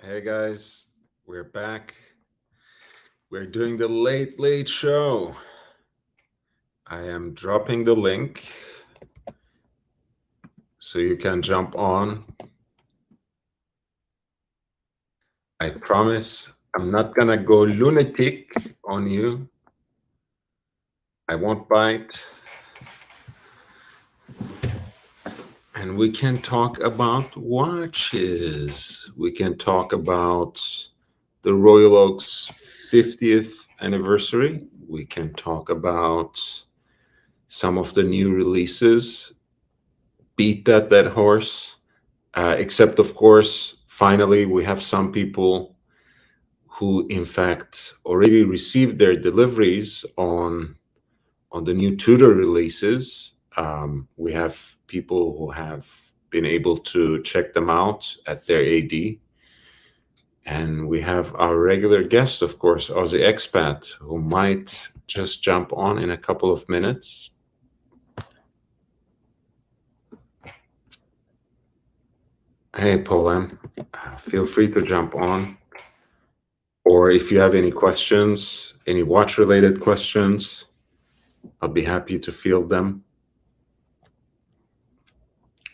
Hey guys, we're back. We're doing the late, late show. I am dropping the link so you can jump on. I promise I'm not gonna go lunatic on you. I won't bite. And we can talk about watches. We can talk about the Royal Oak's 50th anniversary. We can talk about some of the new releases. Beat that dead horse. Except, of course, finally, we have some people who, in fact, already received their deliveries on the new Tudor releases. We have people who have been able to check them out at their AD. And we have our regular guest, of course, Aussie Expat, who might just jump on in a couple of minutes. Hey, Polam, feel free to jump on. Or if you have any questions, any watch-related questions, I'll be happy to field them.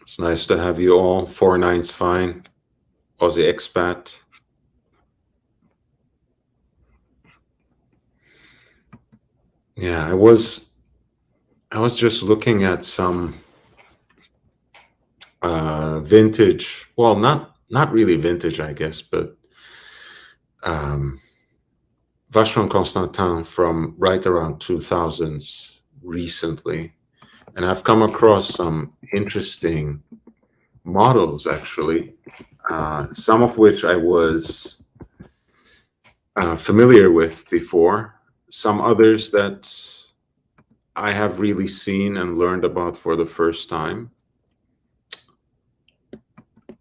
It's nice to have you all. 49's fine. Aussie Expat. Yeah, I was just looking at some vintage. Well, not really vintage, I guess, but Vacheron Constantin from right around 2000s recently, and I've come across some interesting models actually, some of which I was familiar with before, some others that I have really seen and learned about for the first time.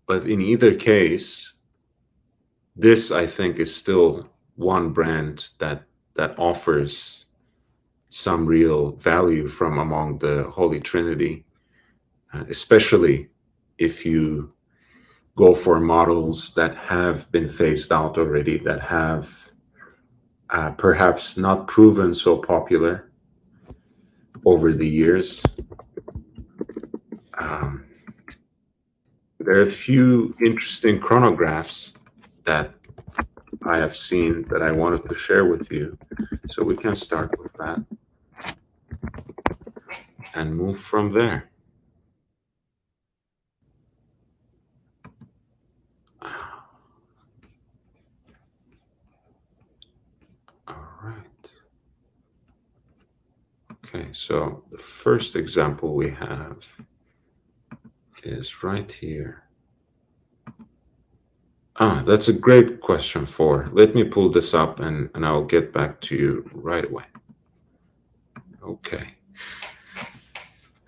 But in either case, this I think is still one brand that offers some real value from among the Holy Trinity, especially if you go for models that have been phased out already, that have perhaps not proven so popular over the years. There are a few interesting chronographs that I have seen that I wanted to share with you. So we can start with that and move from there. All right. Okay, so the first example we have is right here. That's a great question for. Let me pull this up and I'll get back to you right away. Okay.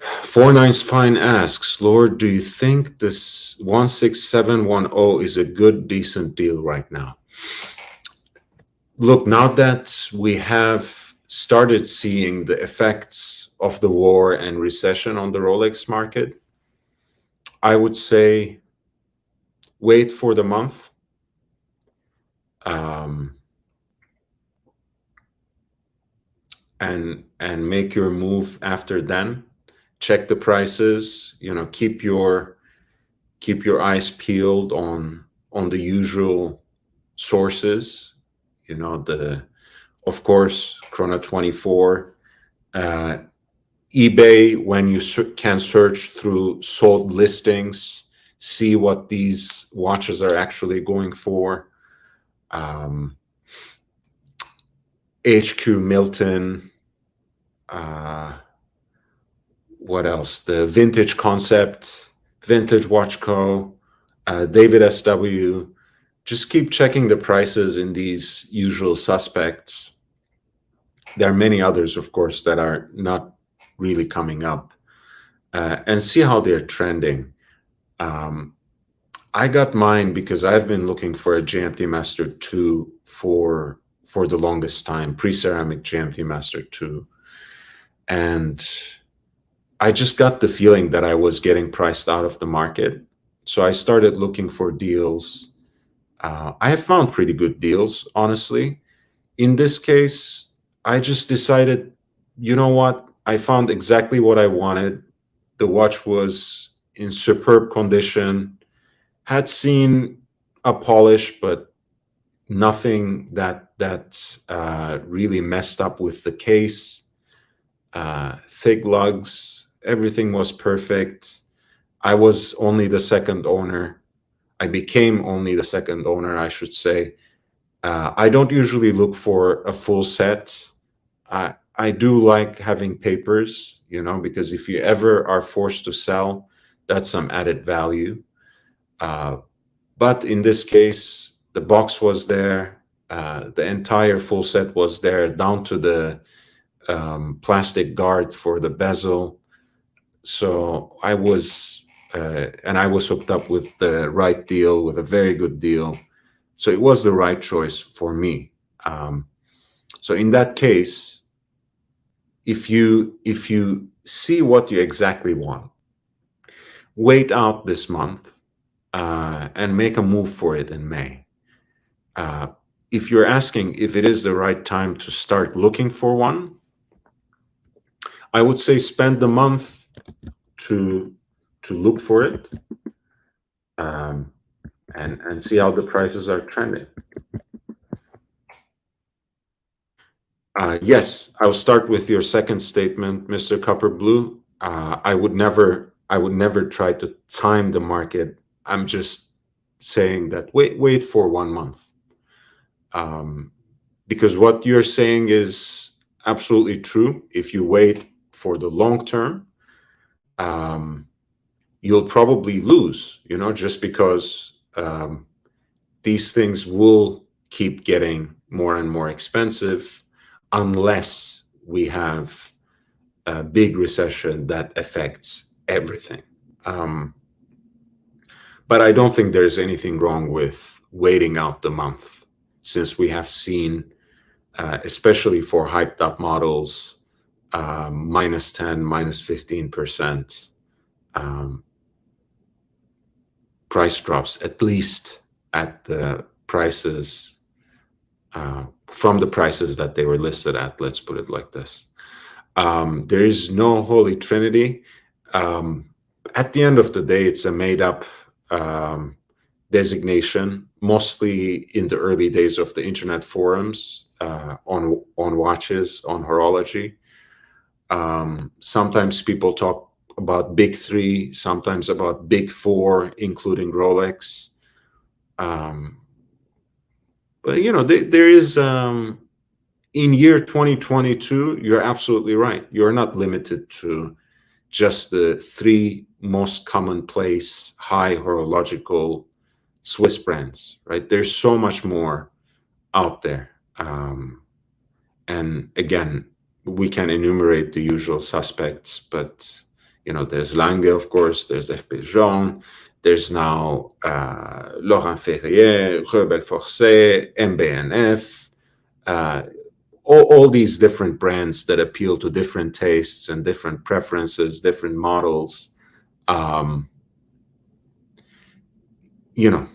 49's Fine asks, Lord, do you think this 16710 is a good, decent deal right now? Look, now that we have started seeing the effects of the war and recession on the Rolex market, I would say wait for the month. And make your move after then. Check the prices, keep your eyes peeled on the usual sources, of course, Chrono 24, eBay, when you can search through sold listings, see what these watches are actually going for. HQ Milton, what else? The Vintage Concept, Vintage Watch Co., David SW. Just keep checking the prices in these usual suspects. There are many others, of course, that are not really coming up, and see how they're trending. I got mine because I've been looking for a GMT Master 2 for the longest time, pre-ceramic GMT Master 2. And I just got the feeling that I was getting priced out of the market. So I started looking for deals I have found pretty good deals, honestly. In this case, I just decided, you know what? I found exactly what I wanted. The watch was in superb condition, had seen a polish, but nothing that really messed up with the case. Thick lugs, everything was perfect. I was only the second owner. I became only the second owner, I should say. I don't usually look for a full set. I do like having papers, because if you ever are forced to sell, that's some added value. Uh, but in this case, the box was there. The entire full set was there, down to the plastic guard for the bezel. So I was hooked up with the right deal, with a very good deal. So it was the right choice for me. So in that case, if you see what you exactly want, wait out this month and make a move for it in May. Uh, if you're asking if it is the right time to start looking for one, I would say spend the month to look for it, um, and see how the prices are trending. Yes, I'll start with your second statement, Mr. Copper Blue. I would never try to time the market. I'm just saying that wait for 1 month, um, because what you're saying is absolutely true. If you wait for the long term, um, you'll probably lose. Just because these things will keep getting more and more expensive unless we have a big recession that affects everything. Um, but I don't think there's anything wrong with waiting out the month, since we have seen, especially for hyped up models, minus 10, minus 15% um, price drops, at least at the prices, from the prices that they were listed at. Let's put it like this. There is no Holy Trinity. Um, at the end of the day, it's a made up um, designation, mostly in the early days of the internet forums, on watches, on horology. Sometimes people talk about big three, sometimes about big four, including Rolex. Um, but there is, in year 2022, you're absolutely right. You're not limited to just the three most commonplace high horological Swiss brands, right? There's so much more out there. And again, we can enumerate the usual suspects, but there's Lange, of course, there's FP Jaune, there's now Laurent Ferrier, Rebel Forcé, MBNF, all these different brands that appeal to different tastes and different preferences, different models. Um, you know,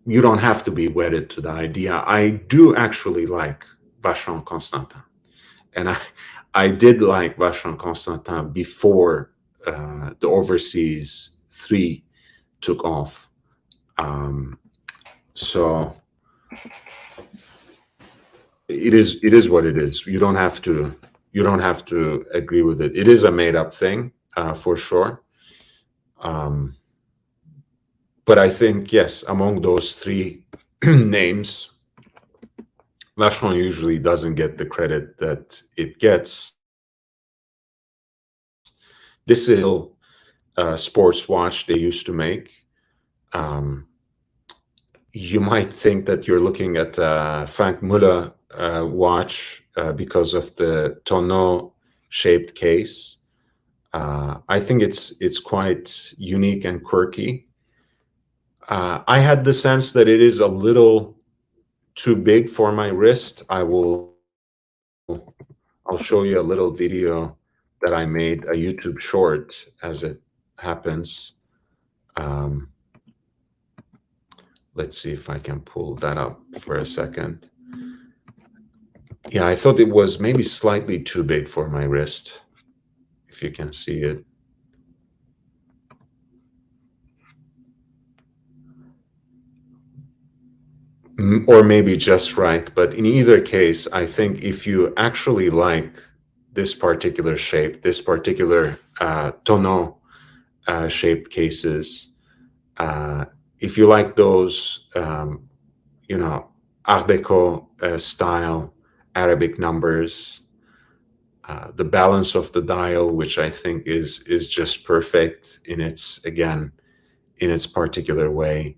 you don't have to be wedded to the idea. I do actually like Vacheron Constantin, and I did like Vacheron Constantin before the overseas three took off. So it is what it is. You don't have to agree with it. It is a made up thing, for sure. Um, but I think, yes, among those three names, Vacheron usually doesn't get the credit that it gets. This is still a sports watch they used to make. Um, you might think that you're looking at a Frank Muller watch because of the tonneau shaped case. I think it's quite unique and quirky. I had the sense that it is a little too big for my wrist. I'll show you a little video that I made, a YouTube short, as it happens. Um, Let's see if I can pull that up for a second. Yeah, I thought it was maybe slightly too big for my wrist, if you can see it. Or maybe just right. But in either case, I think if you actually like this particular shape, this particular tonneau shaped cases, if you like those, you know, Art Deco style Arabic numbers, the balance of the dial, which I think is just perfect in its, again, in its particular way.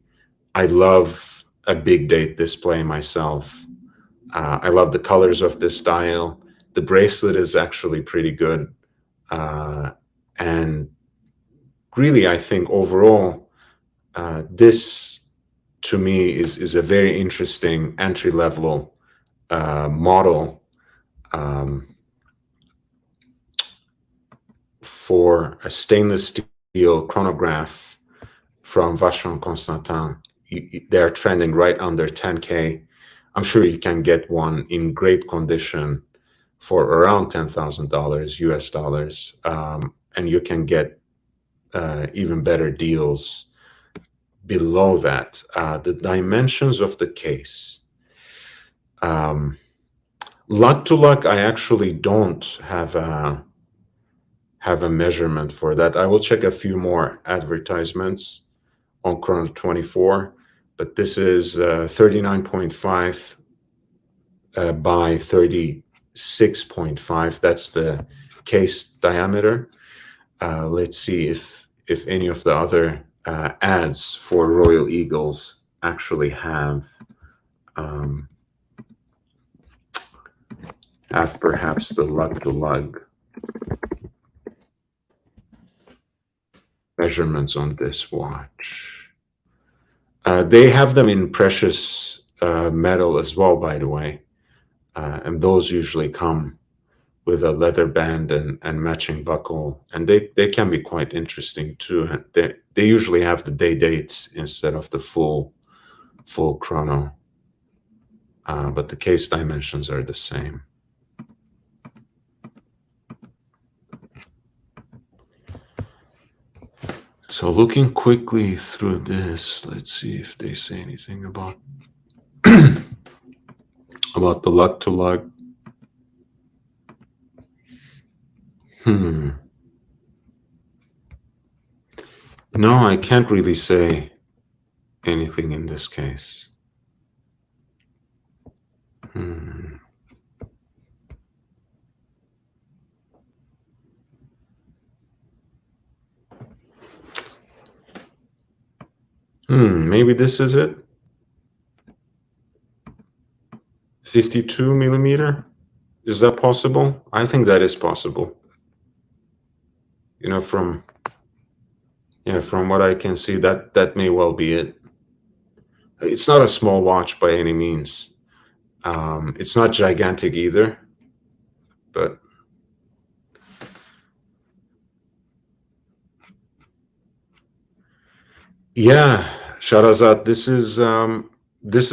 I love a big date display myself. I love the colors of this dial. The bracelet is actually pretty good. And really, I think overall, this to me is a very interesting entry level model for a stainless steel chronograph from Vacheron Constantin. They're trending right under 10K. I'm sure you can get one in great condition for around $10,000 US dollars, and you can get even better deals below that. The dimensions of the case. Luck to luck, I actually don't have a measurement for that. I will check a few more advertisements on Chrono 24, but this is 39.5 by 36.5. That's the case diameter. Let's see if any of the other ads for Royal Eagles actually have perhaps the lug to lug measurements on this watch. They have them in precious metal as well, by the way, and those usually come with a leather band and matching buckle, and they can be quite interesting too. They usually have the day dates instead of the full chrono, but the case dimensions are the same. So looking quickly through this, let's see if they say anything about about the lug to lug. No, I can't really say anything in this case. Maybe this is it. 52 millimeter. Is that possible? I think that is possible. You know, from what I can see, that may well be it. It's not a small watch by any means. It's not gigantic either, but yeah, Sharazad, this is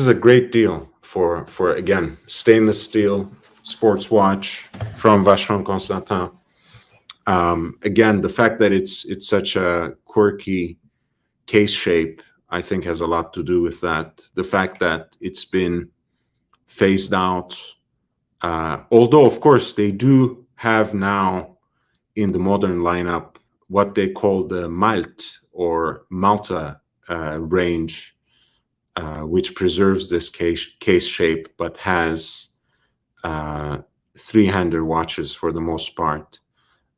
a great deal for again, stainless steel sports watch from Vacheron Constantin. Again, the fact that it's such a quirky case shape, I think, has a lot to do with that. The fact that it's been phased out, although of course they do have now in the modern lineup what they call the Malt or Malta range, which preserves this case shape but has three-hander watches for the most part.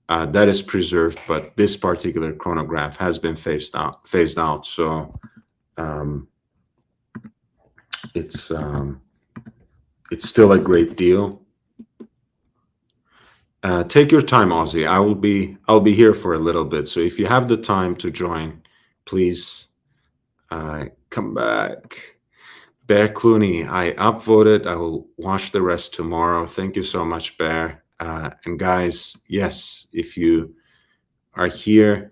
That is preserved, but this particular chronograph has been phased out. So it's still a great deal. Take your time, Ozzy. I'll be here for a little bit. So if you have the time to join, please come back. Bear Clooney, I upvoted. I will watch the rest tomorrow. Thank you so much, Bear. And guys, yes, if you are here,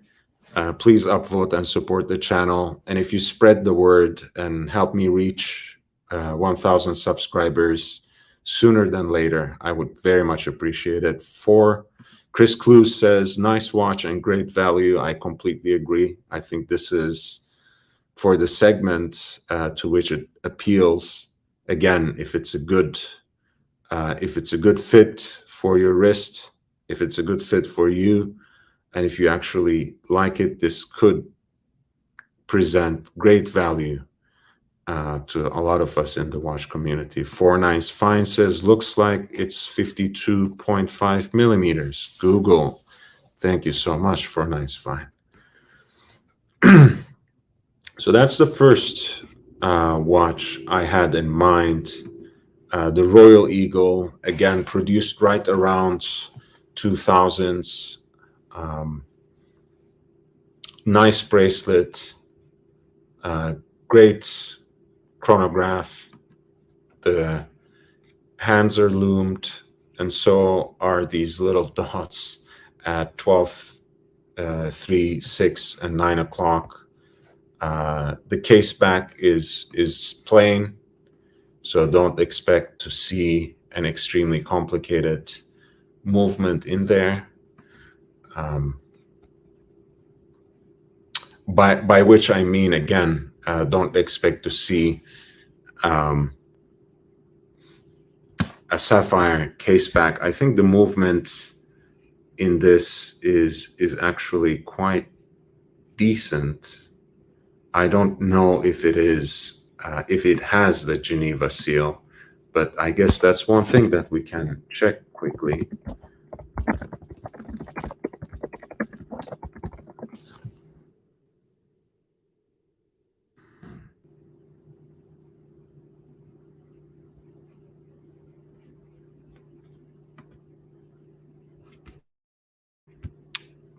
Please upvote and support the channel. And if you spread the word and help me reach 1,000 subscribers sooner than later, I would very much appreciate it. Chris Clue says, nice watch and great value. I completely agree. I think this is for the segment to which it appeals. Again, if it's a good fit for your wrist, if it's a good fit for you, and if you actually like it, this could present great value to a lot of us in the watch community. 49's Fine says, looks like it's 52.5 millimeters. Google. Thank you so much, 49's Fine. So that's the first watch I had in mind. The Royal Eagle, again, produced right around 2000s. Nice bracelet, great chronograph. The hands are loomed, and so are these little dots at 12, 3, 6, and 9 o'clock. The case back is plain, so don't expect to see an extremely complicated movement in there. By which I mean, again, don't expect to see a sapphire case back. I think the movement in this is actually quite decent. I don't know if it is, if it has the Geneva seal, but I guess that's one thing that we can check quickly.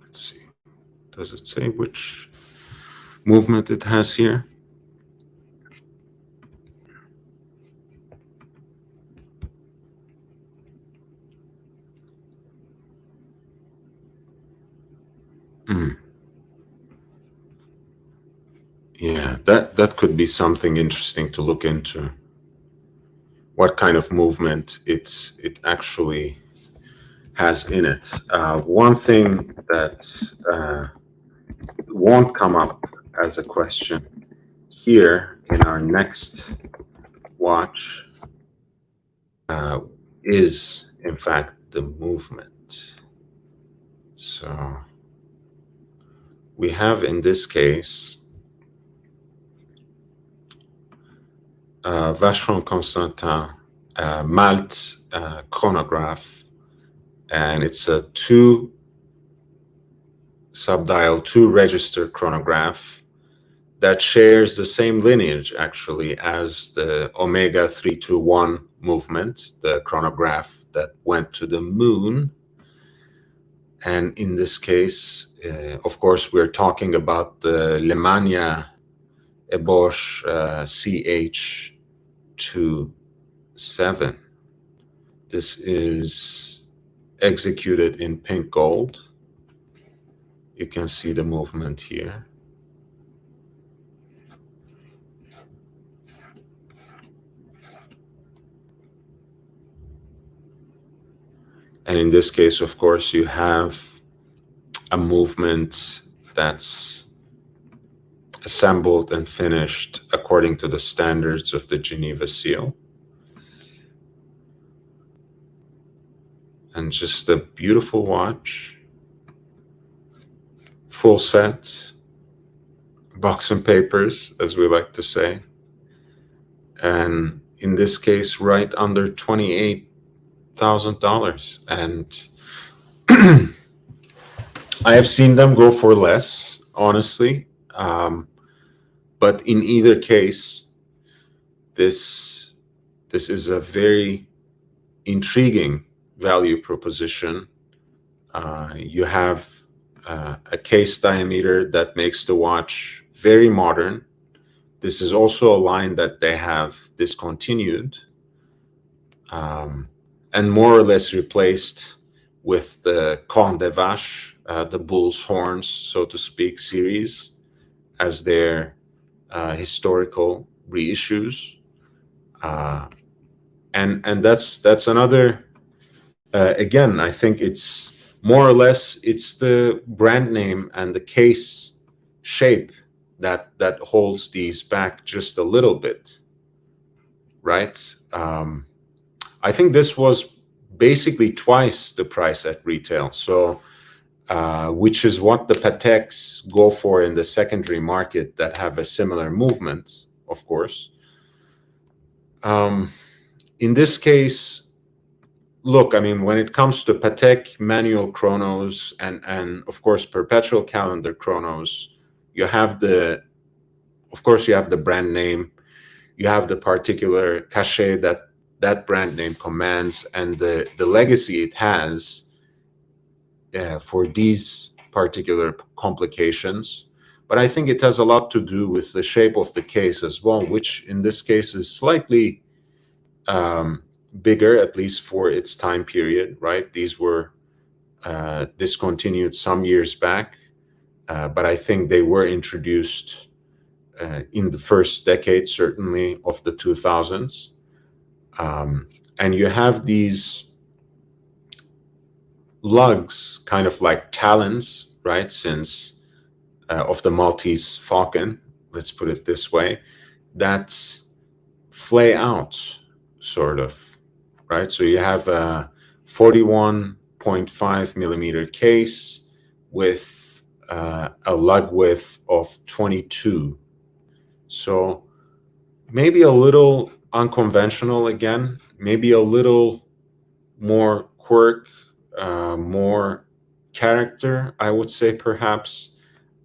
Let's see. Does it say which movement it has here? Yeah, that could be something interesting to look into. What kind of movement it actually has in it. One thing that won't come up as a question here in our next watch is, in fact, the movement. So we have, in this case, Vacheron Constantin Malt Chronograph, and it's a 2 subdial, 2 register chronograph that shares the same lineage actually as the Omega 321 movement, the chronograph that went to the moon. And in this case, of course, we're talking about the Lemania Eboche CH27. This is executed in pink gold. You can see the movement here. And in this case, of course, you have a movement that's assembled and finished according to the standards of the Geneva seal. And just a beautiful watch, full set, box and papers, as we like to say. And in this case, right under $28,000. And I have seen them go for less, honestly. But in either case, this is a very intriguing value proposition. You have a case diameter that makes the watch very modern. This is also a line that they have discontinued and more or less replaced with the Comte de Vache the bull's horns, so to speak, series as their historical reissues. And that's another, again, I think it's more or less it's the brand name and the case shape that holds these back just a little bit, right? I think this was basically twice the price at retail, so which is what the Pateks go for in the secondary market that have a similar movement, of course. In this case, look, I mean, when it comes to Patek manual chronos and of course perpetual calendar chronos, you have the, of course, you have the brand name, you have the particular cachet that that brand name commands, and the legacy it has for these particular complications. But I think it has a lot to do with the shape of the case as well, which in this case is slightly bigger, at least for its time period, right? These were discontinued some years back, but I think they were introduced in the first decade, certainly, of the 2000s. And you have these lugs, kind of like talons, right? Since of the Maltese falcon, let's put it this way, that flay out, sort of, right? So you have a 41.5 millimeter case with a lug width of 22. So maybe a little unconventional again, maybe a little more quirk, more character, I would say, perhaps,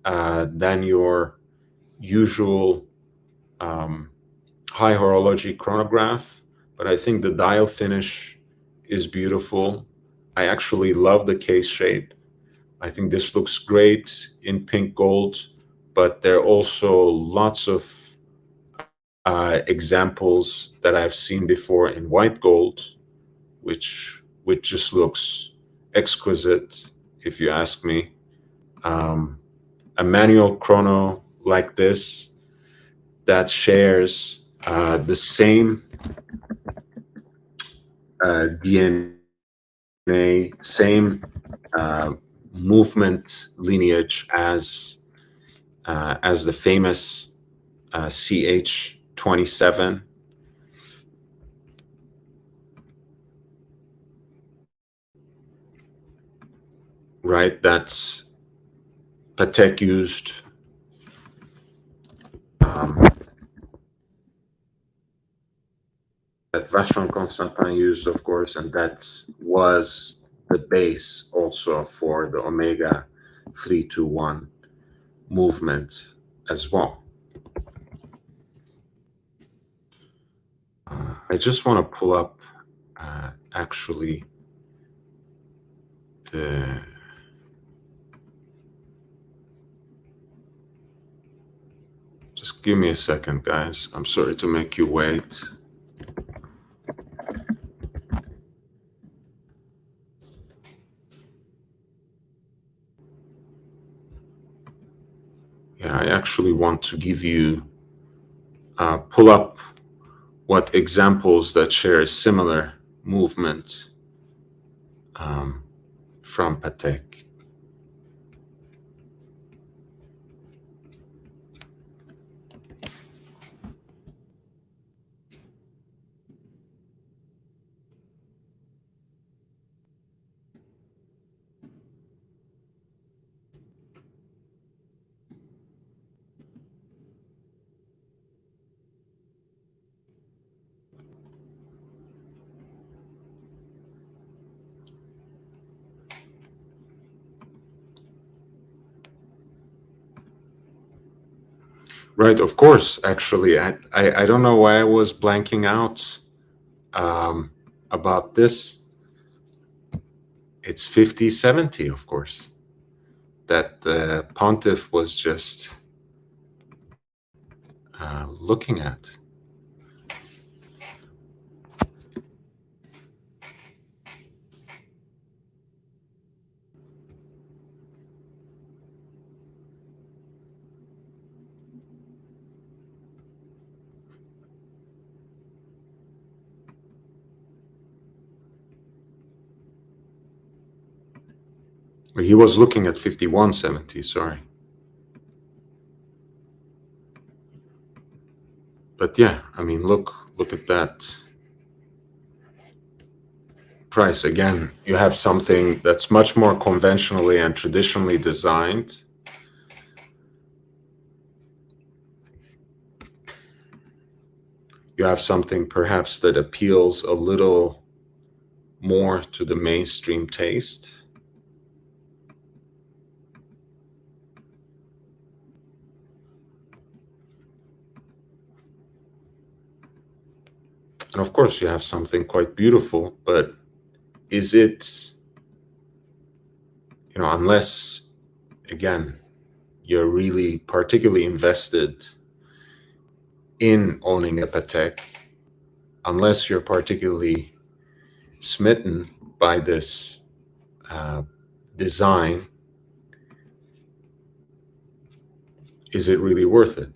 than your usual high horology chronograph. But I think the dial finish is beautiful. I actually love the case shape. I think this looks great in pink gold, but there are also lots of examples that I've seen before in white gold, which just looks exquisite, if you ask me. A manual chrono like this that shares the same DNA, same movement lineage as the famous CH27. Right, that's Patek used. That Vacheron Constantin used, of course, and that was the base also for the Omega 321 movement as well. I just want to pull up actually the just give me a second, guys. I'm sorry to make you wait. Yeah, I actually want to give you pull up what examples that share a similar movement from Patek. Right, of course. Actually, I don't know why I was blanking out about this. It's 5070, of course, that the pontiff was just looking at. He was looking at 5170, sorry. But yeah, I mean, look at that price. Again, you have something that's much more conventionally and traditionally designed. You have something perhaps that appeals a little more to the mainstream taste. And of course, you have something quite beautiful, but is it, unless, again, you're really particularly invested in owning a Patek, unless you're particularly smitten by this design, is it really worth it?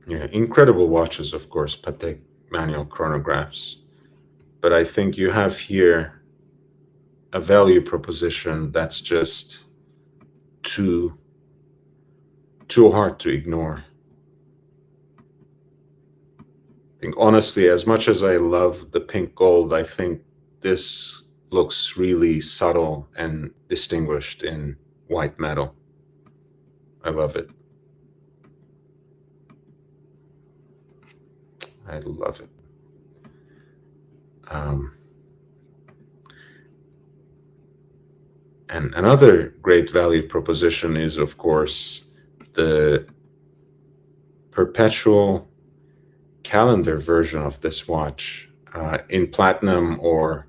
Yeah, incredible watches, of course, Patek manual chronographs. But I think you have here a value proposition that's just too hard to ignore. I think honestly, as much as I love the pink gold, I think this looks really subtle and distinguished in white metal. I love it. I love it. And another great value proposition is, of course, the perpetual calendar version of this watch in platinum or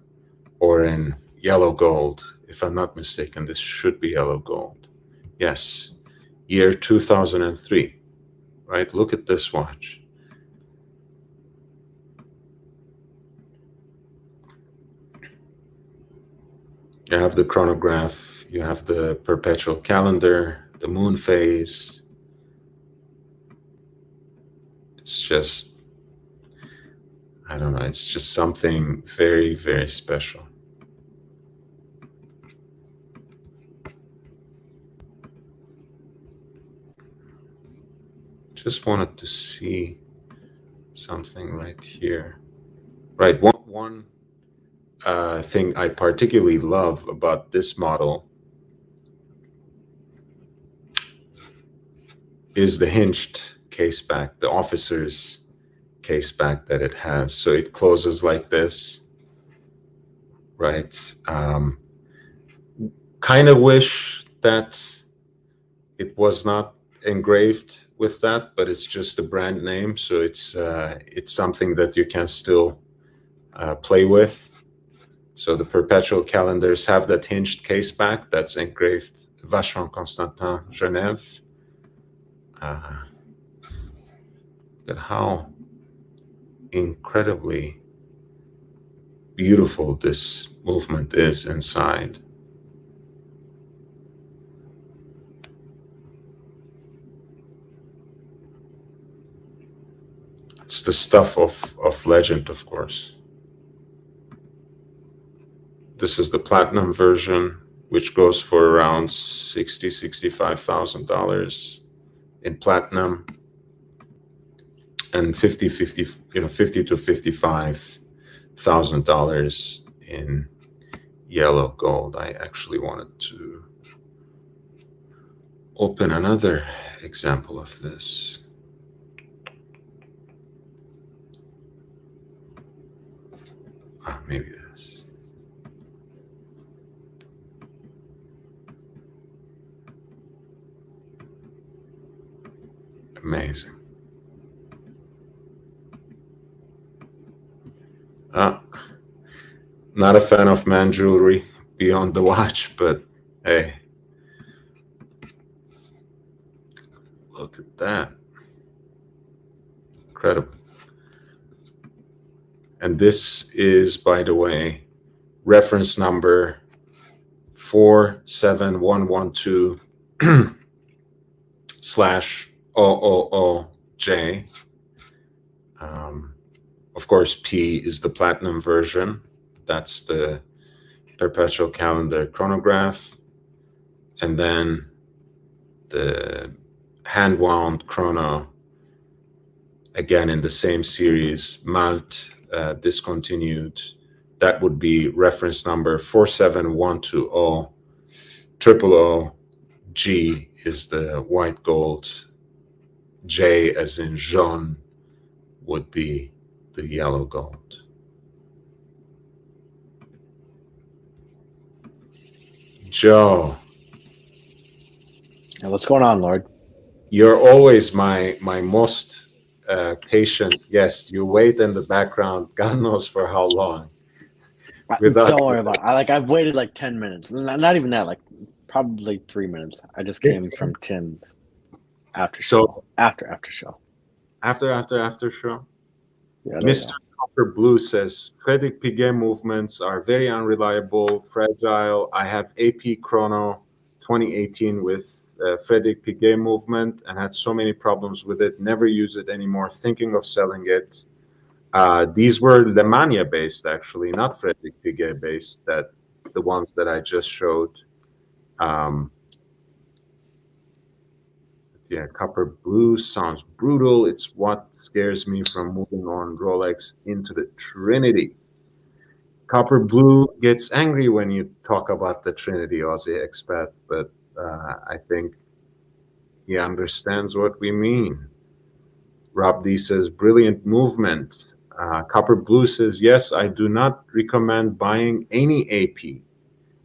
in yellow gold. If I'm not mistaken, this should be yellow gold. Yes, year 2003, right? Look at this watch. You have the chronograph, you have the perpetual calendar, the moon phase. It's just, I don't know, it's just something very, very special. Just wanted to see something right here. Right, one thing I particularly love about this model is the hinged case back, the officer's case back that it has. So it closes like this, right? Kind of wish that it was not engraved with that, but it's just a brand name, so it's something that you can still play with. So the perpetual calendars have that hinged case back that's engraved Vacheron Constantin Genève. Look at how incredibly beautiful this movement is inside. It's the stuff of legend, of course. This is the platinum version, which goes for around $65,000 in platinum, and $50 to $55,000 in yellow gold. I actually wanted to open another example of this. Maybe this. Amazing. Not a fan of man jewelry beyond the watch, but hey, look at that. Incredible. And this is, by the way, reference number 47112 slash 000J. Of course, P is the platinum version. That's the perpetual calendar chronograph. And then the hand-wound chrono, again in the same series, Malt, discontinued. That would be reference number 47120. 000 G is the white gold. J as in jaune would be the yellow gold. Joe. Now, what's going on, Lord? You're always my most patient guest. You wait in the background, God knows for how long. Don't worry about it. I've waited like 10 minutes. Not even that, like probably 3 minutes. I just came from Tim's after show. After show. After show? Yeah, Mr. Copper Blue says, Frederick Piguet movements are very unreliable, fragile. I have AP Chrono 2018 with Frederick Piguet movement and had so many problems with it. Never use it anymore. Thinking of selling it. These were Lemania based, actually, not Frederick Piguet based. That the ones that I just showed. Yeah, Copper Blue sounds brutal. It's what scares me from moving on Rolex into the Trinity. Copper Blue gets angry when you talk about the Trinity, Aussie expat, but I think he understands what we mean. Rob D says, brilliant movement. Copper Blue says, yes, I do not recommend buying any AP.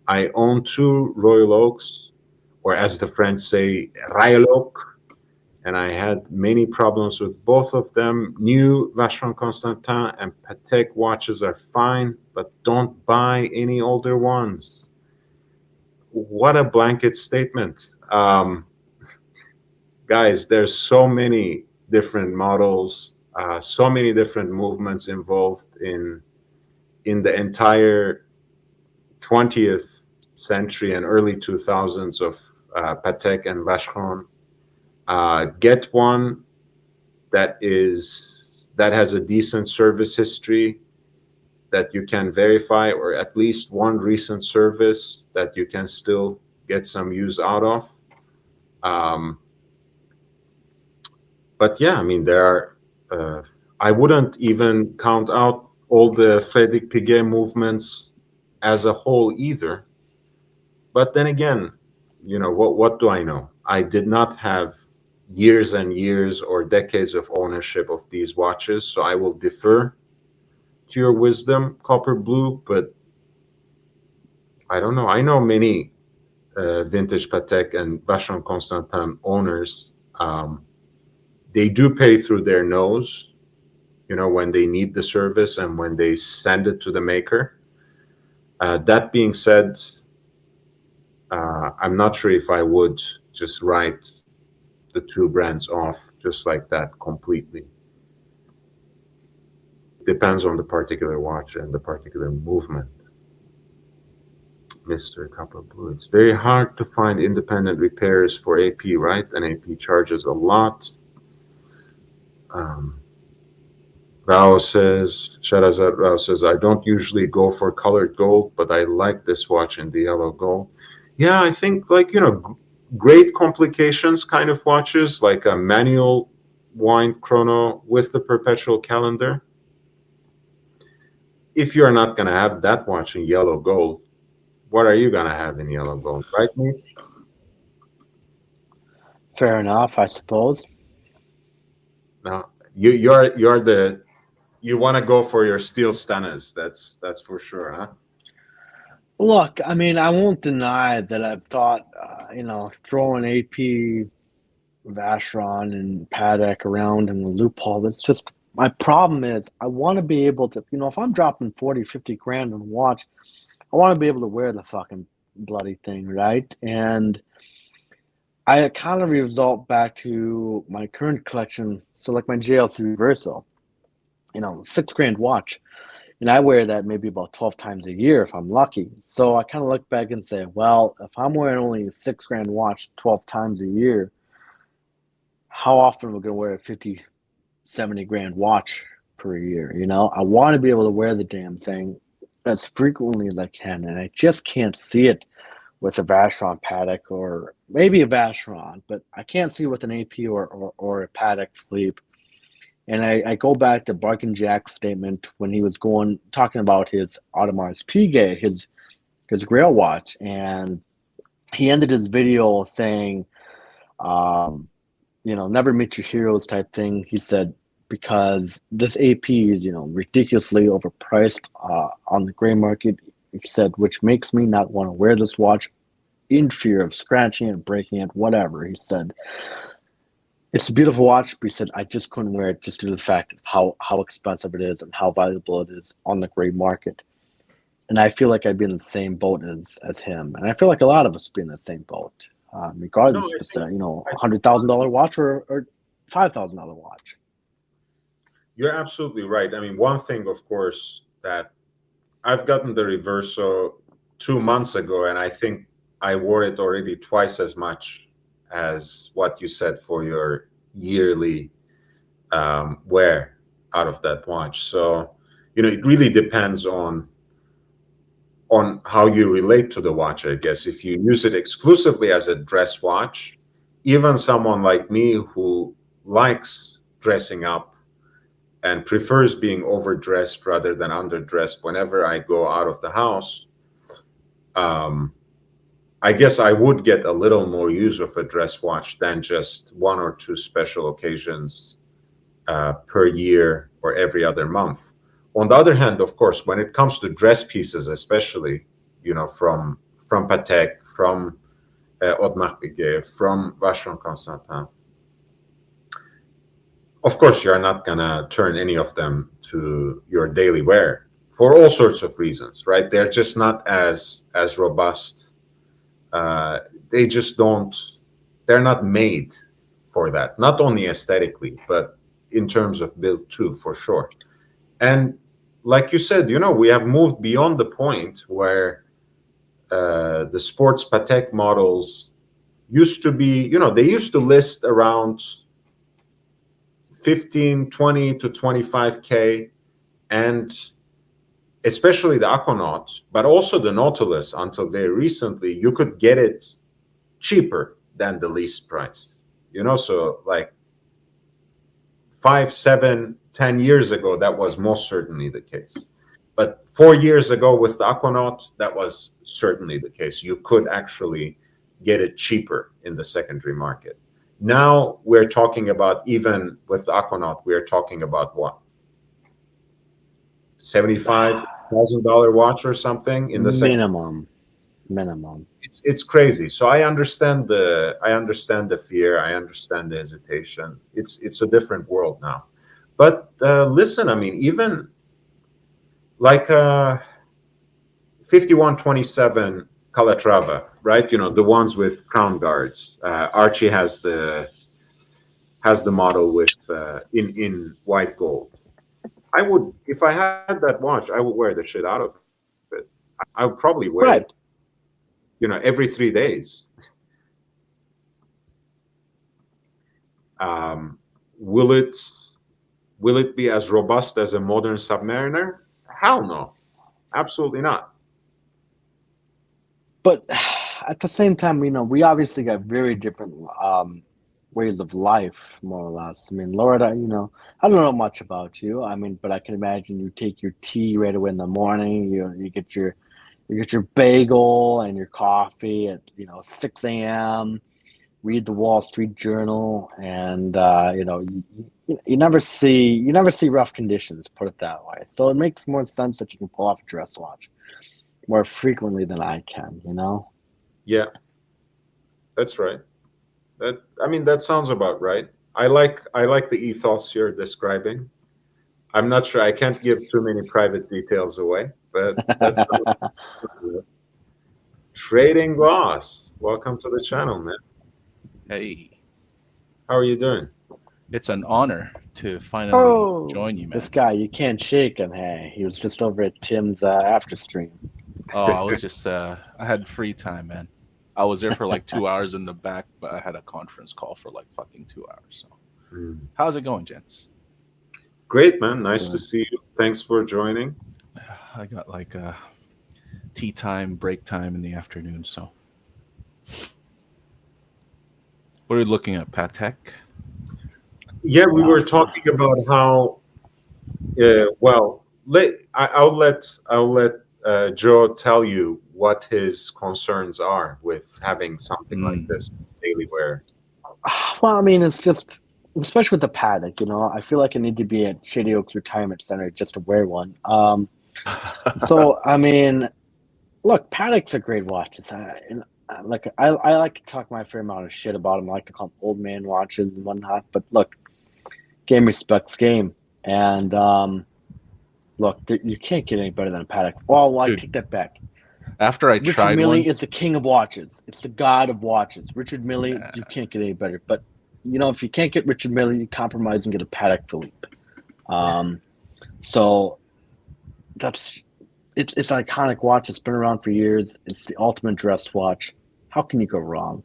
I own 2 Royal Oaks, or as the French say, Royal Oak, and I had many problems with both of them. New Vacheron Constantin and Patek watches are fine, but don't buy any older ones. What a blanket statement. Guys, there's so many different models, so many different movements involved in the entire 20th century and early 2000s of Patek and Vacheron. Get one that has a decent service history that you can verify, or at least one recent service that you can still get some use out of. But yeah, I mean, there are, I wouldn't even count out all the Frederick Piguet movements as a whole either. But then again, you know, what do I know? I did not have years and years or decades of ownership of these watches, so I will defer to your wisdom, Copper Blue, but I don't know. I know many vintage Patek and Vacheron Constantin owners. They do pay through their nose, you know, when they need the service and when they send it to the maker. That being said, I'm not sure if I would just write the 2 brands off just like that completely. Depends on the particular watch and the particular movement. Mr. Copper Blue, it's very hard to find independent repairs for AP, right? And AP charges a lot. Rao says, Sharazad Rao says, I don't usually go for colored gold, but I like this watch in the yellow gold. Yeah, I think, like, you know, great complications kind of watches, like a manual wind chrono with the perpetual calendar. If you're not going to have that watch in yellow gold, what are you going to have in yellow gold, right, Mitch? Fair enough, I suppose. No, you want to go for your steel stunners. That's for sure, huh? Look, I mean, I won't deny that I've thought, throwing AP, Vacheron, and Patek around in the loophole. That's just my problem is I want to be able to, if I'm dropping 40, 50 grand on a watch, I want to be able to wear the fucking bloody thing, right? And I kind of result back to my current collection. So like my JL3 Verso, $6 grand watch. And I wear that maybe about 12 times a year if I'm lucky. So I kind of look back and say, well, if I'm wearing only a 6 grand watch 12 times a year, how often am I going to wear a 50, 70 grand watch per year? I want to be able to wear the damn thing as frequently as I can. And I just can't see it with a Vacheron Patek or maybe a Vacheron, but I can't see with an AP or a Patek Philippe. And I go back to Barkin Jack's statement when he was talking about his Audemars Piguet, his Grail watch, and he ended his video saying, never meet your heroes type thing. He said because this AP is ridiculously overpriced on the gray market. He said, which makes me not want to wear this watch in fear of scratching it, breaking it, whatever. He said, it's a beautiful watch, but he said, I just couldn't wear it just due to the fact of how expensive it is and how valuable it is on the gray market. And I feel like I'd be in the same boat as him. And I feel like a lot of us be in the same boat, regardless No, if it's a $100,000 watch or $5,000 watch. you're absolutely right. I mean, one thing, of course, that I've gotten the Reverso 2 months ago, and I think I wore it already twice as much as what you said for your yearly wear out of that watch. So, it really depends on how you relate to the watch, I guess. If you use it exclusively as a dress watch, even someone like me who likes dressing up and prefers being overdressed rather than underdressed whenever I go out of the house, I guess I would get a little more use of a dress watch than just one or two special occasions per year or every other month. On the other hand, of course, when it comes to dress pieces, especially, from Patek, from Audemars Piguet, from Vacheron Constantin, of course, you're not gonna turn any of them to your daily wear for all sorts of reasons, right? They're just not as robust. They just don't. They're not made for that. Not only aesthetically, but in terms of build too, for sure. And like you said, we have moved beyond the point where the sports Patek models used to be, they used to list around 15, 20 to 25K, and especially the Aquanaut, but also the Nautilus until very recently, you could get it cheaper than the least price. So like 5, 7, 10 years ago, that was most certainly the case. But 4 years ago with the Aquanaut, that was certainly the case. You could actually get it cheaper in the secondary market. Now we're talking about, even with the Aquanaut, we're talking about what? $75,000 watch or something in the minimum. It's crazy. So I understand the fear. I understand the hesitation. It's a different world now. But listen, I mean, even like 5127 Calatrava, right? The ones with crown guards. Archie has the model with in white gold. I would, if I had that watch, I would wear the shit out of it. I would probably wear it, every 3 days. Will it be as robust as a modern Submariner? Hell no, absolutely not. But at the same time, we obviously got very different ways of life, more or less. I mean, Laura, I don't know much about you. I mean, but I can imagine you take your tea right away in the morning. You get your bagel and your coffee at 6 a.m. Read the Wall Street Journal, and you never see rough conditions. Put it that way. So it makes more sense that you can pull off a dress watch more frequently than I can. Yeah, that's right. That sounds about right. I like the ethos you're describing. I'm not sure. I can't give too many private details away, but that's Trading Gloss. Welcome to the channel, man. Hey, How are you doing? It's an honor to finally Oh, join you, this man. guy, you can't shake him. Hey, he was just over at Tim's after stream. Oh, I was just I had free time, man. I was there for like 2 hours in the back, but I had a conference call for like fucking 2 hours. So, Mm. how's it going, gents? Great, man. Nice to Good. see you. Thanks for joining. I got like tea time, break time in the afternoon. So, what are you looking at, Patek? Yeah, we Uh, were talking about how. Well, I'll let Joe tell you what his concerns are with having something like Mm. this daily wear. well, I mean, it's just, especially with the paddock, I feel like I need to be at Shady Oaks Retirement Center just to wear one. So, I mean, look, paddocks are great watches. I like to talk my fair amount of shit about them. I like to call them old man watches and whatnot. But look, game respects game. And look, you can't get any better than a paddock. Oh, well, I Dude, take that back. after I Richard tried Mille one, is the king of watches. It's the god of watches. Richard Mille, nah, you can't get any better. But if you can't get Richard Mille, you compromise and get a Patek Philippe. So that's it's an iconic watch. It's been around for years. It's the ultimate dress watch. How can you go wrong?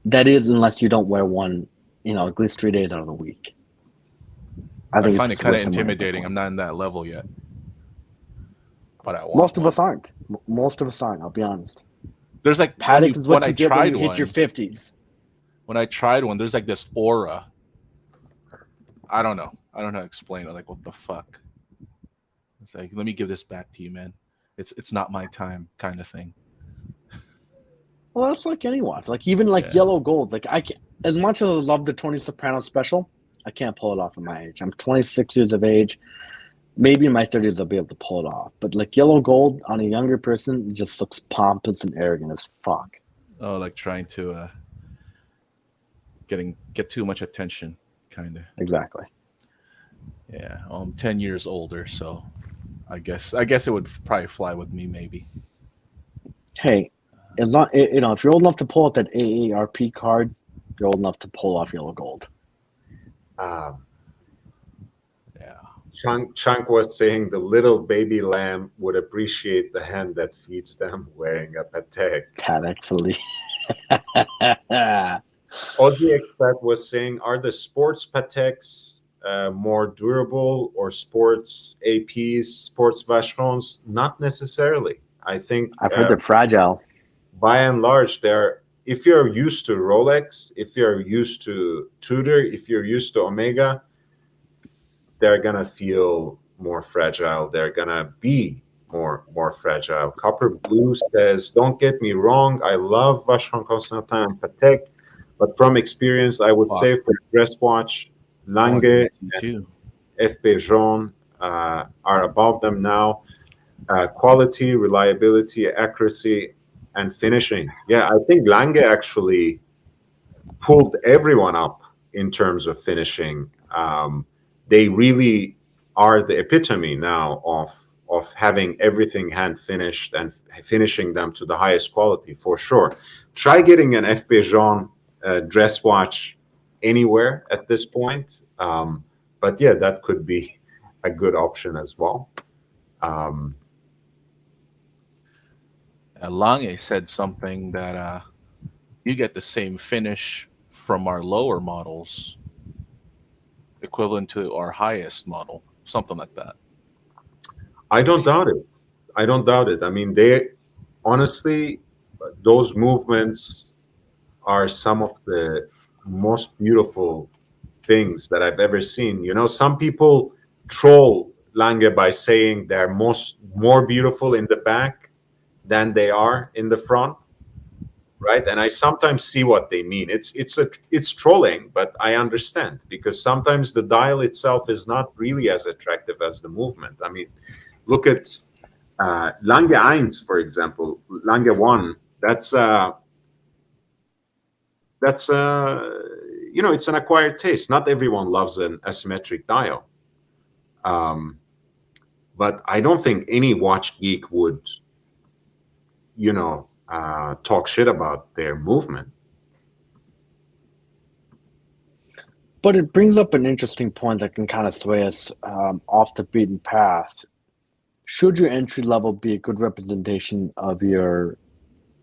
That is, unless you don't wear one, at least 3 days out of the week. I I think it's find it just a kind of waste of money at that intimidating. I'm point. not in that level yet, but I want Most of one. us aren't. Most of us aren't. I'll be honest. There's like Patek is when what I you get when tried you hit your one, 50s. there's like this aura. I don't know. I don't know how to explain it. Like, what the fuck? It's like, let me give this back to you, man. It's not my time, kind of thing. Well, that's like any watch. Like even like Yeah. yellow gold. Like I can, as much as I love the Tony Soprano special, I can't pull it off at my age. I'm 26 years of age. Maybe in my 30s I'll be able to pull it off. But like yellow gold on a younger person, it just looks pompous and arrogant as fuck. Oh, like trying to get too much attention, kind of. Exactly. Yeah. I'm 10 years older, so I guess it would probably fly with me, maybe. Hey, as long if you're old enough to pull out that AARP card, you're old enough to pull off yellow gold. Um, Yeah. Chunk was saying the little baby lamb would appreciate the hand that feeds them wearing a Patek. Patek Philippe. Audrey Expert was saying, are the sports Pateks more durable or sports APs, sports Vacherons? Not necessarily. I think I've heard they're fragile. by and large, if you're used to Rolex, if you're used to Tudor, if you're used to Omega, they're gonna feel more fragile. They're gonna be more fragile. Copper Blue says, don't get me wrong, I love Vacheron Constantin and Patek, but from experience, I would Fuck. say for a dress watch, Oh, Lange yes, me and too. FP Jaune are above them now. Quality, reliability, accuracy, and finishing. Yeah, I think Lange actually pulled everyone up in terms of finishing. They really are the epitome now of having everything hand finished and finishing them to the highest quality for sure. Try getting an FP Jaune dress watch anywhere at this point. But yeah, that could be a good option as well. Um, Lange said something that you get the same finish from our lower models, equivalent to our highest model, something like that. I don't doubt it. I don't doubt it. I mean, they honestly, those movements are some of the most beautiful things that I've ever seen. Some people troll Lange by saying they're more beautiful in the back than they are in the front, right? And I sometimes see what they mean. It's trolling, but I understand because sometimes the dial itself is not really as attractive as the movement. I mean, look at Lange 1, for example. Lange 1. That's it's an acquired taste. Not everyone loves an asymmetric dial. But I don't think any watch geek would, talk shit about their movement. But it brings up an interesting point that can kind of sway us off the beaten path. Should your entry level be a good representation of the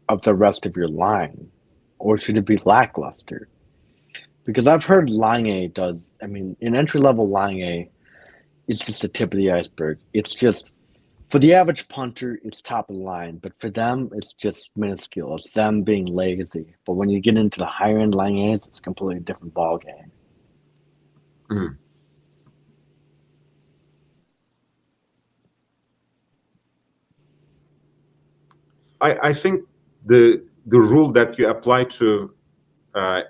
rest of your line, or should it be lackluster? Because I've heard Lange does. I mean, an entry level Lange is just the tip of the iceberg. It's just for the average punter, it's top of the line, but for them, it's just minuscule. It's them being lazy. But when you get into the higher end Langes, it's a completely different ball game. Mm. I think the rule that you apply to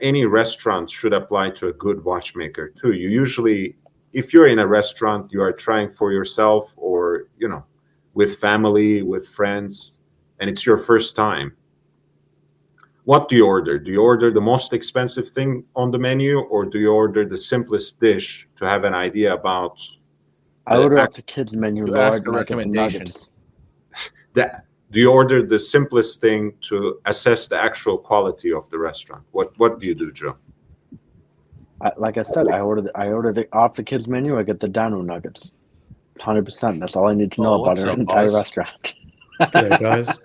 any restaurant should apply to a good watchmaker too. You usually, if you're in a restaurant, you are trying for yourself or, with family, with friends, and it's your first time. What do you order? Do you order the most expensive thing on the menu, or do you order the simplest dish to have an idea about? I order off the kids' menu, You Lord, ask a and I get the recommendation. nuggets. Do you order the simplest thing to assess the actual quality of the restaurant? What do you do, Joe? Like I said, I order off the kids' menu. I get the dino nuggets. 100%. That's all I need to know about what's an up, entire boss? restaurant. G'day, guys.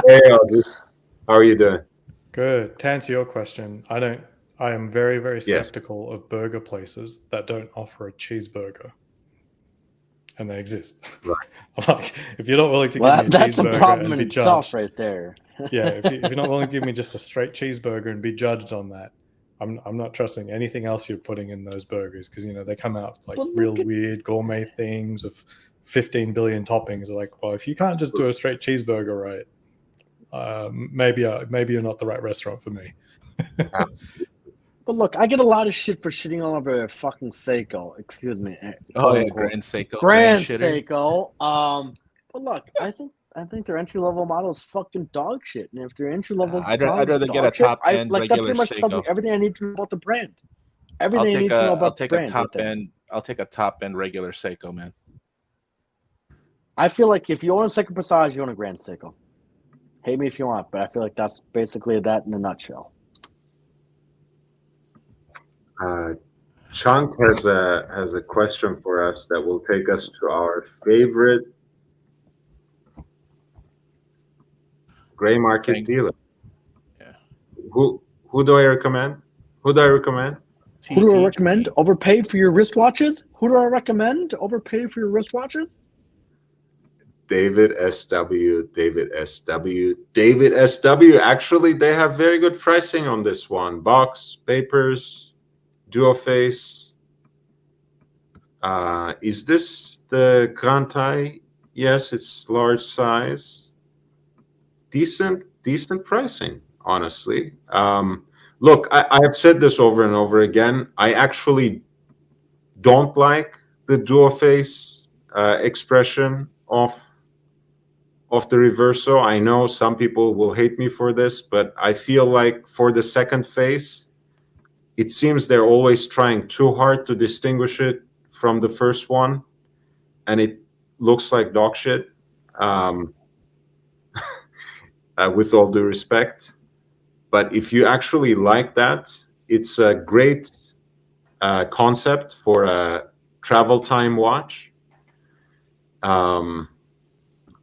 Hey, Audrey. How are you doing? Good. To answer your question, I am very, very Yes. skeptical of burger places that don't offer a cheeseburger. And they exist. Right. Like, if you're not willing to Well, give me a that's a cheeseburger problem and in be itself judged, right there. yeah, if you're not willing to give me just a straight cheeseburger and be judged on that, I'm not trusting anything else you're putting in those burgers, because they come out with like But look real at- weird gourmet things of 15 billion toppings. Like, well, if you can't just do a straight cheeseburger right, maybe you're not the right restaurant for me. But look, I get a lot of shit for shitting all over a fucking Seiko. Excuse me. Oh yeah, quote-unquote. Grand Seiko. Grand shitter. Seiko. But look, I think their entry level model is fucking dog shit. And if their entry level, I'd rather get a top end that regular pretty much tells me Seiko. everything I need to know about the brand. I'll Everything I need take to know a about the brand. I'll take a top end regular Seiko, man. I feel like if you own a Seiko Passage, you own a Grand Seiko. Hate me if you want, but I feel like that's basically that in a nutshell. Chunk has a question for us that will take us to our favorite gray market dealer. Yeah. Who do I recommend? Who do I recommend? Who do I recommend? Overpay for your wristwatches? Who do I recommend? Overpay for your wristwatches? David SW. David SW. David SW. Actually, they have very good pricing on this one. Box, papers, dual face. Is this the Grand Taille? Yes, it's large size. Decent pricing, honestly. Look, I have said this over and over again. I actually don't like the dual face expression of the reverso. I know some people will hate me for this, but I feel like for the second face, it seems they're always trying too hard to distinguish it from the first one, and it looks like dog shit. With all due respect, but if you actually like that, it's a great concept for a travel time watch.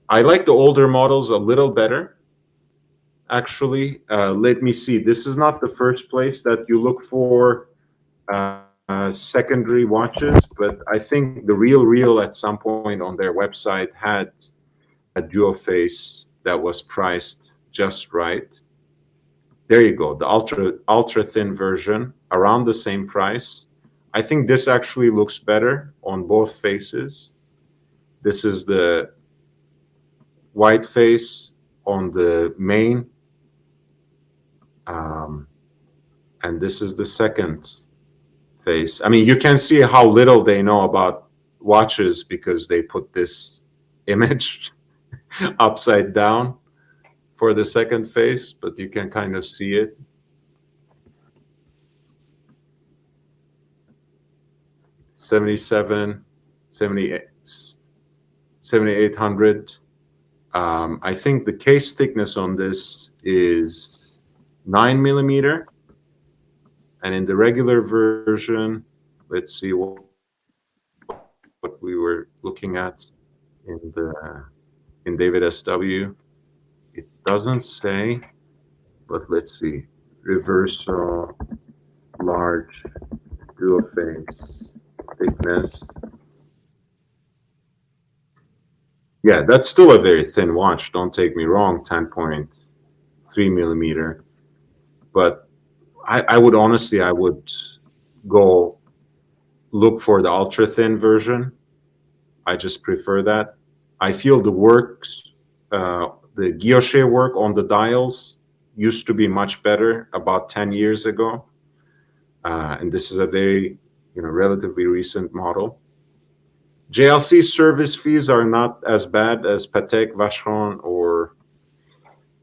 I like the older models a little better, actually. Let me see. This is not the first place that you look for secondary watches, but I think the Real at some point on their website had a dual face that was priced just right. There you go, the ultra thin version, around the same price. I think this actually looks better on both faces. This is the white face on the main, and this is the second face. I mean, you can see how little they know about watches because they put this image upside down for the second face, but you can kind of see it. $77, $78, $7,800. I think the case thickness on this is 9 millimeter, and in the regular version, Let's see what we were looking at in David SW. It doesn't say, but let's see. Reverso, large, dual phase, thickness. Yeah, that's still a very thin watch. Don't take me wrong, 10.3 millimeter. But I would honestly, I would go look for the ultra thin version. I just prefer that. I feel the works, the guilloche work on the dials used to be much better about 10 years ago. And this is a very, relatively recent model. JLC service fees are not as bad as Patek, Vacheron, or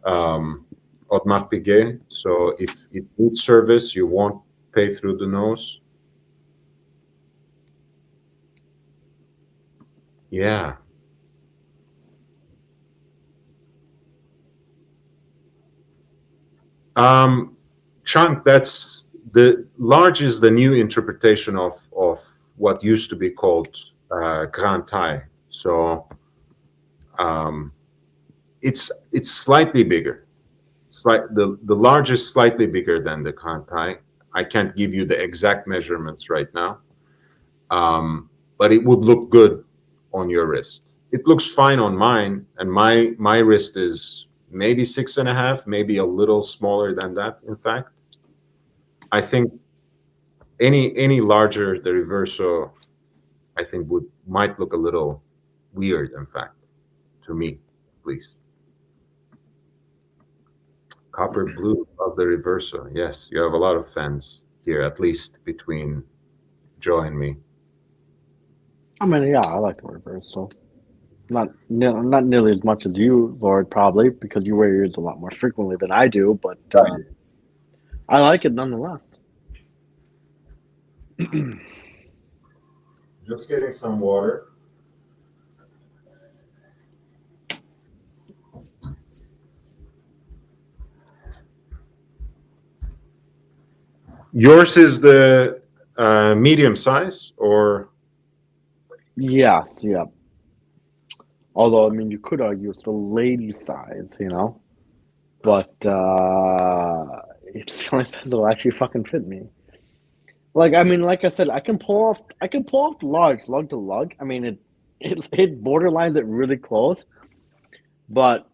Audemars Piguet. So if it needs service, you won't pay through the nose. Yeah. Chunk, that's the large is the new interpretation of what used to be called Grand Taille. So it's slightly bigger. The large is slightly bigger than the Grand Taille. I can't give you the exact measurements right now, but it would look good on your wrist. It looks fine on mine, and my wrist is maybe 6.5, maybe a little smaller than that. In fact, I think any larger, the Reverso, I think might look a little weird. In fact, to me, please. Copper blue of the Reverso. Yes, you have a lot of fans here, at least between Joe and me. I mean, yeah, I like the Reverso. Not nearly as much as you, Lord, probably, because you wear yours a lot more frequently than I do, but I like it nonetheless. Just getting some water. Yours is the medium size, or? Yes, yeah. Although, I mean, you could argue it's the lady size, but it's the only size that'll actually fucking fit me. Like, I mean, like I said, I can pull off the large lug to lug. I mean, it borderlines it really close, but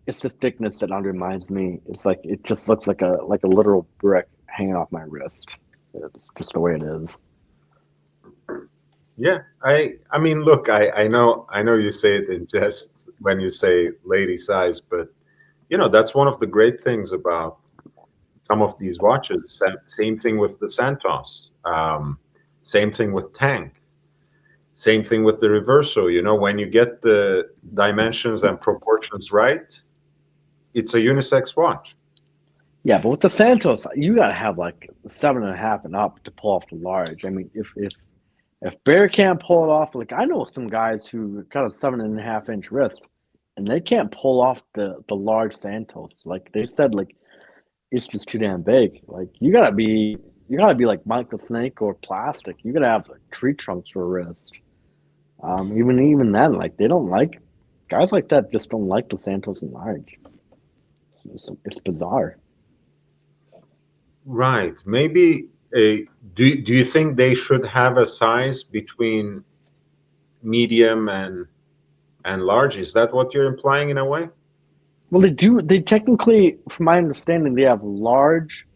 it's the thickness that undermines me. It's like it just looks like a literal brick hanging off my wrist. It's just the way it is. Yeah, I mean, look, I know you say it in jest when you say lady size, but that's one of the great things about some of these watches. Same thing with the Santos. Same thing with Tank. Same thing with the Reverso. When you get the dimensions and proportions right, it's a unisex watch. Yeah, but with the Santos, you gotta have like 7.5 and up to pull off the large. I mean, if Bear can't pull it off, like I know some guys who got a 7.5-inch wrist, and they can't pull off the large Santos. Like they said, like it's just too damn big. Like you gotta be like Michael Snake or plastic. You gotta have like tree trunks for a wrist. Even then, like they don't like guys like that. Just don't like the Santos and large. It's bizarre. Right. Maybe do you think they should have a size between medium and large? Is that what you're implying in a way? Well, they do. They technically, from my understanding, they have large.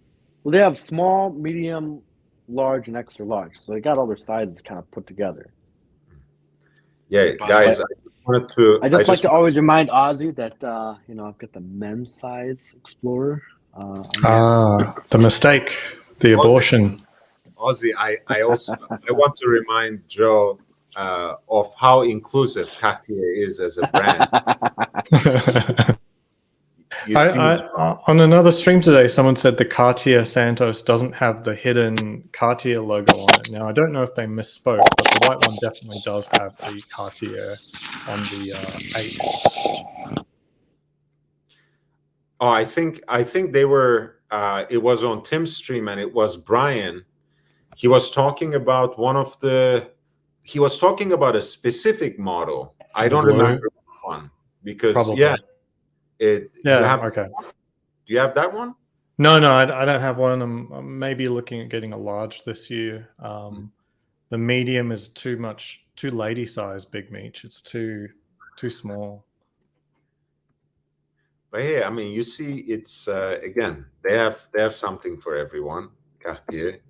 Well, they have small, medium, large, and extra large. So they got all their sizes kind of put together. Yeah, guys, I wanted to. I just like to always remind Ozzy that I've got the men's size Explorer. The mistake, the abortion. Ozzy, I also I want to remind Joe of how inclusive Cartier is as a brand. On another stream today, someone said the Cartier Santos doesn't have the hidden Cartier logo on it. Now, I don't know if they misspoke, but the white one definitely does have the Cartier on the 8. Oh, I think they were. It was on Tim's stream, and it was Brian. he was talking about he was talking about a specific model. I don't Blue? remember which one because Probably. yeah, you have, okay. do you have that one? No, I don't have one. I'm maybe looking at getting a large this year. The medium is too lady size, Big Meech. It's too small. But yeah, I mean, you see, it's again, they have something for everyone. Cartier,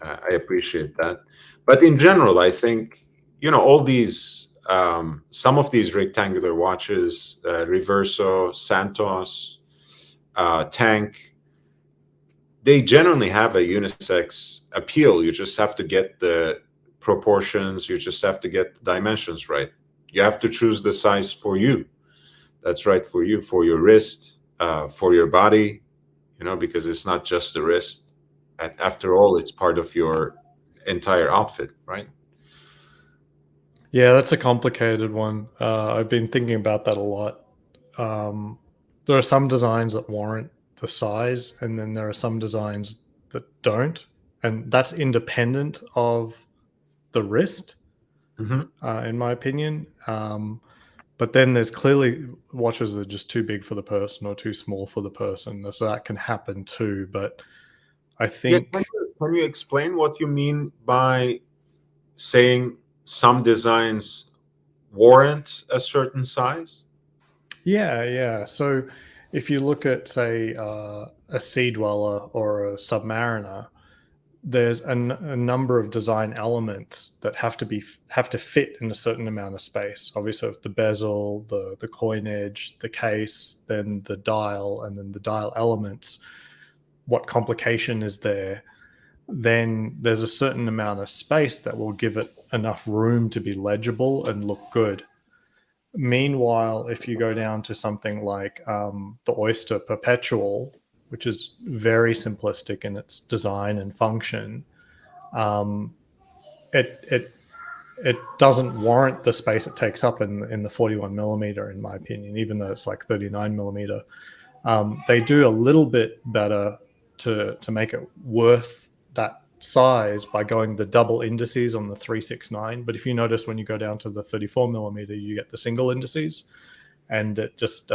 I appreciate that. But in general, I think all these some of these rectangular watches, Reverso, Santos, Tank, they generally have a unisex appeal. You just have to get the proportions. You just have to get the dimensions right. You have to choose the size for you. That's right for you, for your wrist, for your body, because it's not just the wrist. After all, it's part of your entire outfit, right? Yeah, that's a complicated one. I've been thinking about that a lot. There are some designs that warrant the size, and then there are some designs that don't, and that's independent of the wrist, in my opinion. But then there's clearly watches that are just too big for the person or too small for the person, so that can happen too. But I think, can you explain what you mean by saying some designs warrant a certain size? Yeah. So if you look at, say, a Sea Dweller or a Submariner, there's a number of design elements that have to fit in a certain amount of space. Obviously, the bezel, the coinage, the case, then the dial, and then the dial elements. What complication is there? Then there's a certain amount of space that will give it enough room to be legible and look good. Meanwhile, if you go down to something like the Oyster Perpetual, which is very simplistic in its design and function, it doesn't warrant the space it takes up in the 41 millimeter, in my opinion, even though it's like 39 millimeter. They do a little bit better to make it worth that size by going the double indices on the 369. But if you notice, when you go down to the 34 millimeter, you get the single indices, and it just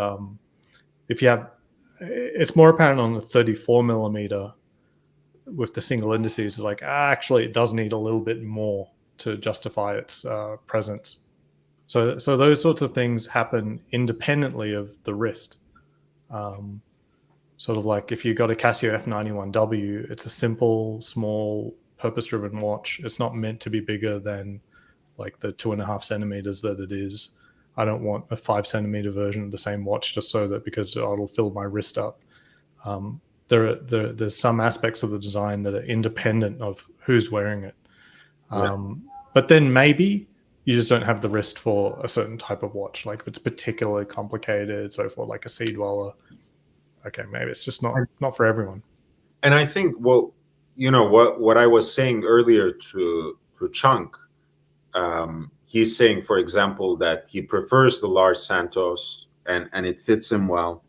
if you have, it's more apparent on the 34 millimeter with the single indices, like actually it does need a little bit more to justify its presence. So those sorts of things happen independently of the wrist. Sort of like if you got a Casio F91W, it's a simple, small, purpose-driven watch. It's not meant to be bigger than like the 2.5 centimeters that it is. I don't want a 5 centimeter version of the same watch just so that because it'll fill my wrist up. There's some aspects of the design that are independent of who's wearing it. But then maybe you just don't have the wrist for a certain type of watch. Like if it's particularly complicated, so for like a Sea Dweller, okay, maybe it's just not for everyone. And I think, well, what I was saying earlier to Chunk, he's saying, for example, that he prefers the large Santos and it fits him well.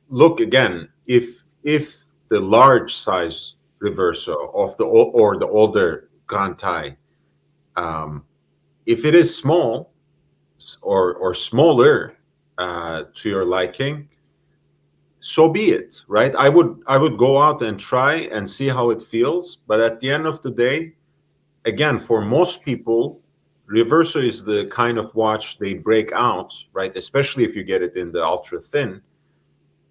Look, again, if the large size Reverso of the older Gantai, if it is small or smaller to your liking, so be it, right? I would go out and try and see how it feels, but at the end of the day, again, for most people, Reverso is the kind of watch they break out, right? Especially if you get it in the ultra thin.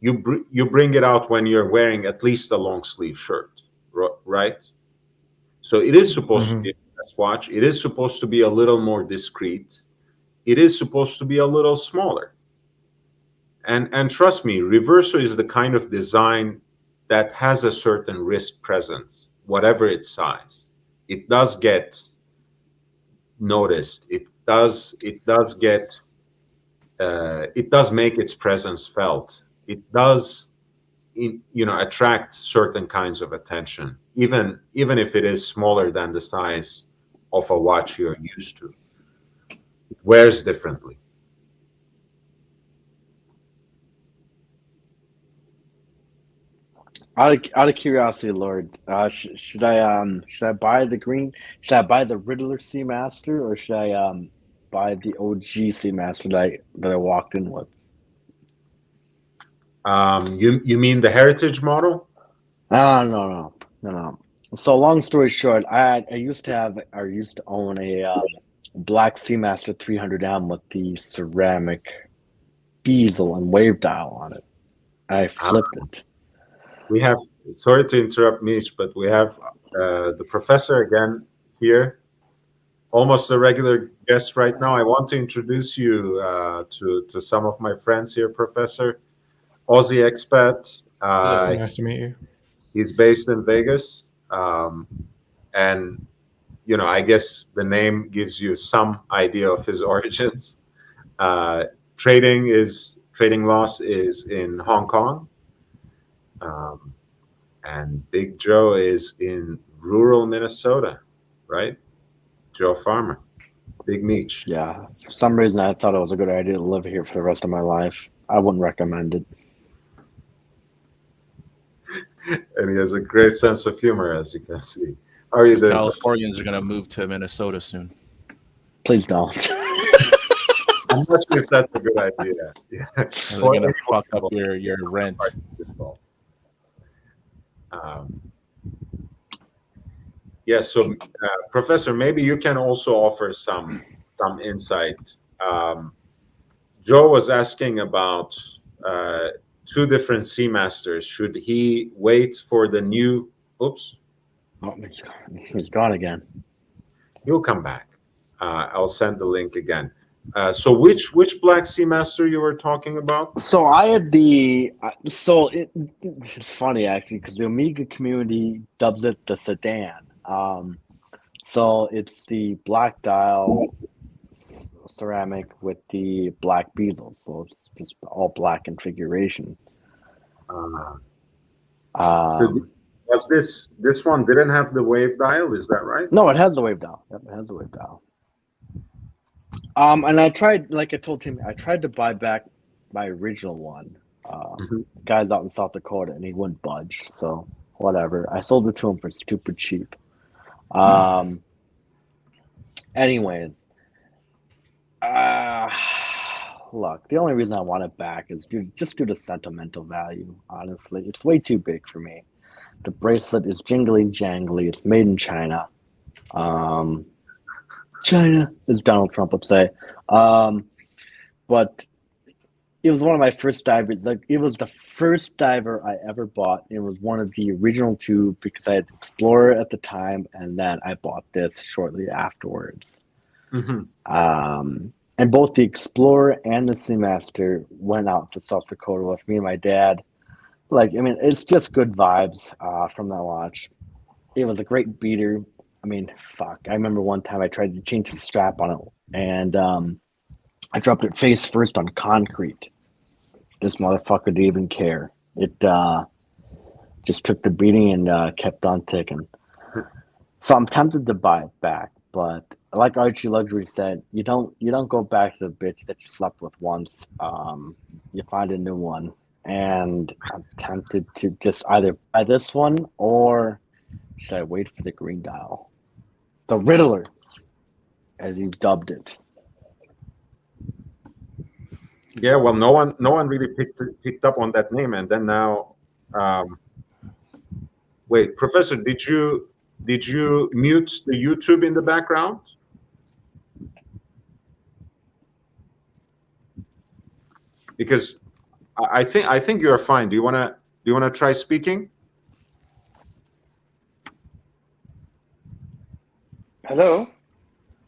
You bring it out when you're wearing at least a long sleeve shirt, right? So it is supposed to be a dress watch. It is supposed to be a little more discreet. It is supposed to be a little smaller. And trust me, Reverso is the kind of design that has a certain wrist presence, whatever its size. It does get noticed. It does make its presence felt. It does, attract certain kinds of attention, even if it is smaller than the size of a watch you're used to. It wears differently. Out of curiosity, Lord, should I buy the green? Should I buy the Riddler Seamaster, or should I buy the OG Seamaster that I walked in with? You mean the heritage model? No. So long story short, I used to own a black Seamaster 300M with the ceramic bezel and wave dial on it. I flipped it. We have, sorry to interrupt, Mitch, but we have the professor again here, almost a regular guest right now. I want to introduce you to some of my friends here, Professor. Aussie expat. Nice to meet you. He's based in Vegas. And, you know, I guess the name gives you some idea of his origins. Trading loss is in Hong Kong. And Big Joe is in rural Minnesota, right? Joe Farmer, Big Meech. Yeah, for some reason I thought it was a good idea to live here for the rest of my life. I wouldn't recommend it. And he has a great sense of humor, as you can see. How are you doing? Californians are gonna move to Minnesota soon. Please don't. I'm not sure if that's a good idea. Yeah. And they're gonna fuck up your rent. Yes, so Professor, maybe you can also offer some insight. Joe was asking about two different Seamasters. Should he wait for the new? Oops, Oh, he's gone again. he'll come back. I'll send the link again. So which Black Seamaster you were talking about? So I had it's funny actually because the Amiga community dubs it the sedan. So it's the black dial ceramic with the black bezels. So it's just all black configuration. Was this one didn't have the wave dial? Is that right? No, it has the wave dial. Yep, it has the wave dial. And I tried, like I told Tim, I tried to buy back my original one. Guy's out in South Dakota, and he wouldn't budge. So whatever. I sold it to him for stupid cheap. Anyways, look, the only reason I want it back is just due to sentimental value. Honestly, it's way too big for me. The bracelet is jingly jangly. It's made in China. China, as Donald Trump would say. But it was one of my first divers. Like, it was the first diver I ever bought. It was one of the original two because I had Explorer at the time, and then I bought this shortly afterwards. And both the Explorer and the Seamaster went out to South Dakota with me and my dad. Like, I mean, it's just good vibes from that watch. It was a great beater. I mean, fuck. I remember one time I tried to change the strap on it, and I dropped it face first on concrete. This motherfucker didn't even care. It just took the beating and kept on ticking. So I'm tempted to buy it back, but like Archie Luxury said, you don't go back to the bitch that you slept with once. You find a new one, and I'm tempted to just either buy this one or should I wait for the green dial, the Riddler, as you dubbed it. Yeah, well, no one really picked up on that name, and then now, wait, Professor, did you mute the YouTube in the background? Because I think you are fine. Do you wanna try speaking? Hello.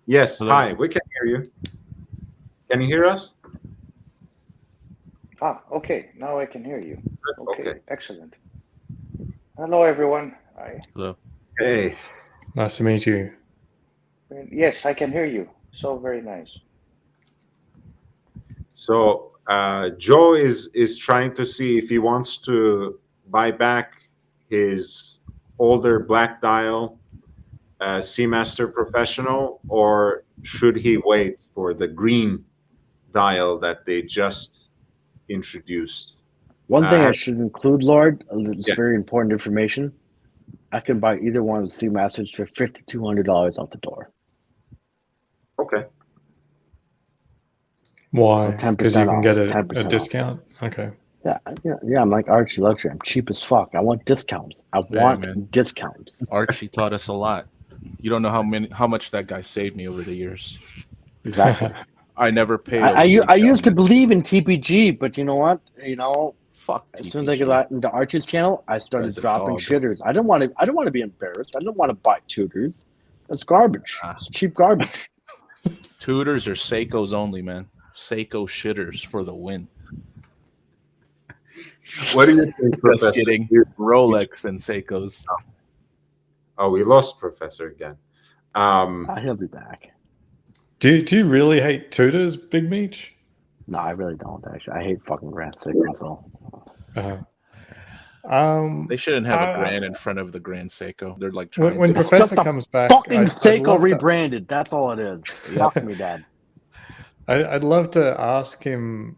Yes. Hello. Hi, we can hear you. Can you hear us? Okay. Now I can hear you. Okay. Excellent. Hello, everyone. Hello. Hey. Nice to meet you. Yes, I can hear you. So very nice. So Joe is trying to see if he wants to buy back his older black dial Seamaster Professional, or should he wait for the green dial that they just introduced? One thing I Uh, should include, Lord, it's yeah. very important information. I can buy either one of the Seamasters for $5,200 out the door. Okay. Why? So 10% Because you can off. get a 10% off. discount. Okay. Yeah. I'm like Archie Luxury. I'm cheap as fuck. I want discounts. I want man. discounts. Archie taught us a lot. You don't know how much that guy saved me over the years. Exactly. I never paid. I retail, used to man. believe in TPG, but you know what? Fuck As soon as I TPG. got into Archie's channel, I started Guy's a dropping dog. shitters. I don't want to be embarrassed. I don't want to buy tutors. That's garbage. Ah. It's cheap garbage. Tutors or Seikos only, man. Seiko shitters for the win. What do you think, Professor? Just kidding. Rolex and Seikos. Oh, we lost Professor again. He'll be back. Do you really hate tutors, Big Meech? No, I really don't. Actually, I hate fucking Grand Seiko. So They shouldn't have a grand in front of the Grand Seiko. They're like when, trying when to. It's Professor just a comes back, fucking I'd Seiko love to- rebranded. That's all it is. Fuck me, Dad. I'd love to ask him,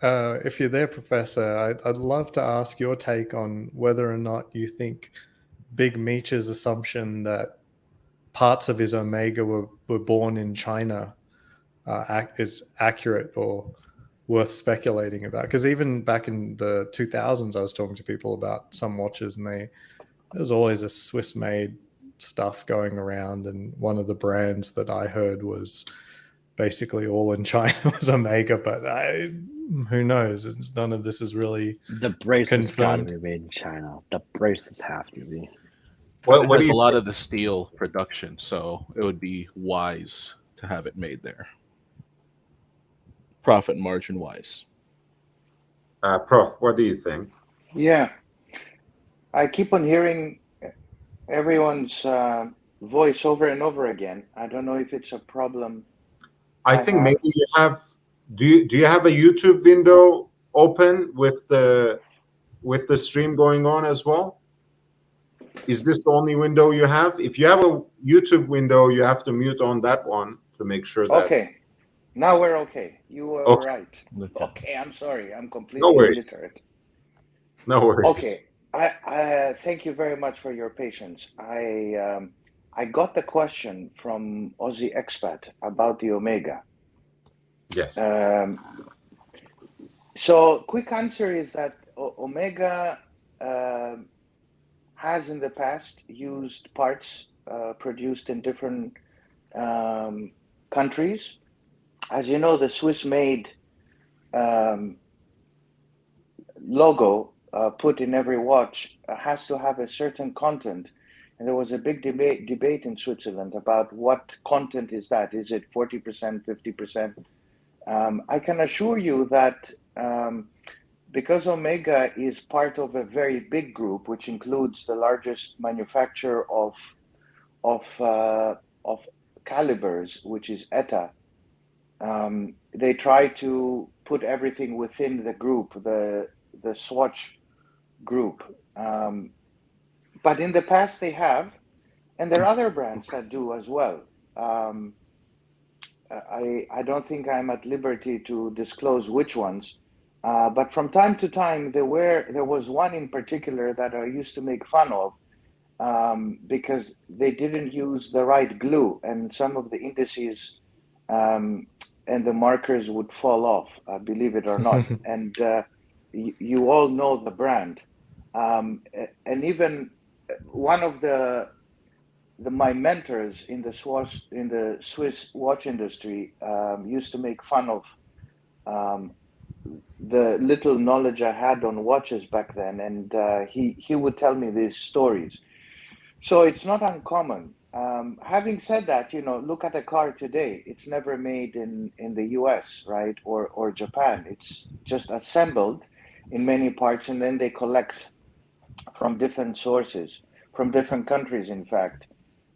if you're there, Professor, I'd love to ask your take on whether or not you think Big Meech's assumption that parts of his Omega were born in China is accurate or worth speculating about. Because even back in the 2000s, I was talking to people about some watches, and there's always a Swiss-made stuff going around, and one of the brands that I heard was basically all in China was Omega, but who knows? None of this is really The braces got to confirmed. be made in China. The braces have to be. what It do has you a lot think? of the steel production, so it would be wise to have it made there. Profit margin wise. Prof, what do you think? Yeah, I keep on hearing everyone's voice over and over again. I don't know if it's a problem. I I think have- maybe you have. Do you have a YouTube window open with the stream going on as well? Is this the only window you have? If you have a YouTube window, you have to mute on that one to make sure that. Okay, now we're okay. You were Okay. right. Okay. Okay, I'm sorry. I'm completely No worries. illiterate. No worries. Okay, I thank you very much for your patience. I got the question from Aussie Expat about the Omega. Yes. So quick answer is that Omega has in the past used parts produced in different countries. As you know, the Swiss-made logo put in every watch has to have a certain content. And there was a big debate in Switzerland about what content is that. Is it 40%, 50%? I can assure you that because Omega is part of a very big group, which includes the largest manufacturer of calibers, which is ETA, they try to put everything within the group, the Swatch group. But in the past they have, and there are other brands that do as well. I don't think I'm at liberty to disclose which ones, but from time to time there was one in particular that I used to make fun of because they didn't use the right glue, and some of the indices and the markers would fall off, believe it or not. And you all know the brand, and even one of my mentors in the Swiss watch industry used to make fun of the little knowledge I had on watches back then, and he would tell me these stories. So it's not uncommon. Having said that, look at a car today. It's never made in the US, right, or Japan. It's just assembled in many parts, and then they collect from different sources, from different countries, in fact,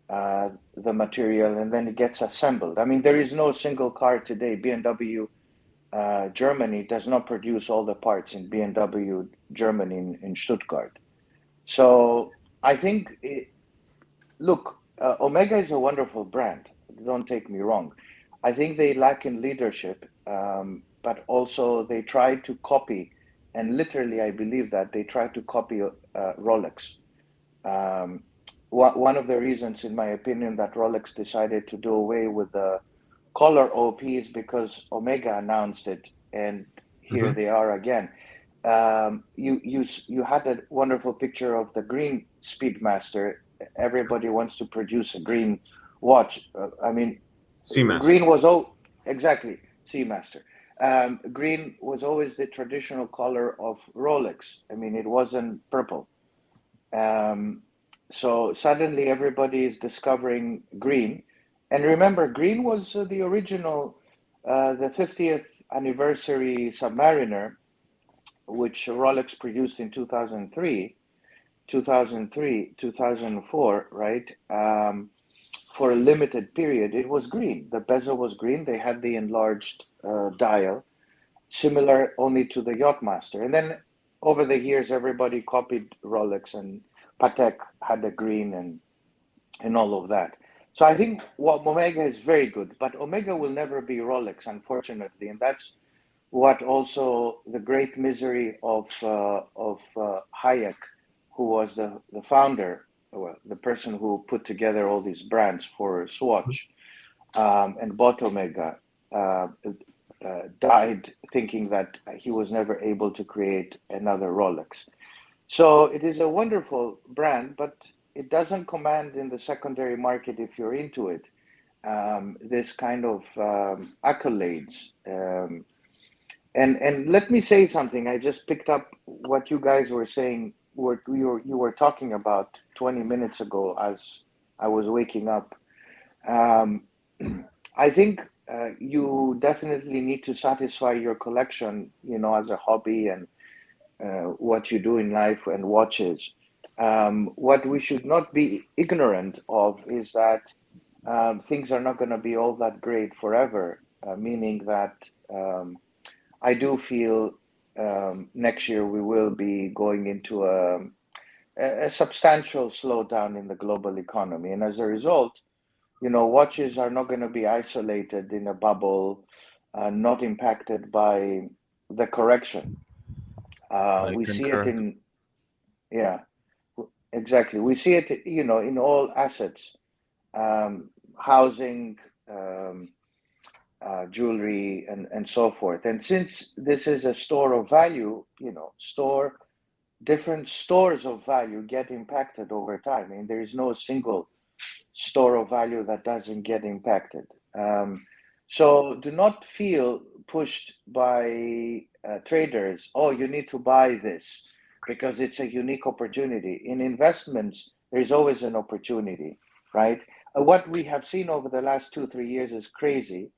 the material, and then it gets assembled. I mean, there is no single car today. BMW Germany does not produce all the parts in BMW Germany in Stuttgart. So I think, look, Omega is a wonderful brand. Don't take me wrong. I think they lack in leadership, but also they try to copy and literally I believe that they tried to copy Rolex. One of the reasons, in my opinion, that Rolex decided to do away with the color OP is because Omega announced it, and here they are again. You had a wonderful picture of the green Speedmaster. Everybody wants to produce a green watch. I mean, Seamaster. green was exactly Seamaster. Green was always the traditional color of Rolex. I mean, it wasn't purple. So suddenly everybody is discovering green. And remember, green was the original, the 50th anniversary Submariner, which Rolex produced in 2003, 2004, right? For a limited period, it was green. The bezel was green. They had the enlarged dial, similar only to the Yachtmaster. And then over the years, everybody copied Rolex, and Patek had the green and all of that. So I think Omega is very good, but Omega will never be Rolex, unfortunately, and that's what also the great misery of Hayek, who was the founder, well, the person who put together all these brands for Swatch and bought Omega, died thinking that he was never able to create another Rolex. So it is a wonderful brand, but it doesn't command in the secondary market, if you're into it, this kind of accolades. And let me say something. I just picked up what you guys were saying. You were talking about 20 minutes ago as I was waking up. I think you definitely need to satisfy your collection, as a hobby and what you do in life and watches. What we should not be ignorant of is that things are not going to be all that great forever, meaning that I do feel next year we will be going into a substantial slowdown in the global economy. And as a result, watches are not going to be isolated in a bubble, not impacted by the correction. We see it exactly. We see it, in all assets, housing, jewelry, and so forth. And since this is a store of value, different stores of value get impacted over time. I mean, there is no single store of value that doesn't get impacted. So do not feel pushed by traders. Oh, you need to buy this because it's a unique opportunity. In investments, there's always an opportunity, right? What we have seen over the last 2-3 years is crazy.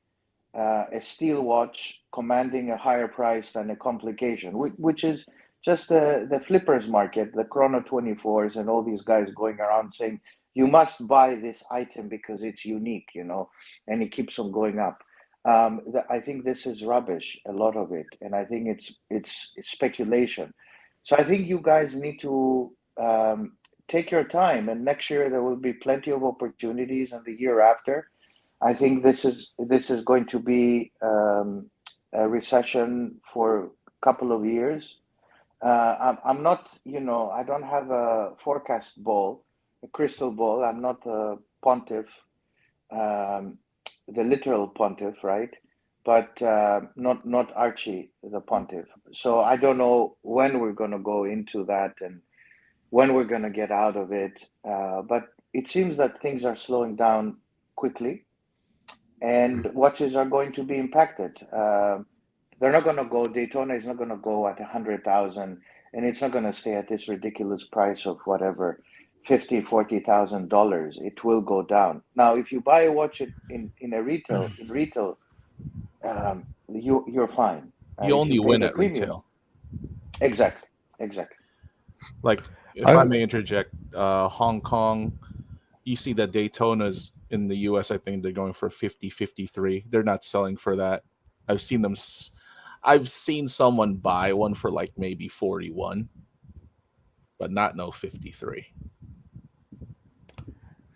A steel watch commanding a higher price than a complication, which is just the flippers market, the Chrono 24s and all these guys going around saying, you must buy this item because it's unique, and it keeps on going up. I think this is rubbish, a lot of it, and I think it's speculation. So I think you guys need to take your time, and next year there will be plenty of opportunities, and the year after. I think this is going to be a recession for a couple of years. I'm not, I don't have a forecast ball, a crystal ball. I'm not a pontiff, the literal pontiff, right? But not Archie, the pontiff. So I don't know when we're going to go into that and when we're going to get out of it. But it seems that things are slowing down quickly, and watches are going to be impacted. They're not going to go, Daytona is not going to go at 100,000, and it's not going to stay at this ridiculous price of whatever, $50,000-$40,000. It will go down. Now, if you buy a watch in retail, you're fine. You only win at retail. Exactly. Like, if I may interject, Hong Kong, you see that Daytonas in the US, I think they're going for 50, 53. They're not selling for that. I've seen someone buy one for like maybe 41, but not no 53.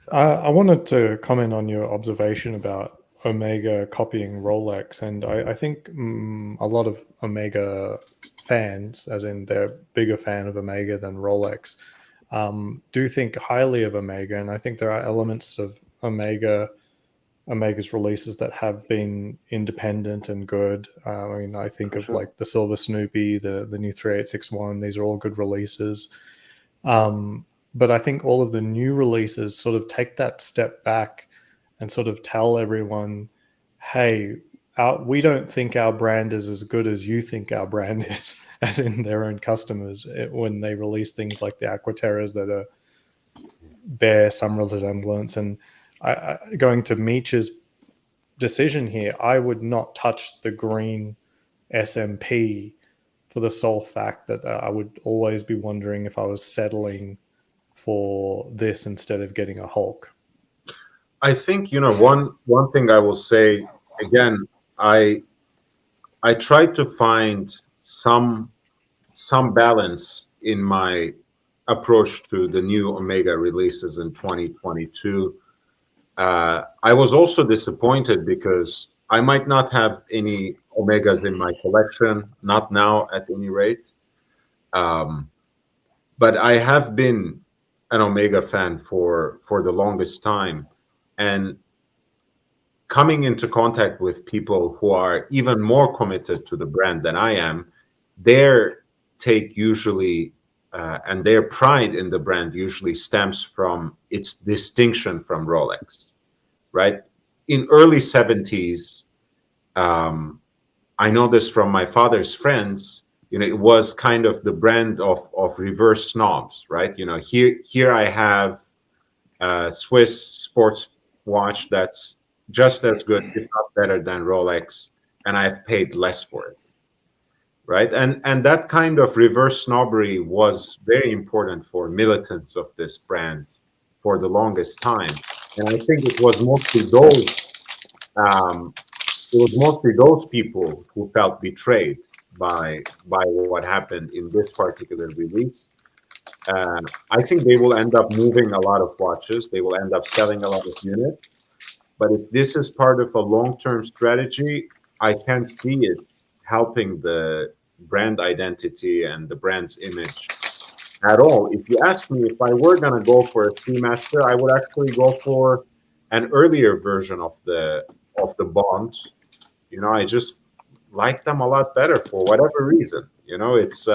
I wanted to comment on your observation about Omega copying Rolex, and I think a lot of Omega fans, as in they're a bigger fan of Omega than Rolex, do think highly of Omega, and I think there are elements of Omega's releases that have been independent and good. I mean, I think of like the Silver Snoopy, the new 3861. These are all good releases. But I think all of the new releases sort of take that step back and sort of tell everyone, hey, we don't think our brand is as good as you think our brand is, as in their own customers, when they release things like the Aquaterras that bear some resemblance. And going to Meech's decision here, I would not touch the green SMP for the sole fact that I would always be wondering if I was settling for this instead of getting a Hulk. I think, one thing I will say again, I tried to find some balance in my approach to the new Omega releases in 2022. I was also disappointed because I might not have any Omegas in my collection, not now at any rate. But I have been an Omega fan for the longest time. And coming into contact with people who are even more committed to the brand than I am, their take usually and their pride in the brand usually stems from its distinction from Rolex, right? In early 70s, I know this from my father's friends, it was kind of the brand of reverse snobs, right? Here I have a Swiss sports watch that's just as good, if not better than Rolex, and I've paid less for it, right? And that kind of reverse snobbery was very important for militants of this brand for the longest time. And I think it was mostly those people who felt betrayed by what happened in this particular release. I think they will end up moving a lot of watches. They will end up selling a lot of units. But if this is part of a long-term strategy, I can't see it helping the brand identity and the brand's image at all. If you ask me if I were going to go for a Seamaster, I would actually go for an earlier version of the Bond. I just like them a lot better for whatever reason. It's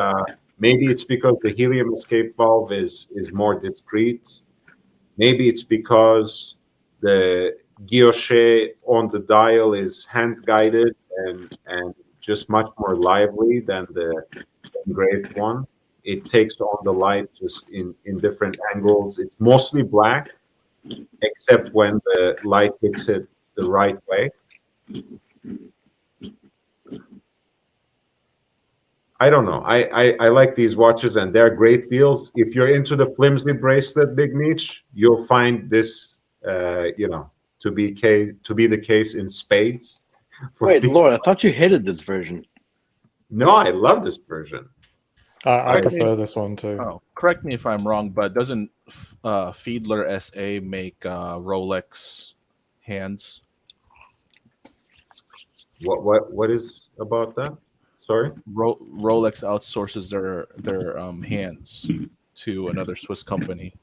maybe it's because the helium escape valve is more discreet. Maybe it's because the guilloche on the dial is hand guided and just much more lively than the engraved one. It takes on the light just in different angles. It's mostly black, except when the light hits it the right way. I don't know. I like these watches, and they're great deals. If you're into the flimsy bracelet, Big Meech, you'll find this, to be the case in spades. Wait, Lord, I thought you hated this version. No, I love this version. I prefer this one too. Oh, correct me if I'm wrong, but doesn't Fiedler SA make Rolex hands? What is about that? Sorry, Rolex outsources their hands to another Swiss company.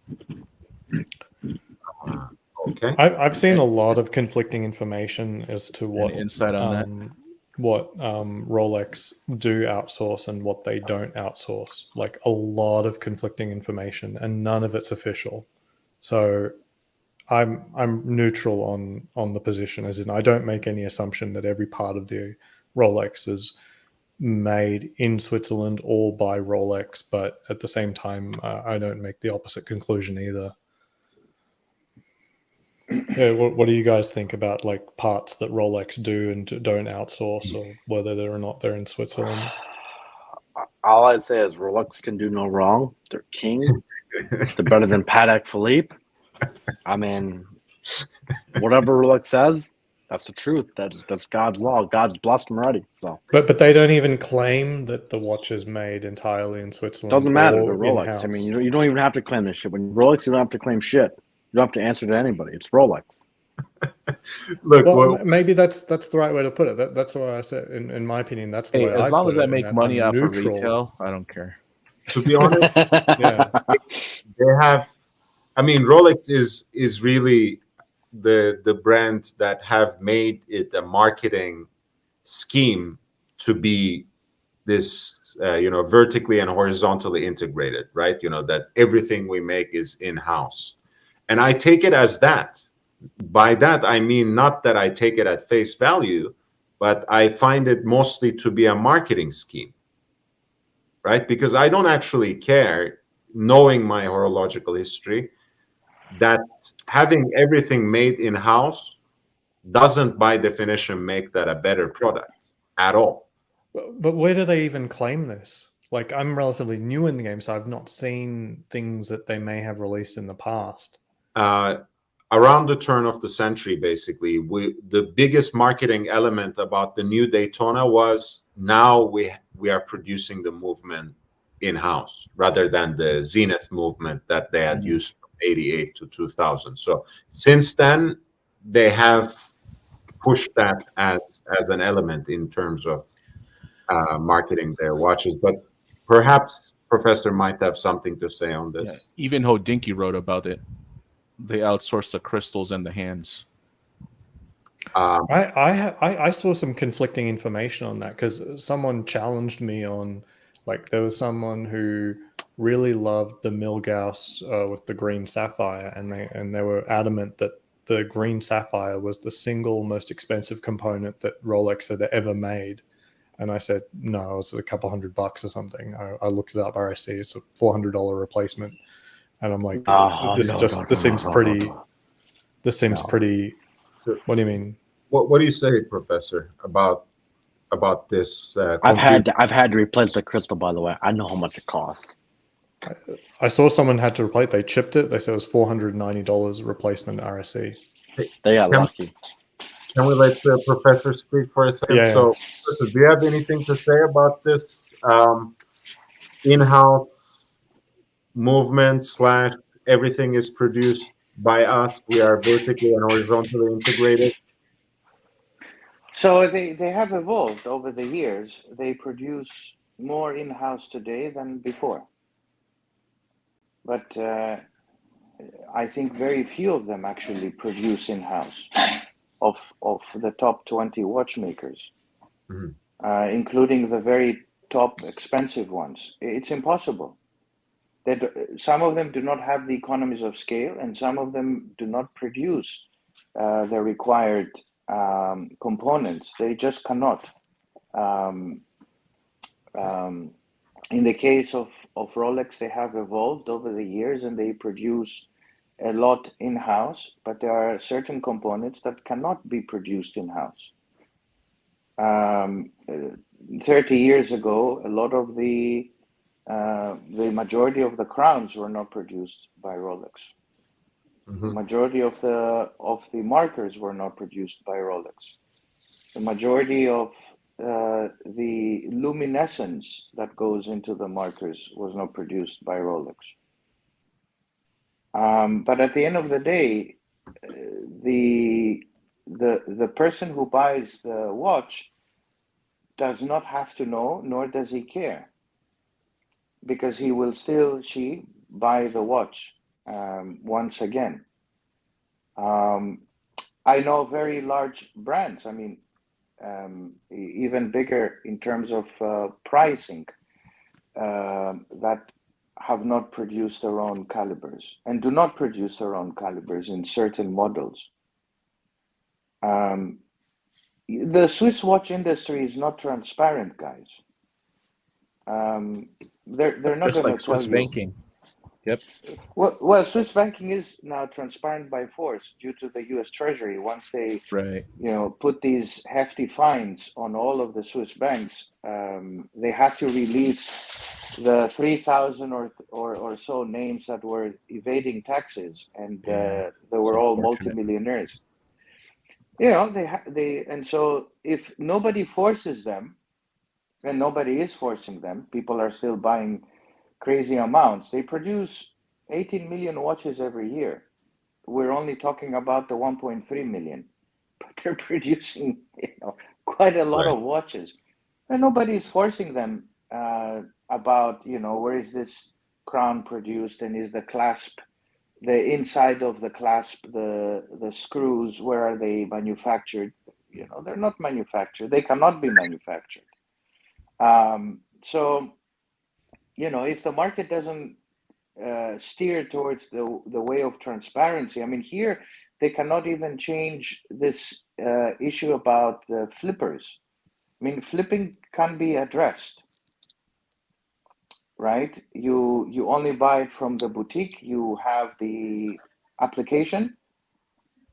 Okay. I've seen a lot of conflicting information as to what Any insight on that? What Rolex do outsource and what they don't outsource. Like a lot of conflicting information, and none of it's official. So I'm neutral on the position, as in I don't make any assumption that every part of the Rolex is made in Switzerland or by Rolex, but at the same time, I don't make the opposite conclusion either. Yeah, what do you guys think about like parts that Rolex do and don't outsource, or whether they're or not they're in Switzerland? All I'd say is Rolex can do no wrong. They're king. They're better than Patek Philippe. I mean, whatever Rolex says, that's the truth. That's God's law. God's blessed them already. So, but they don't even claim that the watch is made entirely in Switzerland. Doesn't matter. or They're Rolex. in-house. I mean, you don't even have to claim this shit. When Rolex, you don't have to claim shit. You don't have to answer to anybody. It's Rolex. Look, Well, well, maybe that's the right way to put it. That's why I said, in my opinion, that's the Hey, way I as long put as I it. In make that money I'm off of neutral. retail, I don't care. to be honest, Yeah. they have. I mean, Rolex is really the brand that have made it a marketing scheme to be this vertically and horizontally integrated, right? That everything we make is in-house, and I take it as that. By that I mean not that I take it at face value, but I find it mostly to be a marketing scheme, right? Because I don't actually care, knowing my horological history, that having everything made in-house doesn't by definition make that a better product at all. But where do they even claim this? Like, I'm relatively new in the game, so I've not seen things that they may have released in the past. Around the turn of the century, basically, the biggest marketing element about the new Daytona was now we are producing the movement in-house rather than the Zenith movement that they had used from 88 to 2000. So since then, they have pushed that as an element in terms of marketing their watches. But perhaps Professor might have something to say on this. Yeah, even Hodinkee wrote about it. They outsourced the crystals and the hands. I saw some conflicting information on that because someone challenged me on, like, there was someone who really loved the Milgauss with the green sapphire, and they were adamant that the green sapphire was the single most expensive component that Rolex had ever made. And I said, no, it's a couple $100 or something. I looked it up, RSC, it's a $400 replacement. And I'm like, this seems pretty. So What do you mean? what do you say, Professor, about this? I've had to replace the crystal, by the way. I know how much it costs. I saw someone had to replace. They chipped it. They said it was $490 replacement RSC. They got lucky. Can we let the professor speak for a second? Yeah. So, Professor, do you have anything to say about this in-house movement / everything is produced by us? We are vertically and horizontally integrated. So they have evolved over the years. They produce more in-house today than before. But I think very few of them actually produce in-house of the top 20 watchmakers, including the very top expensive ones. It's impossible. Some of them do not have the economies of scale, and some of them do not produce the required components. They just cannot. In the case of Rolex, they have evolved over the years and they produce a lot in-house, but there are certain components that cannot be produced in-house. 30 years ago, a lot of the majority of the crowns were not produced by Rolex. The majority of the markers were not produced by Rolex. The majority of the luminescence that goes into the markers was not produced by Rolex. But at the end of the day, the person who buys the watch does not have to know, nor does he care, because he will she buy the watch once again. I know very large brands. I mean, even bigger in terms of pricing, that have not produced their own calibers and do not produce their own calibers in certain models. The Swiss watch industry is not transparent, guys. They're not going to tell Swiss you. banking. Yep. Well, Swiss banking is now transparent by force due to the U.S. Treasury. Once they, put these hefty fines on all of the Swiss banks, they had to release the 3,000 or so names that were evading taxes, and they were all multimillionaires. And so if nobody forces them, and nobody is forcing them, people are still buying crazy amounts. They produce 18 million watches every year. We're only talking about the 1.3 million. they're producing, quite a lot of watches, and nobody's forcing them about, where is this crown produced, and is the clasp, the inside of the clasp, the screws, where are they manufactured? They're not manufactured. They cannot be manufactured. So, if the market doesn't steer towards the way of transparency, I mean, here they cannot even change this issue about the flippers. I mean, flipping can be addressed, right? You only buy it from the boutique. You have the application,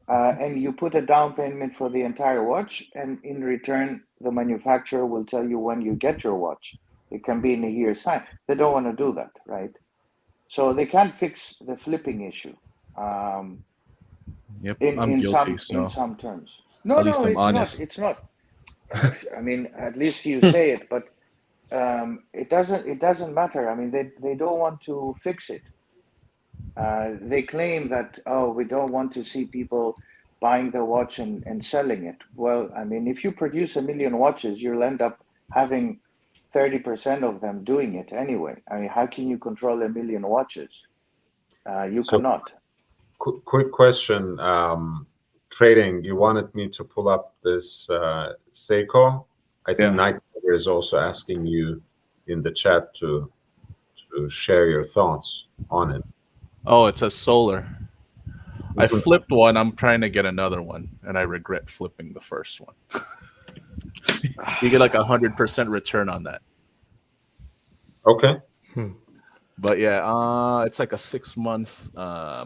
and you put a down payment for the entire watch, and in return, the manufacturer will tell you when you get your watch. It can be in a year's time. They don't want to do that, right? So they can't fix the flipping issue. Yep, in I'm in guilty. some So some terms. No, at least no, I'm it's honest. not. It's not. I mean, at least you say it, but it doesn't matter. I mean, they don't want to fix it. They claim that, oh, we don't want to see people buying the watch and selling it. Well, I mean, if you produce 1 million watches, you'll end up having 30% of them doing it anyway. I mean, how can you control 1 million watches? You So- cannot. Quick question. Trading, you wanted me to pull up this Seiko. I think Yeah. Nightcrawler is also asking you in the chat to share your thoughts on it. Oh, it says solar. I Mhm. flipped one. I'm trying to get another one, and I regret flipping the first one. You get like 100% return on that. Okay. But yeah, it's like a 6-month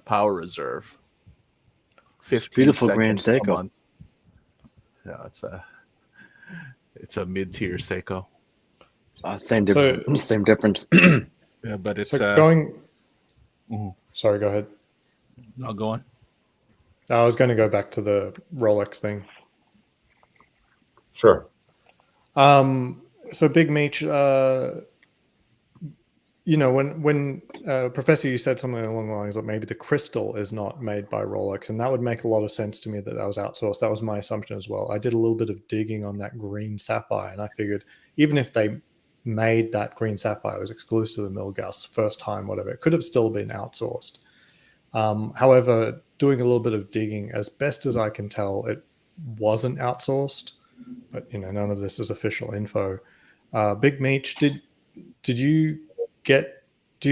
power reserve. 15 beautiful Grand seconds a Seiko. month. Yeah, it's a mid-tier Seiko. Same So- difference. Same difference. Yeah, but it's So going. Mhm. Sorry, go ahead. I'll go on. I was going to go back to the Rolex thing. Sure. So Big Meech, when Professor, you said something along the lines that maybe the crystal is not made by Rolex, and that would make a lot of sense to me that was outsourced. That was my assumption as well. I did a little bit of digging on that green sapphire, and I figured even if they made that green sapphire, it was exclusive to Milgauss, first time, whatever, it could have still been outsourced. However, doing a little bit of digging, as best as I can tell, it wasn't outsourced, but none of this is official info. Big Meech, do you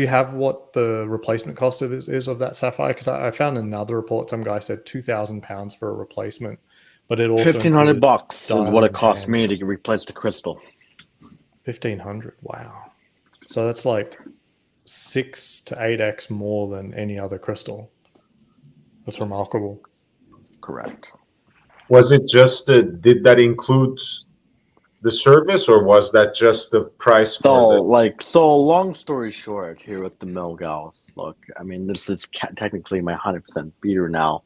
have what the replacement cost is of that sapphire? Because I found another report. Some guy said £2,000 for a replacement, but it also $1,500 is what dial it cost and me to replace the crystal. 1,500. Wow. So that's like 6 to 8x more than any other crystal. That's remarkable. Correct. Was it just did that include the service, or was that just the price for So long story short, here with the Milgauss, look, I mean, this is technically my 100% beater now.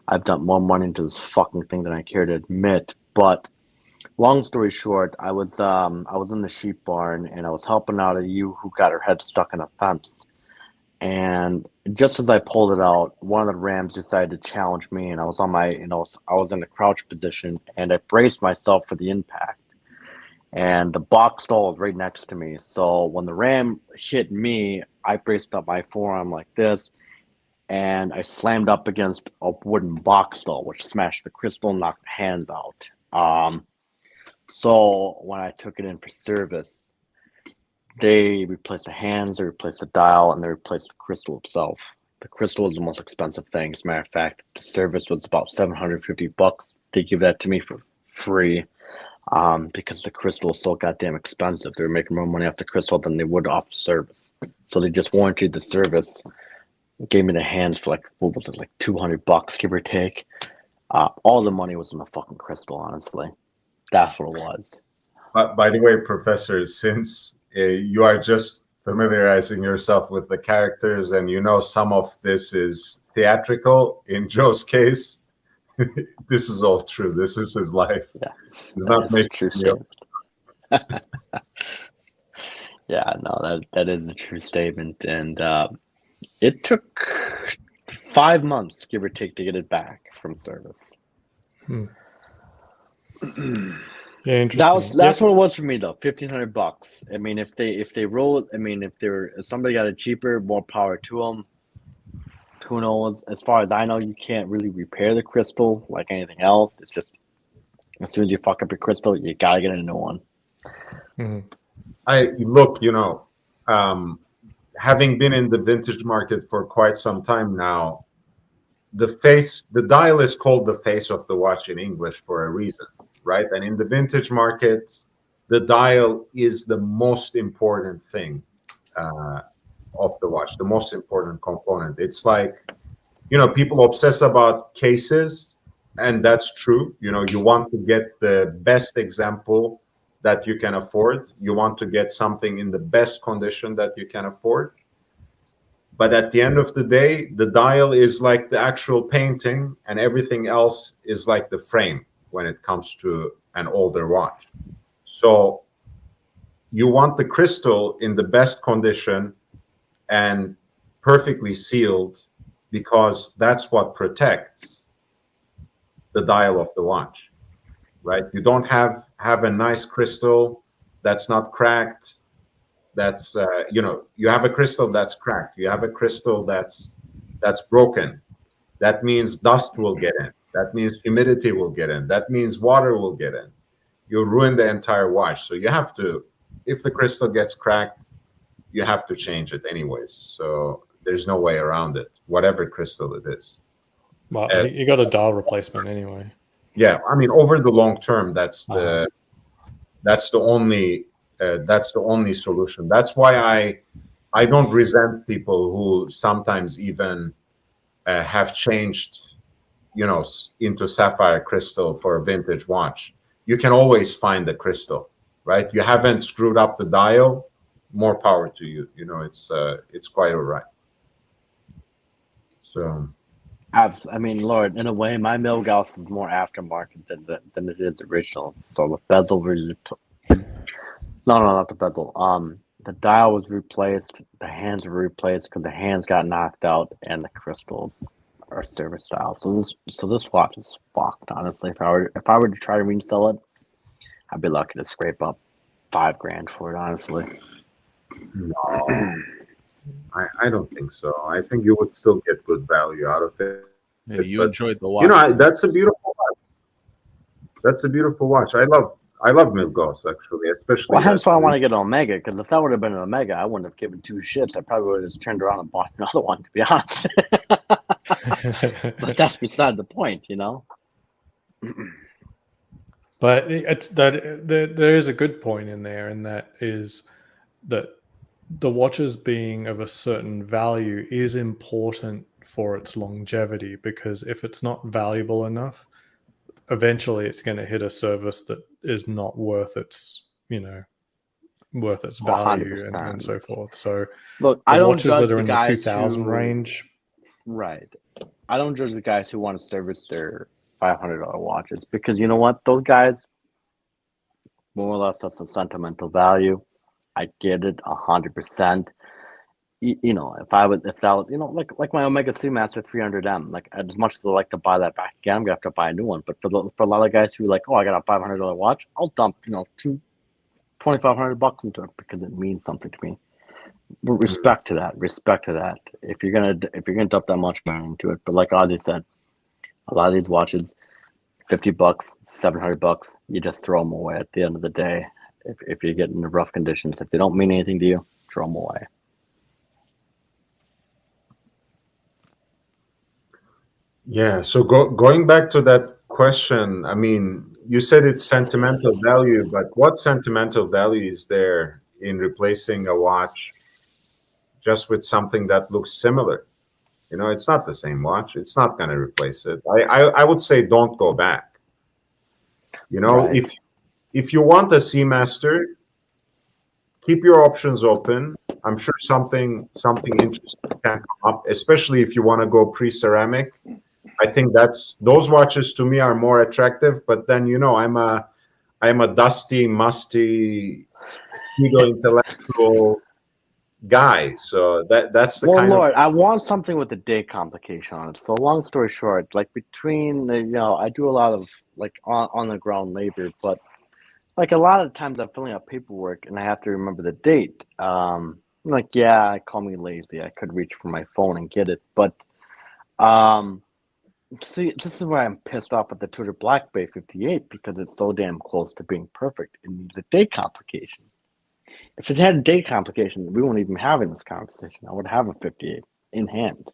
I've dumped more money into this fucking thing than I care to admit. But long story short, I was in the sheep barn, and I was helping out a ewe who got her head stuck in a fence. And just as I pulled it out, one of the rams decided to challenge me, and I was on my, I was in a crouch position, and I braced myself for the impact. And the box stall was right next to me. So when the ram hit me, I braced up my forearm like this, and I slammed up against a wooden box stall, which smashed the crystal and knocked the hands out. So when I took it in for service, they replaced the hands, they replaced the dial, and they replaced the crystal itself. The crystal was the most expensive thing. As a matter of fact, the service was about $750. They give that to me for free. Because the crystal is so goddamn expensive. They were making more money off the crystal than they would off the service. So they just warranted the service, gave me the hands for like, what was it, like $200, give or take. All the money was in the fucking crystal, honestly. That's what it was. By the way, Professor, since you are just familiarizing yourself with the characters and some of this is theatrical, in Joe's case, this is all true. This is his life. Yeah, He's not making true me up. statement. Yeah, no, that is a true statement, and it took 5 months, give or take, to get it back from service. Yeah, interesting. That's what it was for me though. $1,500. I mean, if they roll, I mean, if somebody got it cheaper, more power to them. Who knows? As far as I know, you can't really repair the crystal like anything else. It's just as soon as you fuck up your crystal, you gotta get a new one. Mhm. I look, having been in the vintage market for quite some time now, the dial is called the face of the watch in English for a reason, right? And in the vintage market, the dial is the most important thing of the watch, the most important component. It's like, people obsess about cases, and that's true. You want to get the best example that you can afford. You want to get something in the best condition that you can afford. But at the end of the day, the dial is like the actual painting, and everything else is like the frame when it comes to an older watch. So you want the crystal in the best condition and perfectly sealed, because that's what protects the dial of the watch, right? You don't have a nice crystal that's not cracked. That's you have a crystal that's cracked. You have a crystal that's broken. That means dust will get in. That means humidity will get in. That means water will get in. You'll ruin the entire watch. So you have to, if the crystal gets cracked, you have to change it anyways. So there's no way around it, whatever crystal it is. Well, you got a dial replacement anyway. Yeah, I mean, over the long term, that's the only solution. That's why I don't resent people who sometimes even have changed, into sapphire crystal for a vintage watch. You can always find the crystal, right? You haven't screwed up the dial. More power to you. It's quite all right. So, I mean, Lord, in a way, my Milgauss is more aftermarket than it is original. So the bezel no, not the bezel. The dial was replaced. The hands were replaced because the hands got knocked out, and the crystals are service style. So this watch is fucked. Honestly, if I were to try to resell it, I'd be lucky to scrape up $5,000 for it. Honestly. no, I don't think so. I think you would still get good value out of it. Yeah, you But, enjoyed the watch. that's a beautiful watch. That's a beautiful watch. I love Milgauss, actually, especially. Well, hence why I want to get an Omega, because if that would have been an Omega, I wouldn't have given two shits. I probably would have just turned around and bought another one, to be honest. But that's beside the point, But it's that there is a good point in there, and that is that the watches being of a certain value is important for its longevity, because if it's not valuable enough, eventually it's going to hit a service that is not worth its value 100%. and so forth. So Look, the I don't watches judge that are the in the guys 2000 who, range, right? I don't judge the guys who want to service their $500 watches, because you know what? Those guys, more or less, that's a sentimental value. I get it 100%. If that was, like my Omega Seamaster 300M, like as much as I like to buy that back again, I'm gonna have to buy a new one. But for a lot of guys who are like, oh, I got a $500 watch, I'll dump $2,500 into it because it means something to me. Respect to that. If you're gonna dump that much money into it, but like Ozzy said, a lot of these watches, $50, $700, you just throw them away at the end of the day. If you get into rough conditions, if they don't mean anything to you, throw them away. Yeah. So going back to that question, I mean, you said it's sentimental value, but what sentimental value is there in replacing a watch just with something that looks similar? It's not the same watch. It's not going to replace it. I would say don't go back. Right. If you want a Seamaster, keep your options open. I'm sure something interesting can come up, especially if you want to go pre-ceramic. I think those watches to me are more attractive. But then I'm a dusty, musty, pseudo intellectual. guy. So that's the Well, kind Lord, I want something with a date complication on it. So, long story short, like between the, I do a lot of like on the ground labor, but like a lot of times I'm filling out paperwork and I have to remember the date. Like, yeah, call me lazy. I could reach for my phone and get it, but um, see, this is where I'm pissed off at the Tudor Black Bay 58 because it's so damn close to being perfect. It needs a date complication. If it had a date complication, we wouldn't even having this conversation. I would have a 58 in hand.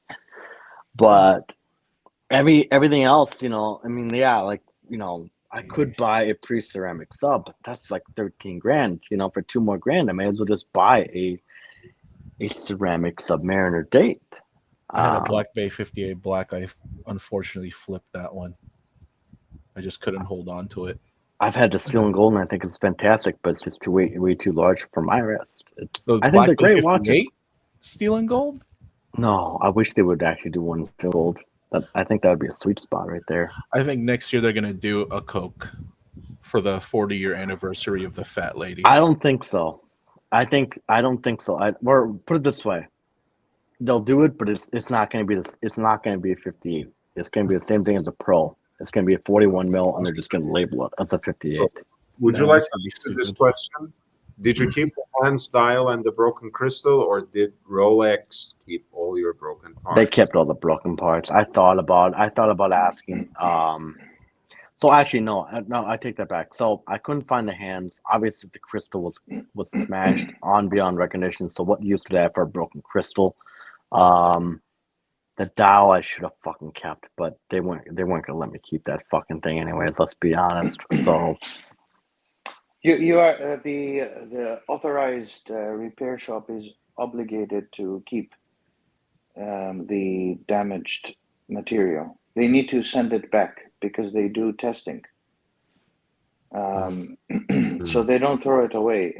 But everything else, I mean, yeah, like, I could buy a pre-ceramic sub, but that's like 13 grand. For 2 more grand, I may as well just buy a ceramic Submariner date. I had a Black Bay 58 black. I unfortunately flipped that one. I just couldn't hold on to it. I've had the steel and gold, and I think it's fantastic, but it's just way too large for my wrist. I think Black they're Bay great watches. 58 steel and gold? No, I wish they would actually do one steel gold. I think that would be a sweet spot right there. I think next year they're going to do a Coke for the 40-year anniversary of the Fat Lady. I don't think so. I don't think so. Or put it this way, they'll do it, but it's not going to be this. It's not going to be a 58. It's going to be the same thing as a Pro. It's going to be a 41 mil, and they're just going to label it as a 58. Would you like to answer this question? Did you keep the hands dial and the broken crystal, or did Rolex keep all your broken parts? They kept all the broken parts. I thought about asking. So actually, no, I take that back. So I couldn't find the hands. Obviously, the crystal was smashed on beyond recognition. So what use did I have for a broken crystal? The dial I should have fucking kept, but they weren't gonna let me keep that fucking thing anyways. Let's be honest. So you are the authorized repair shop is obligated to keep the damaged material. They need to send it back because they do testing. So they don't throw it away.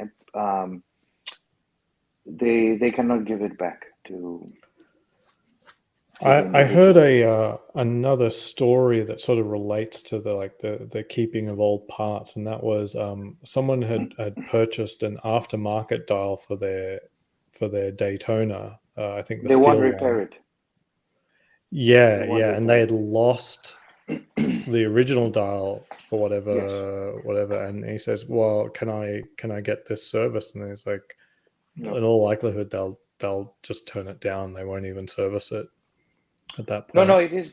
They cannot give it back to. I heard another story that sort of relates to the keeping of old parts, and that was someone had purchased an aftermarket dial for their Daytona. I think the They steel won't repair one. it. Yeah, They won't and repair they it. had lost the original dial for whatever, and he says, "Well, can I get this service?" And he's like, No. in all likelihood, they'll just turn it down. They won't even service it at that point. No, it's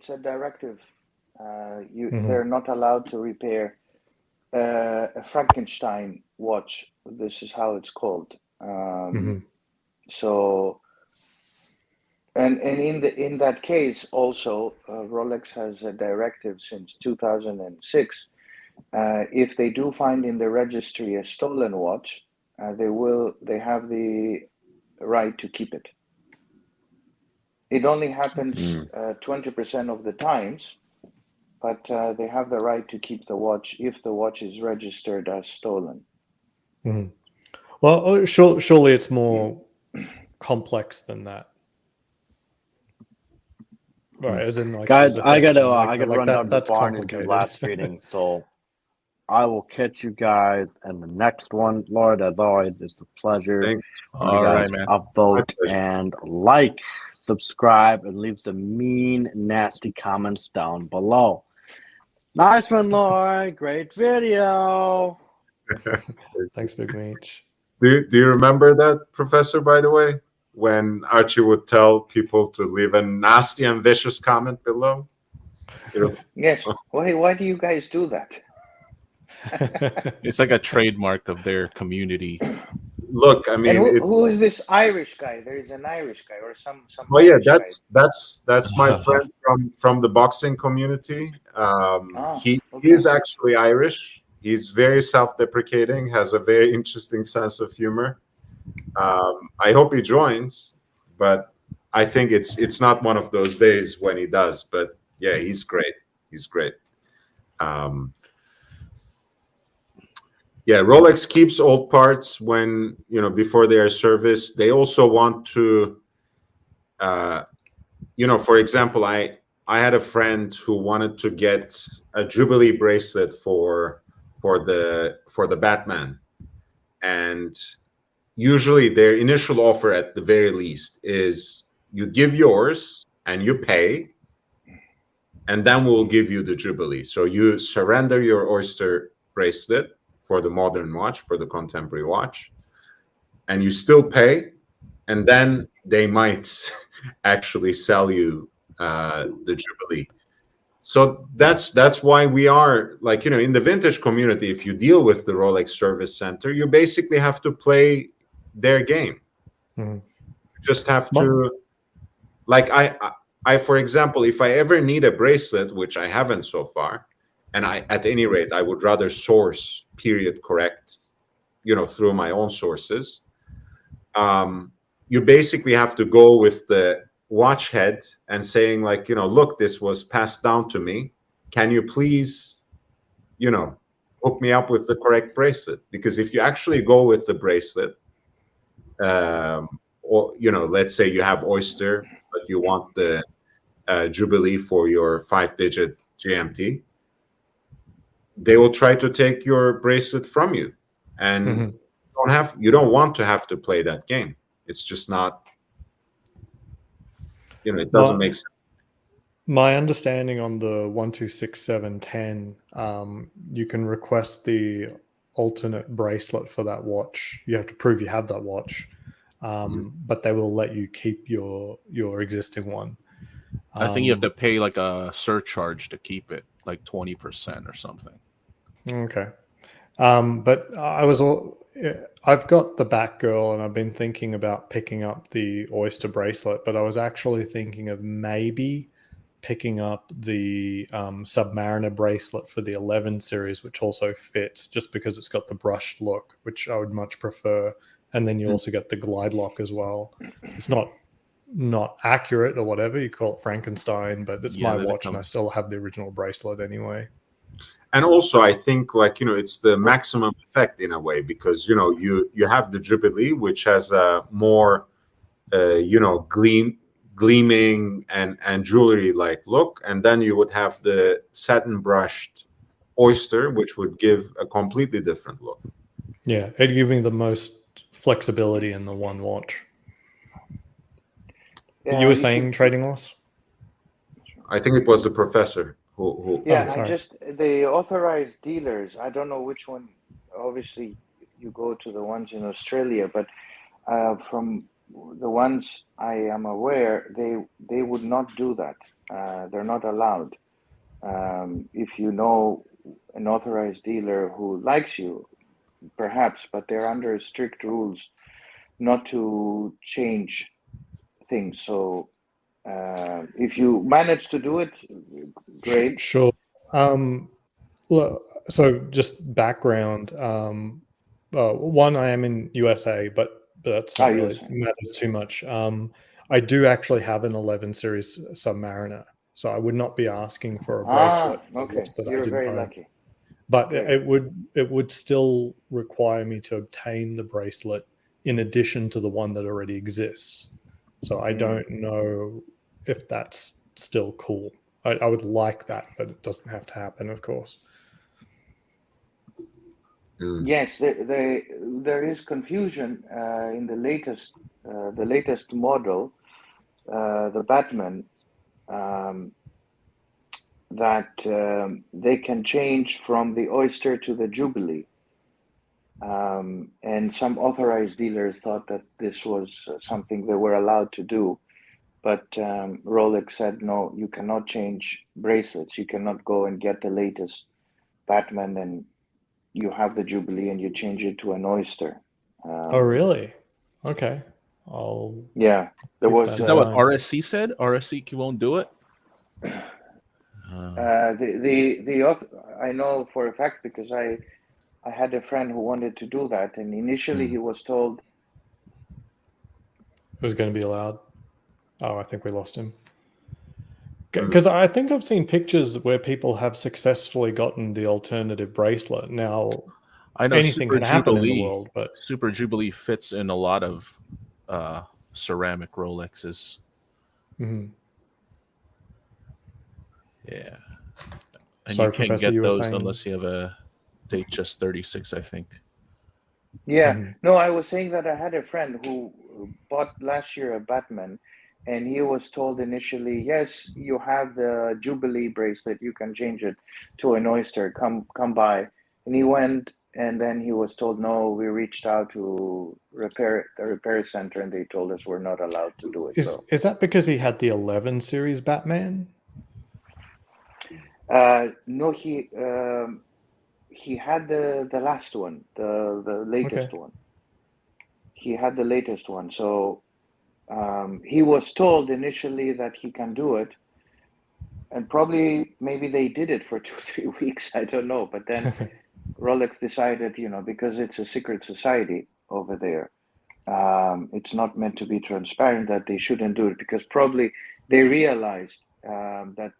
a directive. They're not allowed to repair a Frankenstein watch. This is how it's called. So, and in that case also, Rolex has a directive since 2006. If they do find in the registry a stolen watch, they have the right to keep it. It only happens 20% of the times, but they have the right to keep the watch if the watch is registered as stolen. Well, surely it's more complex than that, right? As in, like, guys, the I gotta theft, run down to the that's barn and do last reading. So I will catch you guys in the next one. Lord, as always, it's a pleasure. Thanks. All right, man. Upvote and like, subscribe, and leave some mean, nasty comments down below. Nice one, Lord. Great video. Thanks, Big Meech. Do you remember that, Professor, by the way, when Archie would tell people to leave a nasty and vicious comment below? Yes. Why do you guys do that? It's like a trademark of their community. Look, I mean, and who is this Irish guy? There is an Irish guy or some. Oh yeah, Irish that's my friend from the boxing community. He okay. is actually Irish. He's very self-deprecating, has a very interesting sense of humor. I hope he joins, but I think it's not one of those days when he does. But yeah, he's great. He's great. Yeah, Rolex keeps old parts when, before they are serviced. They also want to, for example, I had a friend who wanted to get a Jubilee bracelet for the Batman, and usually their initial offer at the very least is you give yours and you pay, and then we'll give you the Jubilee. So you surrender your Oyster bracelet for the modern watch, for the contemporary watch, and you still pay, and then they might actually sell you the Jubilee. So that's why we are, like, in the vintage community, if you deal with the Rolex Service Center, you basically have to play their game. Mhm. You just have to, like, I, for example, if I ever need a bracelet, which I haven't so far, and at any rate, I would rather source period correct, through my own sources. You basically have to go with the watch head and saying, like, look, this was passed down to me. Can you please, hook me up with the correct bracelet? Because if you actually go with the bracelet, or, let's say you have Oyster, but you want the Jubilee for your 5-digit GMT, they will try to take your bracelet from you, and you don't want to have to play that game. It's just not, it doesn't make sense. My understanding on the 126710, you can request the alternate bracelet for that watch. You have to prove you have that watch, but they will let you keep your existing one. I think you have to pay like a surcharge to keep it, like 20% or something. Okay. But I've got the Batgirl, and I've been thinking about picking up the Oyster bracelet, but I was actually thinking of maybe picking up the Submariner bracelet for the 11 series, which also fits, just because it's got the brushed look, which I would much prefer. And then you also get the glide lock as well. It's not accurate or whatever, you call it Frankenstein, but it's my watch, and I still have the original bracelet anyway. And also, I think, like, it's the maximum effect in a way, because you have the Jubilee, which has a more gleaming and jewelry like look, and then you would have the satin brushed Oyster, which would give a completely different look. Yeah, it'd give me the most flexibility in the one watch. You were saying trading loss? I think it was the professor who Yeah, the authorized dealers, I don't know which one. Obviously, you go to the ones in Australia, but from the ones I am aware, they would not do that. They're not allowed. If you know an authorized dealer who likes you, perhaps, but they're under strict rules not to change things. So if you manage to do it, great. Sure. So just background. One, I am in USA, but that's not really matters too much. I do actually have an 11 series Submariner, so I would not be asking for a bracelet. Okay, you're very lucky. But it would still require me to obtain the bracelet in addition to the one that already exists. So I don't know if that's still cool. I would like that, but it doesn't have to happen, of course. Yes, there is confusion in the latest model, the Batman, that they can change from the Oyster to the Jubilee. And some authorized dealers thought that this was something they were allowed to do. But Rolex said, no, you cannot change bracelets. You cannot go and get the latest Batman and you have the Jubilee and you change it to an Oyster. Oh, really? Okay. Yeah, there was. Is that what RSC said? RSC won't do it? I know for a fact, because I had a friend who wanted to do that, and initially he was told it was going to be allowed. Oh, I think we lost him. Because I think I've seen pictures where people have successfully gotten the alternative bracelet. Now, I know anything Super can happen Jubilee, in the world, but Super Jubilee fits in a lot of ceramic Rolexes. Mm-hmm. Yeah. And Sorry, you can't Professor, get you were those saying... unless you have a Datejust 36, I think. Yeah. Mhm. No, I was saying that I had a friend who bought last year a Batman, and he was told initially, yes, you have the Jubilee bracelet, you can change it to an Oyster. Come by. And he went, and then he was told, no, we reached out to the repair center, and they told us we're not allowed to do it. So, Is that because he had the 11 series Batman? no, he had the last one, the latest Okay. one. He had the latest one, so he was told initially that he can do it, and probably maybe they did it for 2 3 weeks. I don't know, but then Rolex decided, because it's a secret society over there, it's not meant to be transparent, that they shouldn't do it, because probably they realized that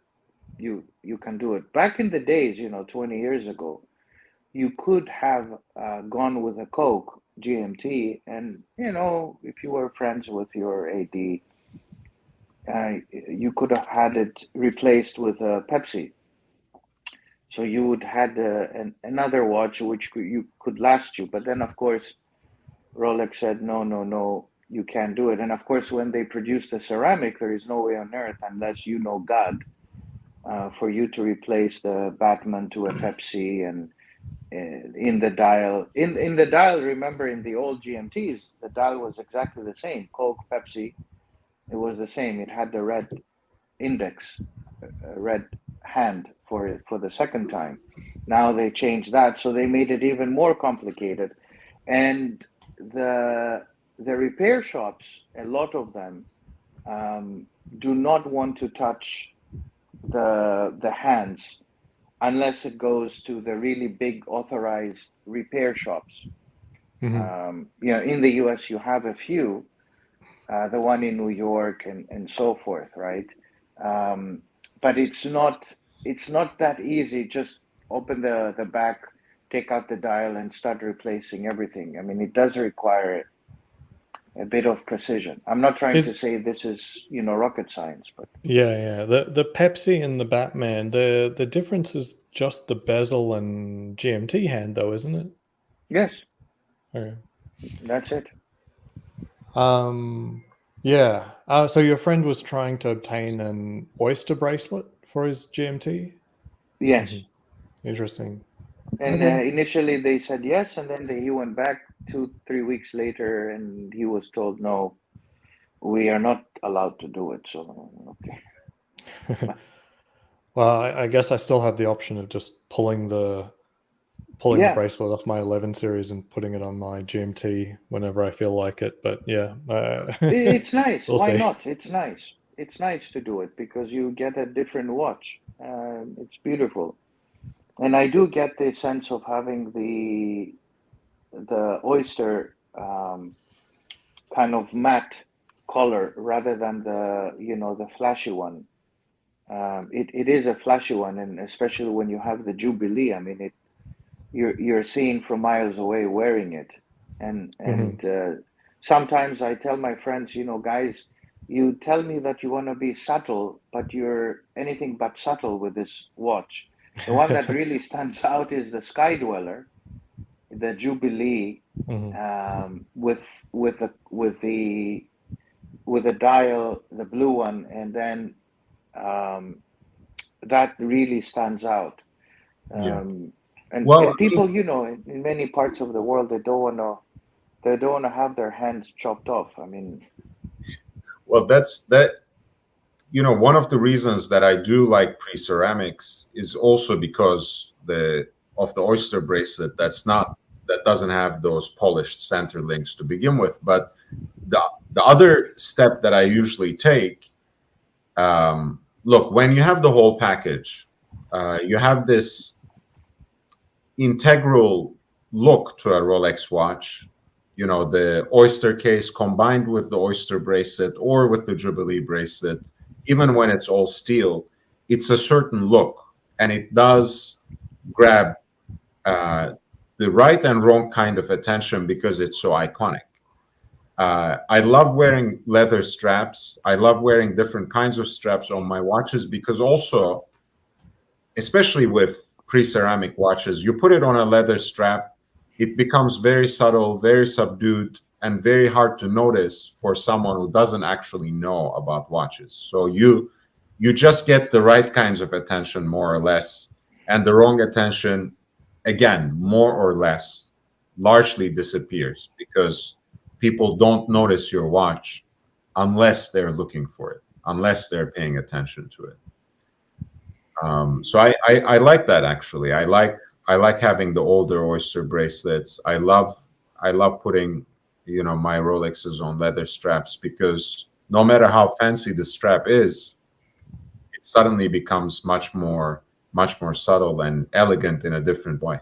you can do it. Back in the days, 20 years ago, you could have gone with a Coke GMT, and if you were friends with your AD, you could have had it replaced with a Pepsi. So you would had another watch which could last you. But then, of course, Rolex said, no, no, no, you can't do it. And of course, when they produced the ceramic, there is no way on earth, unless you know God, for you to replace the Batman to a Pepsi. And in the dial, in the dial, remember, in the old GMTs, the dial was exactly the same. Coke, Pepsi, it was the same. It had the red index, red hand for the second time. Now they changed that, so they made it even more complicated. And the repair shops, a lot of them, do not want to touch the hands unless it goes to the really big authorized repair shops. Mhm. In the US, you have a few, the one in New York and so forth, right? But it's not that easy. Just open the back, take out the dial, and start replacing everything. I mean, it does require a bit of precision. I'm not trying to say this is rocket science, but Yeah. The Pepsi and the Batman, the difference is just the bezel and GMT hand, though, isn't it? yes, Okay. that's it. Yeah. So your friend was trying to obtain an Oyster bracelet for his GMT? Yes. Mhm. Interesting. And Okay. initially they said yes, and then he went back 2 3 weeks later, and he was told, no, we are not allowed to do it. So okay. Well, I guess I still have the option of just pulling the Yeah, bracelet off my 11 series and putting it on my GMT whenever I feel like it. But yeah, it's nice. we'll Why see. not? It's nice. It's nice to do it because you get a different watch. It's beautiful, and I do get the sense of having the Oyster kind of matte color rather than the flashy one. It is a flashy one, and especially when you have the Jubilee. I mean, you're seen from miles away wearing it, and Mhm. sometimes I tell my friends, guys, you tell me that you want to be subtle, but you're anything but subtle with this watch. The one that really stands out is the Sky Dweller, the Jubilee, Mhm. with the dial, the blue one, and then that really stands out. Yeah. And Well, I people, mean, in many parts of the world, they don't want to have their hands chopped off. I mean, well, that's that. One of the reasons that I do like pre-ceramics is also because of the Oyster bracelet that doesn't have those polished center links to begin with. But the other step that I usually take, look, when you have the whole package, you have this integral look to a Rolex watch. The Oyster case combined with the Oyster bracelet or with the Jubilee bracelet, even when it's all steel, it's a certain look, and it does grab the right and wrong kind of attention because it's so iconic. I love wearing leather straps. I love wearing different kinds of straps on my watches because also, especially with pre-ceramic watches, you put it on a leather strap, it becomes very subtle, very subdued, and very hard to notice for someone who doesn't actually know about watches. So you just get the right kinds of attention, more or less, and the wrong attention, again, more or less, largely disappears because people don't notice your watch unless they're looking for it, unless they're paying attention to it. So I like that, actually. I like having the older Oyster bracelets. I love putting, my Rolexes on leather straps, because no matter how fancy the strap is, it suddenly becomes much more subtle and elegant in a different way.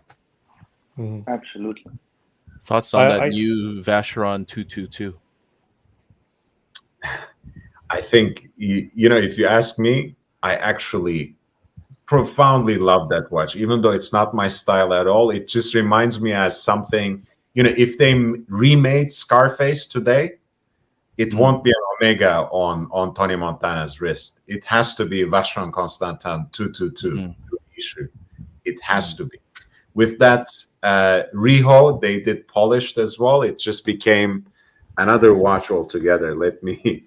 Absolutely. Thoughts on that new Vacheron 222? I think, if you ask me, I actually profoundly love that watch, even though it's not my style at all. It just reminds me as something, if they remade Scarface today, it won't be an Omega on Tony Montana's wrist. It has to be Vacheron Constantin 222 issue. It has to be. With that Riho, they did polished as well. It just became another watch altogether. Let me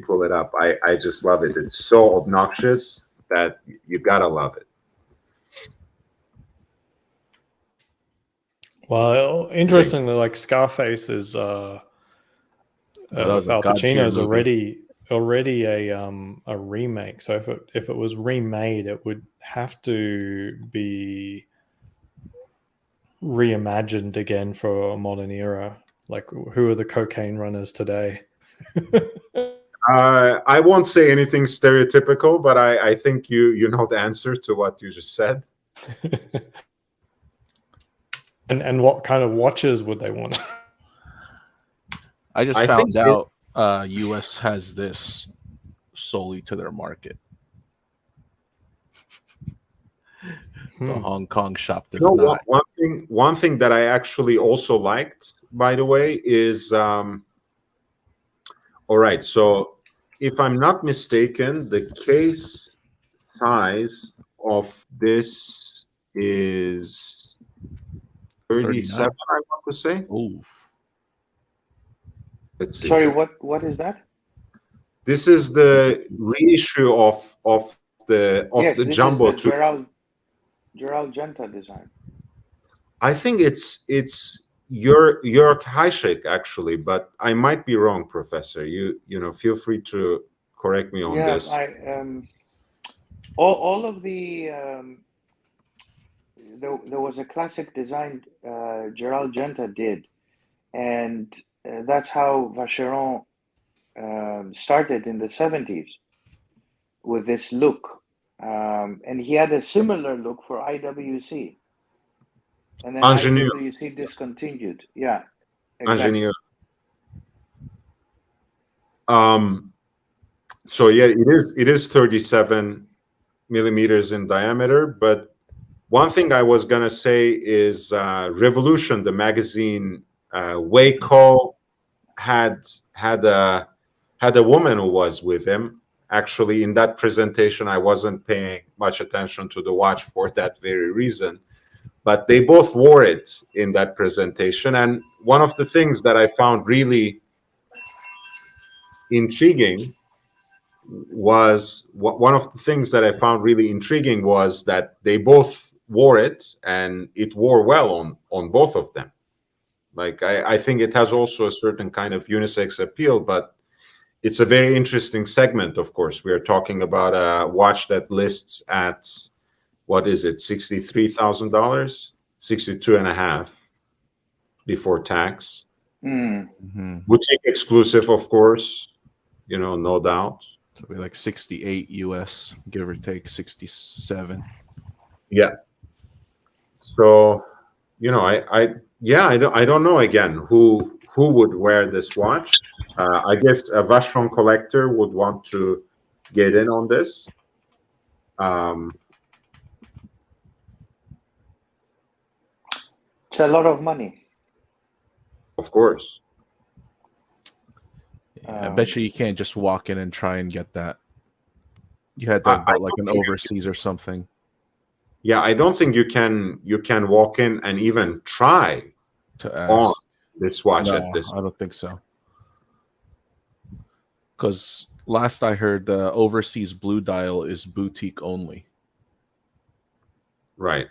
pull it up. I just love it. It's so obnoxious that you gotta love it. Well, interestingly, like Scarface is that was Al a God tier Pacino's movie. already a remake. So if it was remade, it would have to be reimagined again for a modern era. Like, who are the cocaine runners today? I won't say anything stereotypical, but I think you know the answer to what you just said. And what kind of watches would they want? I just found out US has this solely to their market. The Hong Kong shop does not. One thing that I actually also liked, by the way, is all right. So if I'm not mistaken, the case size of this is 37. I want to say. Oh, let's see. Sorry, what is that? This is the reissue of the jumbo is the Gerald Genta design. I think it's Jörg Heischig, actually, but I might be wrong, Professor. You feel free to correct me on this. All of the there was a classic design Gerald Genta did, and that's how Vacheron started in the 70s with this look. And he had a similar look for IWC. And then Ingenieur. IWC discontinued. Yeah. Exactly. Ingenieur. So yeah, it is 37 millimeters in diameter. But one thing I was gonna say is Revolution, the magazine, Waco had a woman who was with him. Actually, in that presentation, I wasn't paying much attention to the watch for that very reason, but they both wore it in that presentation. And one of the things that I found really intriguing was that they both wore it, and it wore well on both of them. Like, I think it has also a certain kind of unisex appeal, but it's a very interesting segment. Of course, we are talking about a watch that lists at, what is it, $63,000, $62.5 before tax. Boutique exclusive, of course, no doubt. So we're like 68 US, give or take 67. Yeah. So, I don't know again who would wear this watch. I guess a Vacheron collector would want to get in on this. It's a lot of money. Of course. I bet you can't just walk in and try and get that. You had to have like an overseas or something. Yeah, I don't think you can walk in and even try To on ask. this watch No, at this. I don't think so. Because last I heard, the overseas blue dial is boutique only. Right.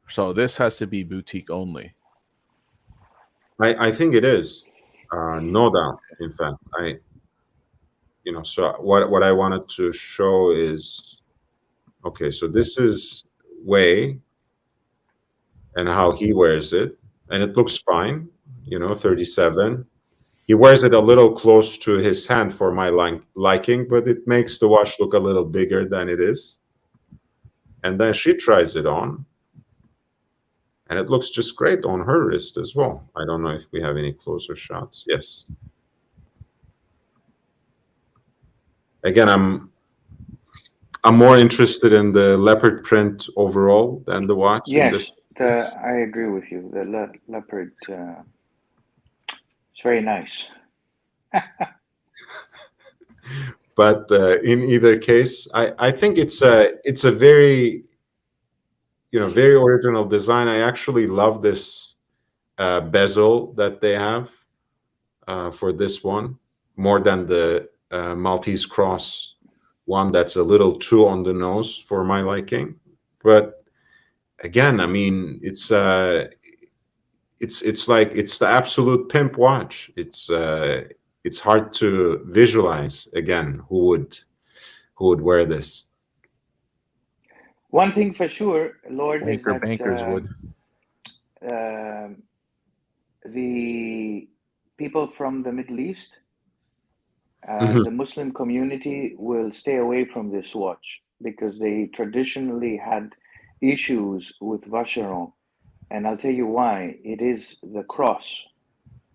So this has to be boutique only. I think it is, no doubt. In fact, so what I wanted to show is, okay, so this is Wei and how he wears it, and it looks fine, 37. He wears it a little close to his hand for my liking, but it makes the watch look a little bigger than it is. And then she tries it on, and it looks just great on her wrist as well. I don't know if we have any closer shots. Yes. Again, I'm more interested in the leopard print overall than the watch. Yes, I agree with you. The leopard, it's very nice. But in either case, I think it's a very very original design. I actually love this bezel that they have for this one more than the Maltese Cross one. That's a little too on the nose for my liking. But again, I mean, it's like it's the absolute pimp watch. It's hard to visualize again who would wear this. One thing for sure, Lord, is that bankers would. The people from the Middle East, Mhm. the Muslim community, will stay away from this watch because they traditionally had issues with Vacheron. And I'll tell you why. It is the cross.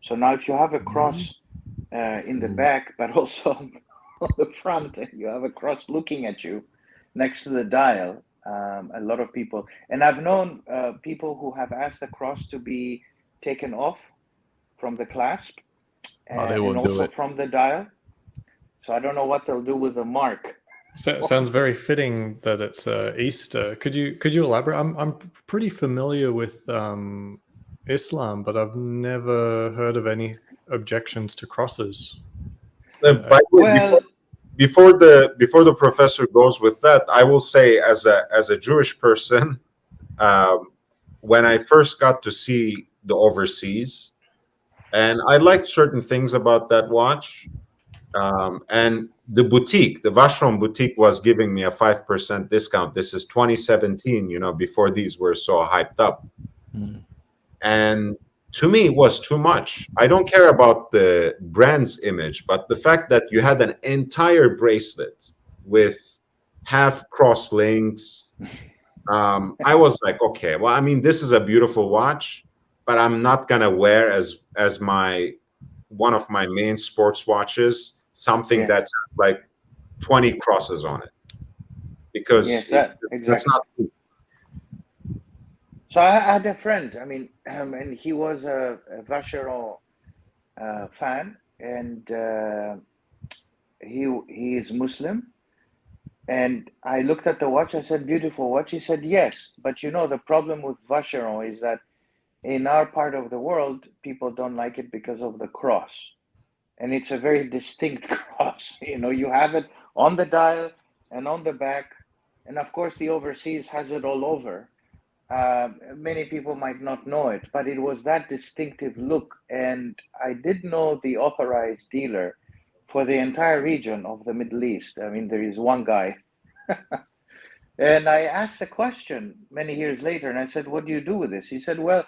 So now if you have a cross in the back, but also on the front, and you have a cross looking at you next to the dial, a lot of people, and I've known people who have asked the cross to be taken off from the clasp They and won't do also it. from the dial. So I don't know what they'll do with the mark. So, sounds very fitting that it's Easter. Could you elaborate? I'm pretty familiar with Islam, but I've never heard of any objections to crosses. By the way, Well, before the professor goes with that, I will say as a Jewish person, when I first got to see the overseas, and I liked certain things about that watch, and the Vacheron boutique was giving me a 5% discount. This is 2017, before these were so hyped up. And to me, it was too much. I don't care about the brand's image, but the fact that you had an entire bracelet with half cross links, I was like, okay, well, I mean, this is a beautiful watch, but I'm not gonna wear as one of my main sports watches something that has like 20 crosses on it, because that's not cool. So I had a friend, I mean, and he was a Vacheron fan, and he is Muslim. And I looked at the watch, I said, beautiful watch. He said, yes, but the problem with Vacheron is that in our part of the world, people don't like it because of the cross. And it's a very distinct cross. You have it on the dial and on the back. And of course, the overseas has it all over. Many people might not know it, but it was that distinctive look. And I did know the authorized dealer for the entire region of the Middle East. I mean, there is one guy. And I asked the question many years later, and I said, what do you do with this? He said, well,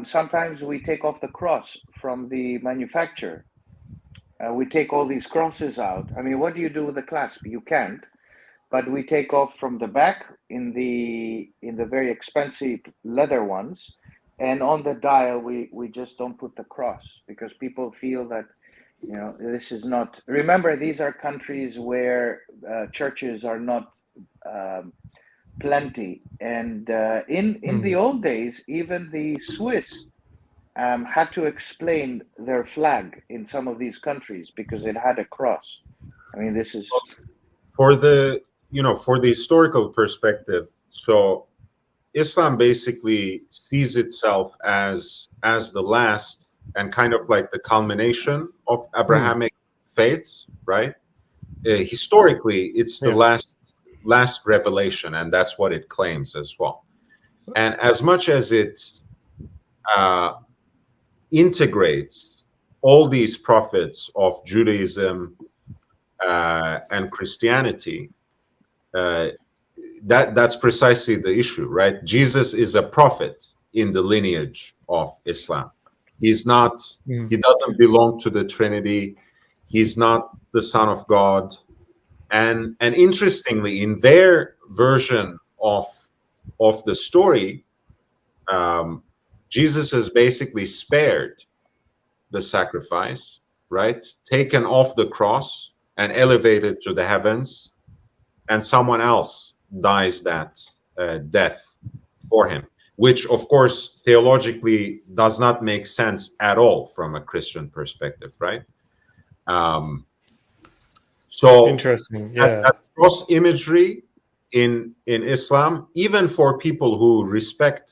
sometimes we take off the cross from the manufacturer. We take all these crosses out. I mean, what do you do with the clasp? You can't. But we take off from the back in the very expensive leather ones, and on the dial we just don't put the cross because people feel that this is not. Remember, these are countries where churches are not plenty, and in the old days, even the Swiss had to explain their flag in some of these countries because it had a cross. I mean, this is for the historical perspective. So Islam basically sees itself as the last and kind of like the culmination of Abrahamic faiths, right? Historically, it's the Yeah. last revelation, and that's what it claims as well. And as much as it integrates all these prophets of Judaism and Christianity, that's precisely the issue, right? Jesus is a prophet in the lineage of Islam. He's not. He doesn't belong to the Trinity. He's not the Son of God. And interestingly, in their version of the story, Jesus is basically spared the sacrifice, right? Taken off the cross and elevated to the heavens, and someone else dies that death for him, which of course theologically does not make sense at all from a Christian perspective, right? So Interesting. Yeah. that cross imagery in Islam, even for people who respect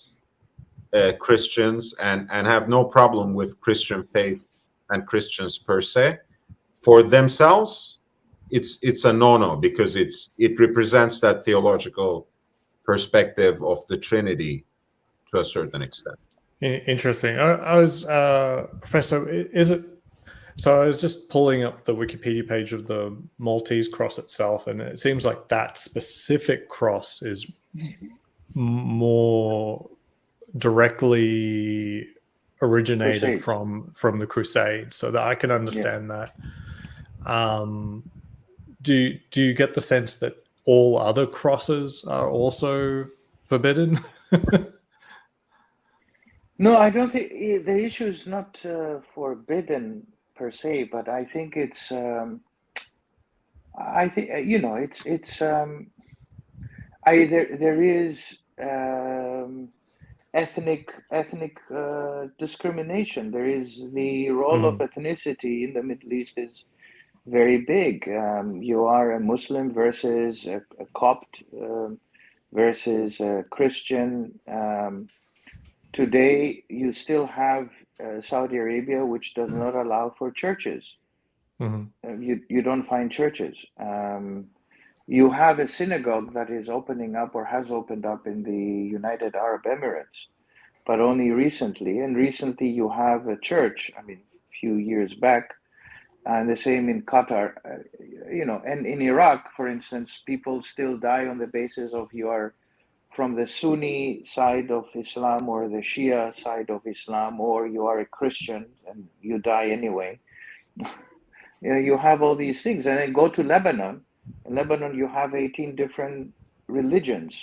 Christians and have no problem with Christian faith and Christians per se, for themselves, it's a no-no, because it represents that theological perspective of the Trinity to a certain extent. Interesting. I was, Professor, is it? So I was just pulling up the Wikipedia page of the Maltese Cross itself, and it seems like that specific cross is more directly originated from the Crusades, so that I can understand that. Do you get the sense that all other crosses are also forbidden? No, I don't think the issue is not forbidden per se, but I think it's. I think there is ethnic discrimination. There is the role of ethnicity in the Middle East is very big. You are a Muslim versus a Copt versus a Christian. Today, you still have Saudi Arabia, which does not allow for churches. You don't find churches. You have a synagogue that is opening up or has opened up in the United Arab Emirates, but only recently. And recently, you have a church. I mean, a few years back, and the same in Qatar. And in Iraq, for instance, people still die on the basis of you are from the Sunni side of Islam or the Shia side of Islam, or you are a Christian and you die anyway. You have all these things. And then go to Lebanon. In Lebanon, you have 18 different religions.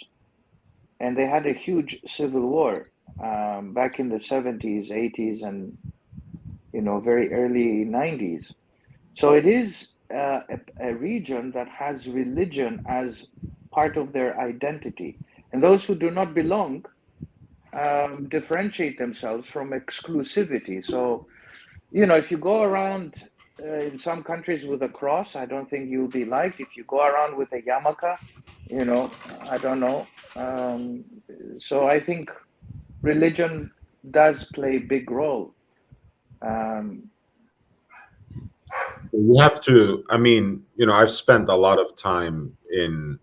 And they had a huge civil war back in the 70s, 80s, and very early 90s. So it is a region that has religion as part of their identity. And those who do not belong differentiate themselves from exclusivity. So, if you go around in some countries with a cross, I don't think you'll be liked. If you go around with a yarmulke, I don't know. So I think religion does play a big role. We have to, I've spent a lot of time in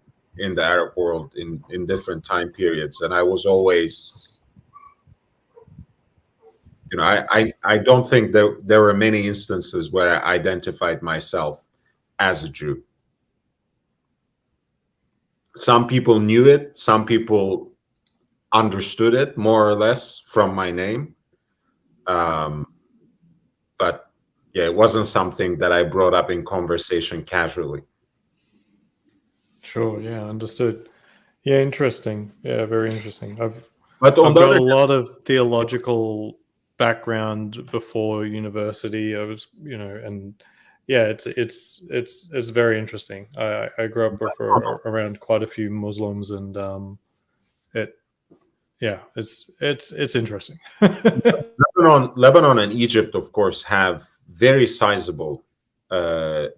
the Arab world in different time periods, and I was always, I don't think there were many instances where I identified myself as a Jew. Some people knew it, some people understood it more or less from my name, but yeah, it wasn't something that I brought up in conversation casually. Sure. Yeah. Understood. Yeah. Interesting. Yeah. Very interesting. I've got a lot of theological background before university. I was, and yeah, it's very interesting. I grew up around quite a few Muslims, and it's interesting. Lebanon and Egypt, of course, have very sizable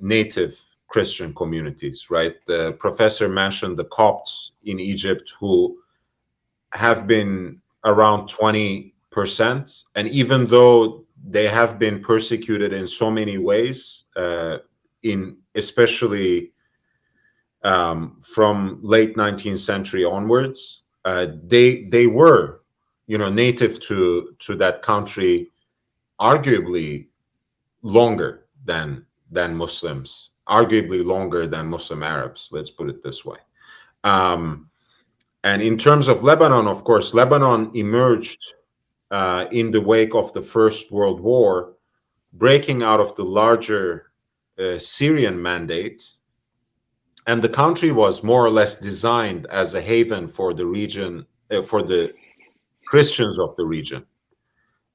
native Christian communities, right? The professor mentioned the Copts in Egypt, who have been around 20%, and even though they have been persecuted in so many ways, in especially from late 19th century onwards, they were, native to that country, arguably longer than Muslims, arguably longer than Muslim Arabs. Let's put it this way. And in terms of Lebanon, of course, Lebanon emerged in the wake of the First World War, breaking out of the larger Syrian mandate. And the country was more or less designed as a haven for the region, for the Christians of the region.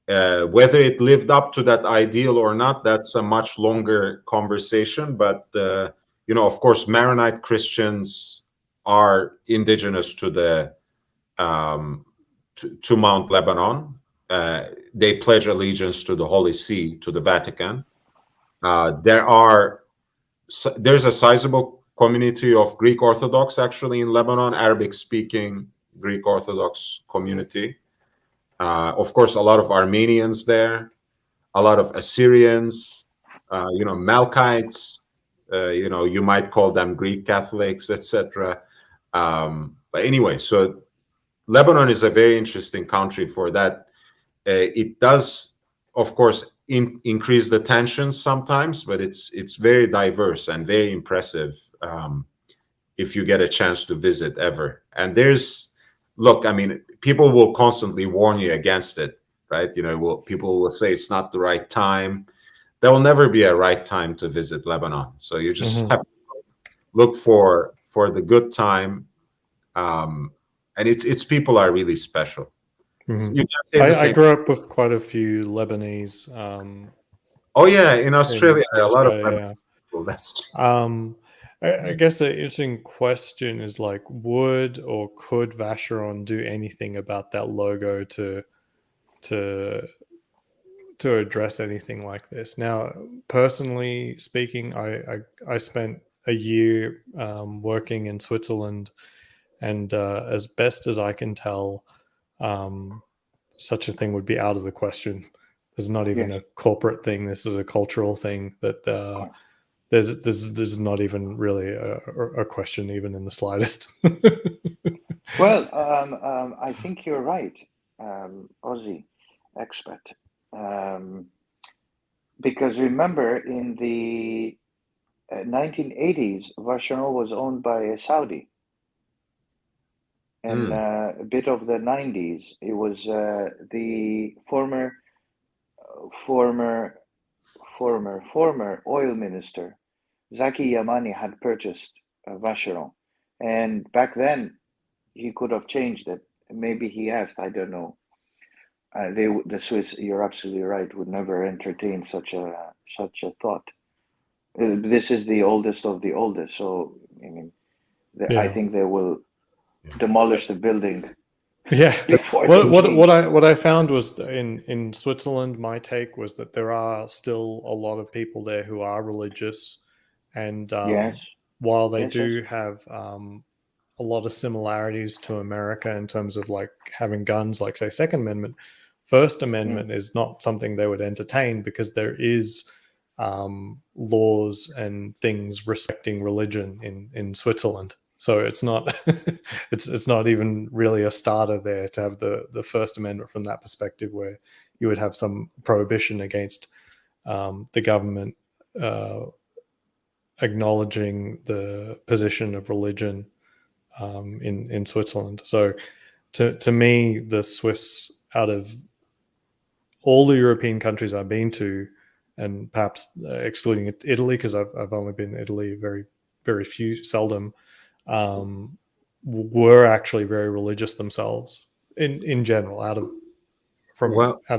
Whether it lived up to that ideal or not, that's a much longer conversation. But, of course, Maronite Christians are indigenous to the to Mount Lebanon. They pledge allegiance to the Holy See, to the Vatican. There's a sizable community of Greek Orthodox actually in Lebanon, Arabic-speaking Greek Orthodox community. Of course, a lot of Armenians there, a lot of Assyrians, Malkites. You might call them Greek Catholics, etc. But anyway, so Lebanon is a very interesting country for that. It does, of course, increase the tensions sometimes, but it's very diverse and very impressive if you get a chance to visit ever. And people will constantly warn you against it, right? People will say it's not the right time. There will never be a right time to visit Lebanon. So you just have to look for the good time. And its people are really special. I grew up with quite a few Lebanese. In Australia, a lot of Lebanese people. That's true. I guess an interesting question is like, would or could Vacheron do anything about that logo to address anything like this? Now, personally speaking, I spent a year working in Switzerland, and as best as I can tell, such a thing would be out of the question. There's not even a corporate thing. This is a cultural thing that there's not even really a question, even in the slightest. Well, I think you're right, Aussie expert. Because remember, in the 1980s, Vacheron was owned by a Saudi. And a bit of the 90s, it was the former oil minister, Zaki Yamani, had purchased Vacheron. And back then, he could have changed it. Maybe he asked, I don't know. The Swiss, you're absolutely right, would never entertain such a thought. This is the oldest of the oldest. So, I think they will demolish the building. Yeah. What I found was in Switzerland, my take was that there are still a lot of people there who are religious, and while they do have a lot of similarities to America in terms of like having guns, like say Second Amendment, First Amendment is not something they would entertain because there is laws and things respecting religion in Switzerland. So it's not it's not even really a starter there to have the First Amendment from that perspective, where you would have some prohibition against the government acknowledging the position of religion in Switzerland. So to me, the Swiss, out of all the European countries I've been to, and perhaps excluding Italy, because I've only been to Italy very, very seldom, were actually very religious themselves in general, out of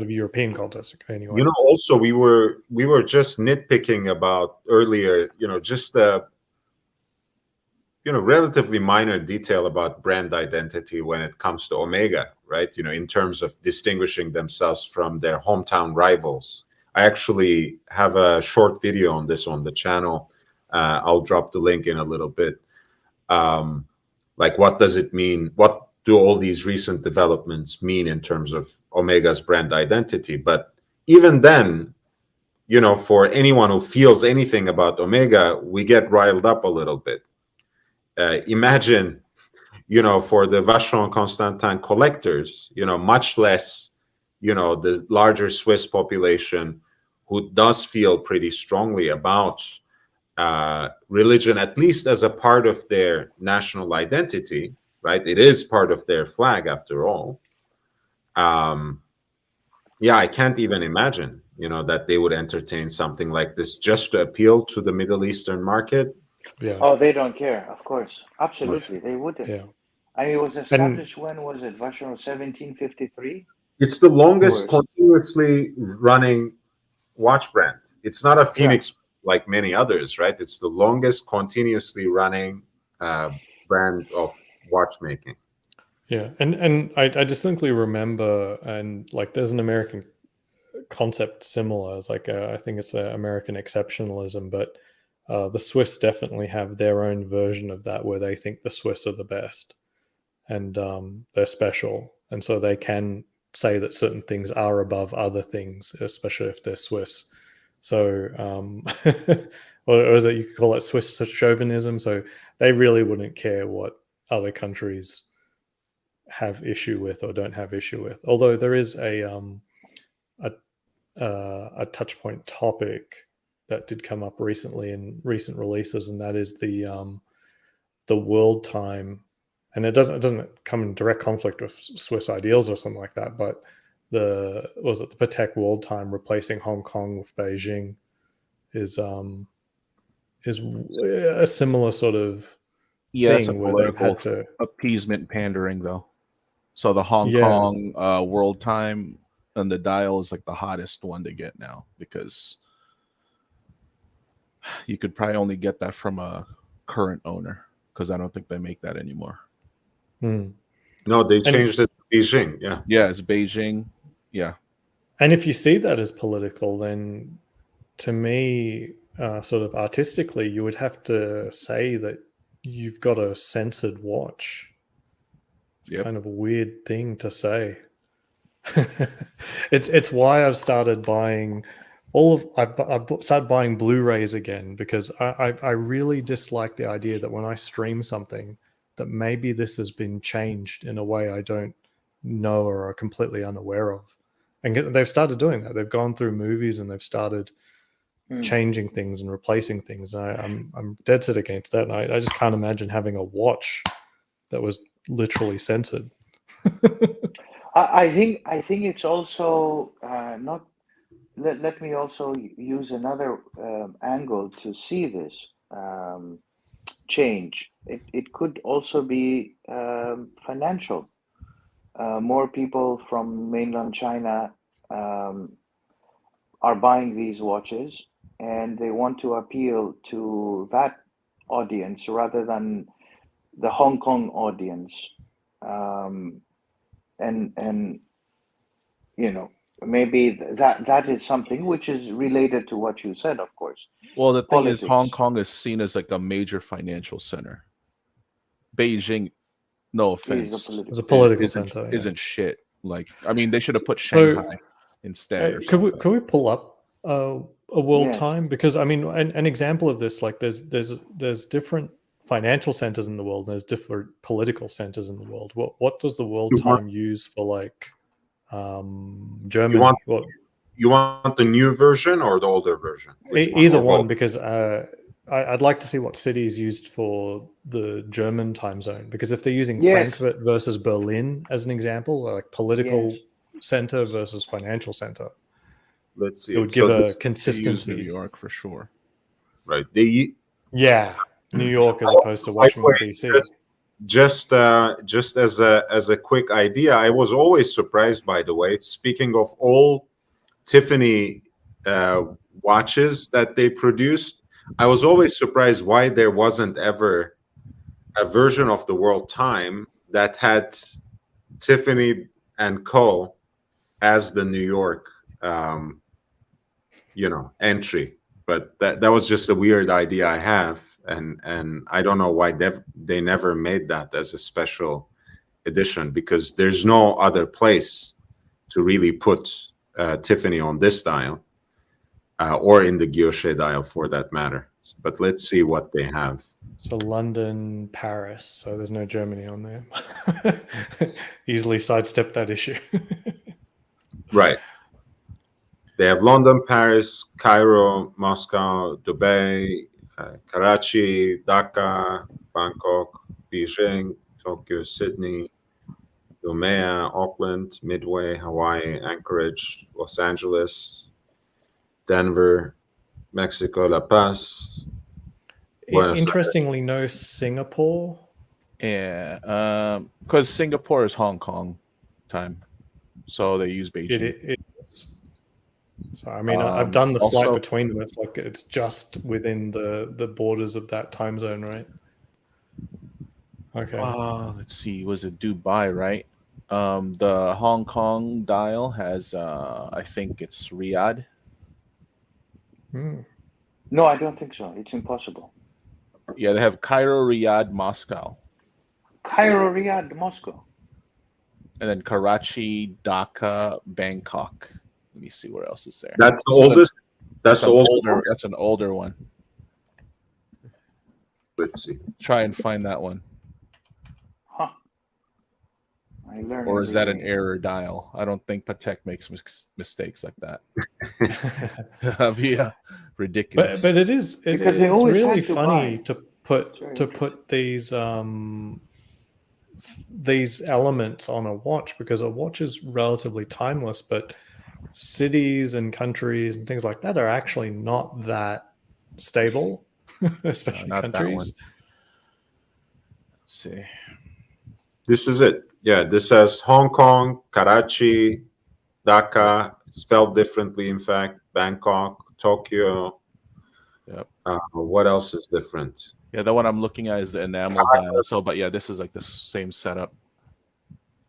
European context anyway. Also we were just nitpicking about earlier, just the relatively minor detail about brand identity when it comes to Omega, right? In terms of distinguishing themselves from their hometown rivals. I actually have a short video on this on the channel. I'll drop the link in a little bit. Like, what does it mean? What do all these recent developments mean in terms of Omega's brand identity. But even then, for anyone who feels anything about Omega, we get riled up a little bit. Imagine, for the Vacheron Constantin collectors, much less, the larger Swiss population who does feel pretty strongly about religion, at least as a part of their national identity, right? It is part of their flag after all. Yeah, I can't even imagine, that they would entertain something like this just to appeal to the Middle Eastern market. Yeah. Oh, they don't care, of course. Absolutely, they wouldn't. Yeah. I mean, it was established when was it? Vacheron 1753? It's the longest Or- continuously running watch brand. It's not a Phoenix like many others, right? It's the longest continuously running brand of watchmaking. Yeah, and I distinctly remember, and like there's an American concept similar. It's like I think it's American exceptionalism, but the Swiss definitely have their own version of that, where they think the Swiss are the best, and they're special, and so they can say that certain things are above other things, especially if they're Swiss. So, or is it, you could call it Swiss chauvinism? So they really wouldn't care what other countries have issue with or don't have issue with. Although there is a touch point topic that did come up recently in recent releases, and that is the world time, and it doesn't come in direct conflict with Swiss ideals or something like that, but the Patek world time replacing Hong Kong with Beijing is a similar sort of It's a thing where they've had political to appeasement pandering though. So the Hong Yeah. Kong world time and the dial is like the hottest one to get now, because you could probably only get that from a current owner, because I don't think they make that anymore. No, they changed it to Beijing. Yeah, it's Beijing. Yeah. And if you see that as political, then to me, sort of artistically, you would have to say that you've got a censored watch. It's kind of a weird thing to say. It's why I've started buying I've started buying Blu-rays again, because I really dislike the idea that when I stream something, that maybe this has been changed in a way I don't know or are completely unaware of. And they've started doing that. They've gone through movies and they've started changing things and replacing things. And I'm dead set against that. And I just can't imagine having a watch that was literally censored. I think it's also not. Let me also use another angle to see this change. It could also be financial. More people from mainland China are buying these watches, and they want to appeal to that audience rather than the Hong Kong audience. And maybe that is something which is related to what you said, of course. Well, the thing Politics. is, Hong Kong is seen as like a major financial center. Beijing, no offense, It's a political isn't, center. Yeah. isn't shit. Like, I mean, they should have put Shanghai instead. Or something. Could we pull up a world Yeah. time? Because I mean, an example of this, like there's different financial centers in the world, and there's different political centers in the world. What does the world time use for, like, Germany? You want the new version or the older version? Either one, because I'd like to see what city is used for the German time zone. Because if they're using Frankfurt versus Berlin as an example, like political center versus financial center, let's see. it would give a Use consistency. New York for sure. Right. New York as opposed to Washington D.C. Just as a quick idea, I was always surprised, by the way, speaking of all Tiffany watches that they produced, I was always surprised why there wasn't ever a version of the World Time that had Tiffany and Co. as the New York entry. But that was just a weird idea I have, and I don't know why they never made that as a special edition because there's no other place to really put Tiffany on this dial or in the Guilloche dial for that matter. But let's see what they have. So London, Paris. So there's no Germany on there. Easily sidestep that issue. Right. They have London, Paris, Cairo, Moscow, Dubai, Karachi, Dhaka, Bangkok, Beijing, Tokyo, Sydney, Noumea, Auckland, Midway, Hawaii, Anchorage, Los Angeles, Denver, Mexico, La Paz. Buenos Interestingly, no Singapore. Yeah, because Singapore is Hong Kong time, so they use Beijing. It is. So I mean, I've done the flight also- between them. It's like it's just within the borders of that time zone, right? Okay. Let's see. Was it Dubai, right? The Hong Kong dial has, I think it's Riyadh. Hmm. No, I don't think so. It's impossible. Yeah, they have Cairo, Riyadh, Moscow, Cairo, Riyadh, Moscow. and then Karachi, Dhaka, Bangkok. Let me see where else is there. That's the This is oldest. That's the an oldest. older. That's an older one. Let's see. Try and find that one. Huh. I learned. Or is that an every day. error dial? I don't think Patek makes mistakes like that. That'd be ridiculous. But it is Because they it's always really have to funny buy. to put Sorry. to put these elements on a watch, because a watch is relatively timeless, but cities and countries and things like that are actually not that stable, especially not that countries. one. Let's see. This is it. Yeah, this says Hong Kong, Karachi, Dhaka, spelled differently, in fact, Bangkok, Tokyo. Yep. What else is different? Yeah, the one I'm looking at is the enamel dial. So, but yeah, this is like the same setup.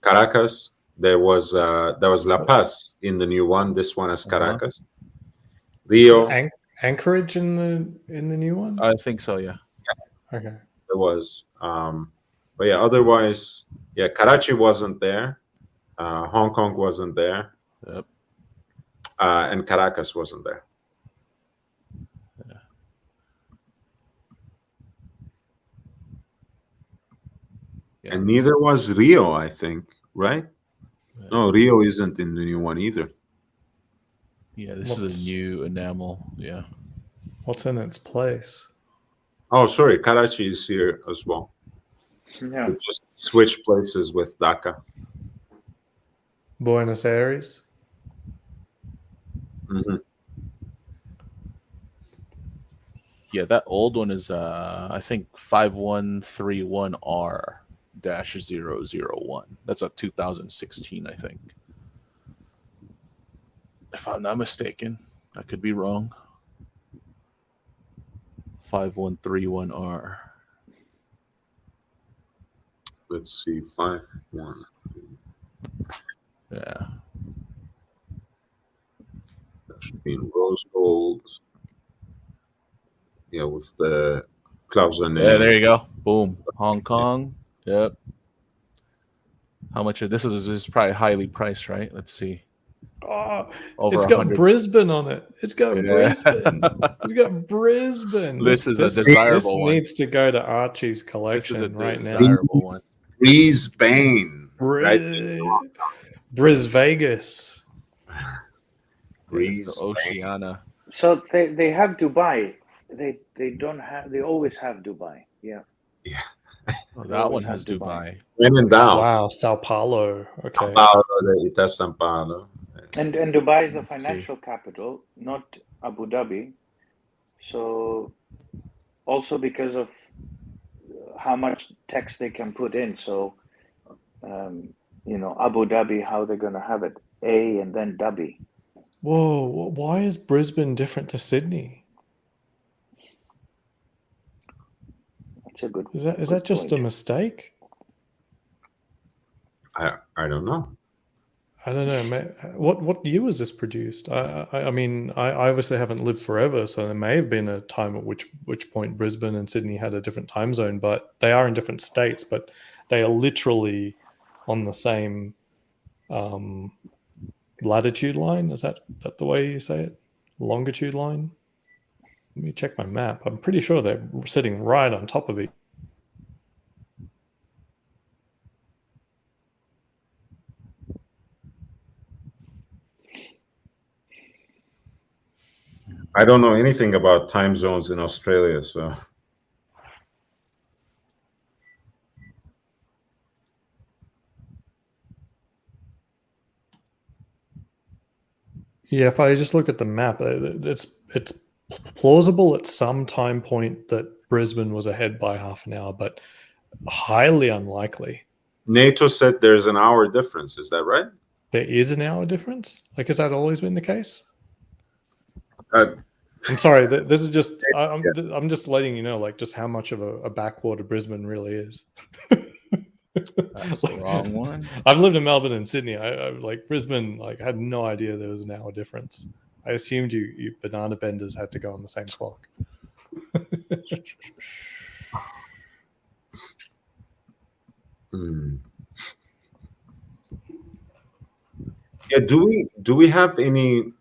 Caracas. There was La Paz in the new one. This one is Caracas. Rio. Anchorage in the new one. I think so. Yeah. Okay. There was. But yeah, otherwise, yeah, Karachi wasn't there. Hong Kong wasn't there. Yep. And Caracas wasn't there. Yeah. And neither was Rio, I think, right? Yeah. No, Rio isn't in the new one either. Yeah, this is a new enamel. Yeah. What's in its place? Oh, sorry, Karachi is here as well. Yeah. We just switch places with Dhaka. Buenos Aires. Mm-hmm. Yeah, that old one is I think 5131R-001. That's a 2016, I think. If I'm not mistaken, I could be wrong. 5131R. Let's see, 5-1. Yeah. That should be in rose gold. Yeah, with the Clausen. Yeah, there you go. Boom. Hong Kong. Yep. How much of this is probably highly priced, right? Let's see. Oh, Over it's got 100. Brisbane on it. It's got Yeah. Brisbane. It's got Brisbane. This is a desirable one. This needs to go to Archie's This is a collection right now. desirable one. Brisbane. Right? Bris Vegas. There's the Oceana. So they have Dubai. They don't have. They always have Dubai. Yeah. Oh, that one has Dubai. When in doubt. Wow, Sao Paulo. Okay. São Paulo, it has São Paulo. And Dubai is the financial capital, not Abu Dhabi. So also because of how much text they can put in. So Abu Dhabi, how they're going to have it, A and then Dhabi. Whoa, why is Brisbane different to Sydney? That's a good. Is that just a mistake? I don't know. I don't know. What year was this produced? I mean, I obviously haven't lived forever, so there may have been a time at which point Brisbane and Sydney had a different time zone, but they are in different states. But they are literally on the same latitude line. Is that the way you say it? Longitude line? Let me check my map. I'm pretty sure they're sitting right on top of each. I don't know anything about time zones in Australia, so. Yeah, if I just look at the map, it's plausible at some time point that Brisbane was ahead by half an hour, but highly unlikely. NATO said there's an hour difference. Is that right? There is an hour difference? Like, has that always been the case? Uh, I'm sorry. This is just I'm just letting you know, like, just how much of a backwater Brisbane really is. That's the wrong one. I've lived in Melbourne and Sydney. I like Brisbane. Like, I had no idea there was an hour difference. I assumed you banana benders had to go on the same clock. Yeah. Do we have any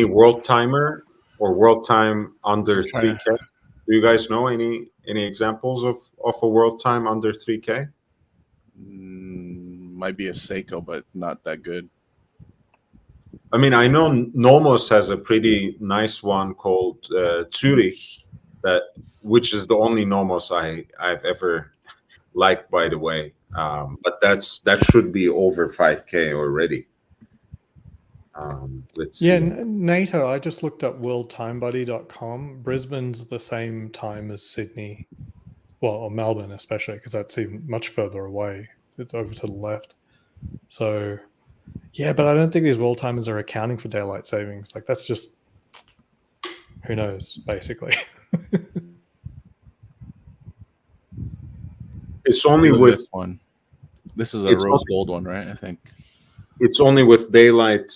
world timer or world time under 3K? Do you guys know any examples of a world time under 3K? Might be a Seiko, but not that good. I mean, I know Nomos has a pretty nice one called Zurich, which is the only Nomos I've ever liked, by the way. But that should be over 5K already. Let's see. Yeah, NATO. I just looked up worldtimebuddy.com. Brisbane's the same time as Sydney, well, or Melbourne especially, because that's even much further away. It's over to the left. So, yeah, but I don't think these world timers are accounting for daylight savings. Like, that's just, who knows, basically. It's only with this one. This is a rose gold one, right? I think it's only with daylight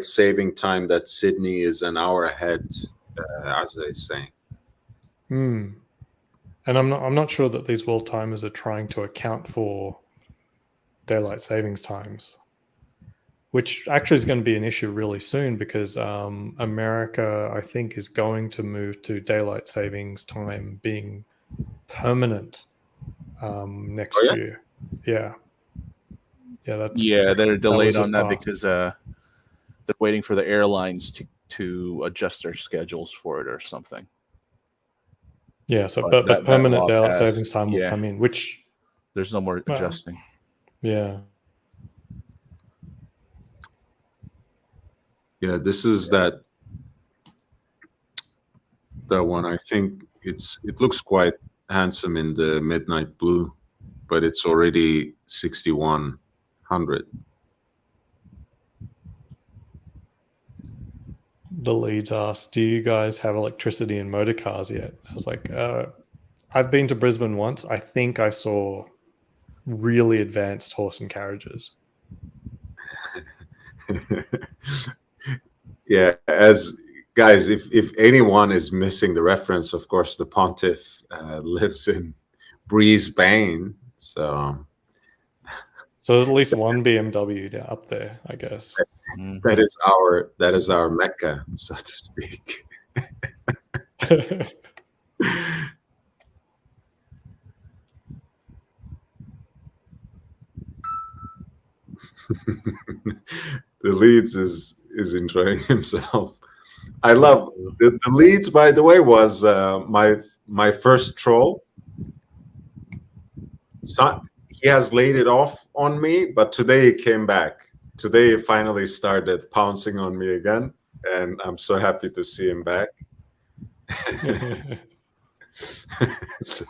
saving time that Sydney is an hour ahead, as I say. And I'm not sure that these world timers are trying to account for daylight savings times, which actually is going to be an issue really soon because America, I think, is going to move to daylight savings time being permanent next year. Yeah. They're delayed on that because they're waiting for the airlines to adjust their schedules for it or something. Yeah, so but permanent daylight savings time will come in, which there's no more adjusting. Yeah. Yeah, this is that one. I think it looks quite handsome in the midnight blue, but it's already 6100. The leads asked, do you guys have electricity in motor cars yet? I was like, I've been to Brisbane once. I think I saw really advanced horse and carriages. Yeah, as guys, if anyone is missing the reference, of course, the Pontiff lives in Brisbane, so there's at least one BMW up there, I guess. That is our Mecca, so to speak. The Leeds is enjoying himself. I love the Leeds. By the way, was my first troll. He has laid it off on me, but today he came back. Today he finally started pouncing on me again, and I'm so happy to see him back. So,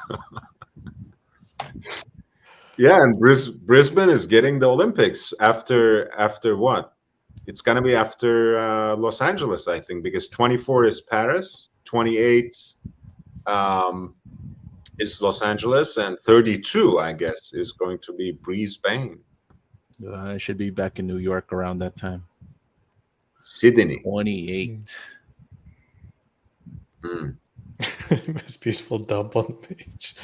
yeah, and Brisbane is getting the Olympics after what? It's gonna be after Los Angeles, I think, because 24 is Paris, 28 is Los Angeles, and 32, I guess, is going to be Brisbane. I should be back in New York around that time. Sydney. 28. Most beautiful dump on the beach.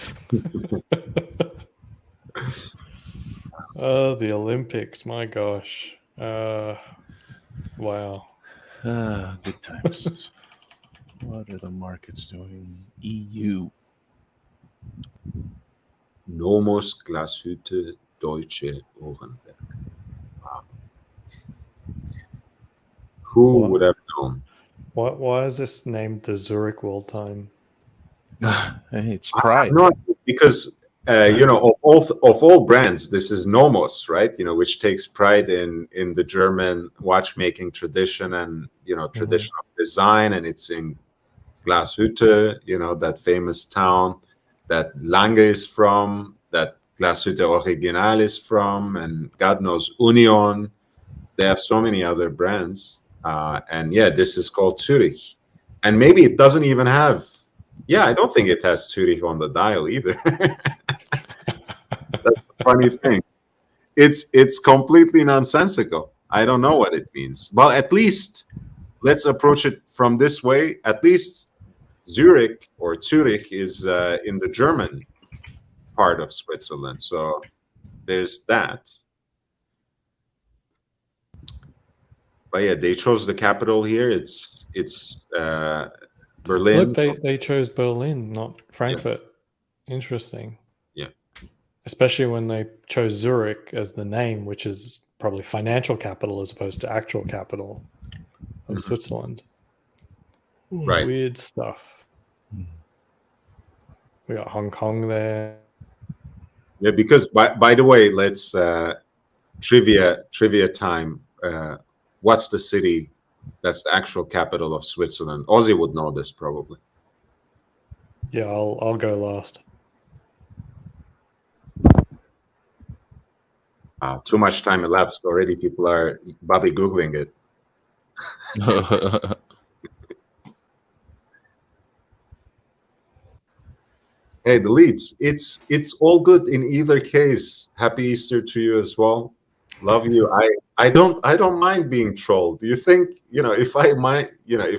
Oh, the Olympics! My gosh. Wow. Good times. What are the markets doing? EU. Nomos Glashütte Deutsche Uhrenwerk. Wow. Who What? would have known? Why is this named the Zurich World Time? Hey, it's pride. No, because of all brands, this is Nomos, right? Which takes pride in the German watchmaking tradition and tradition of design, and it's in Glashütte, that famous town that Lange is from, that Glashütte Original is from, and God knows Union. They have so many other brands, and yeah, this is called Zurich, and maybe it doesn't even have. Yeah, I don't think it has Zurich on the dial either. That's the funny thing. It's completely nonsensical. I don't know what it means. Well, at least let's approach it from this way. At least Zurich is in the German part of Switzerland. So there's that. But yeah, they chose the capital here. It's Berlin. Look, they chose Berlin, not Frankfurt. Yeah. Interesting. Yeah. Especially when they chose Zurich as the name, which is probably financial capital as opposed to actual capital of Switzerland. Right. Weird stuff. We got Hong Kong there. Yeah, because by the way, let's trivia time. What's the city that's the actual capital of Switzerland? Ozzy would know this probably. Yeah, I'll go last. Too much time elapsed already. People are Bobby Googling it. Hey, the leads. It's all good in either case. Happy Easter to you as well. Love you. I don't mind being trolled. Do you think, if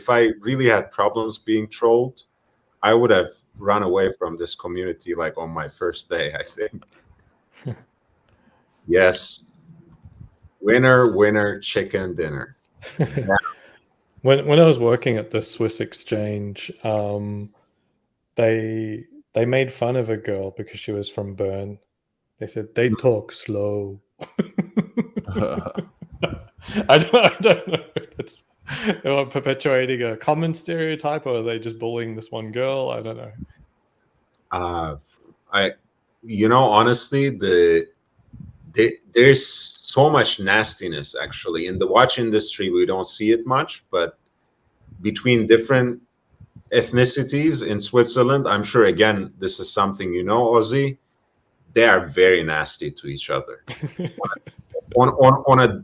I really had problems being trolled, I would have run away from this community like on my first day, I think. Yes. Winner, chicken dinner. Yeah. When I was working at the Swiss exchange, they made fun of a girl because she was from Bern. They said they talk slow. I don't know if they're perpetuating a common stereotype or are they just bullying this one girl. I don't know. Honestly, there's so much nastiness actually in the watch industry. We don't see it much, but between different ethnicities in Switzerland, I'm sure again this is something Ozzy, they are very nasty to each other on a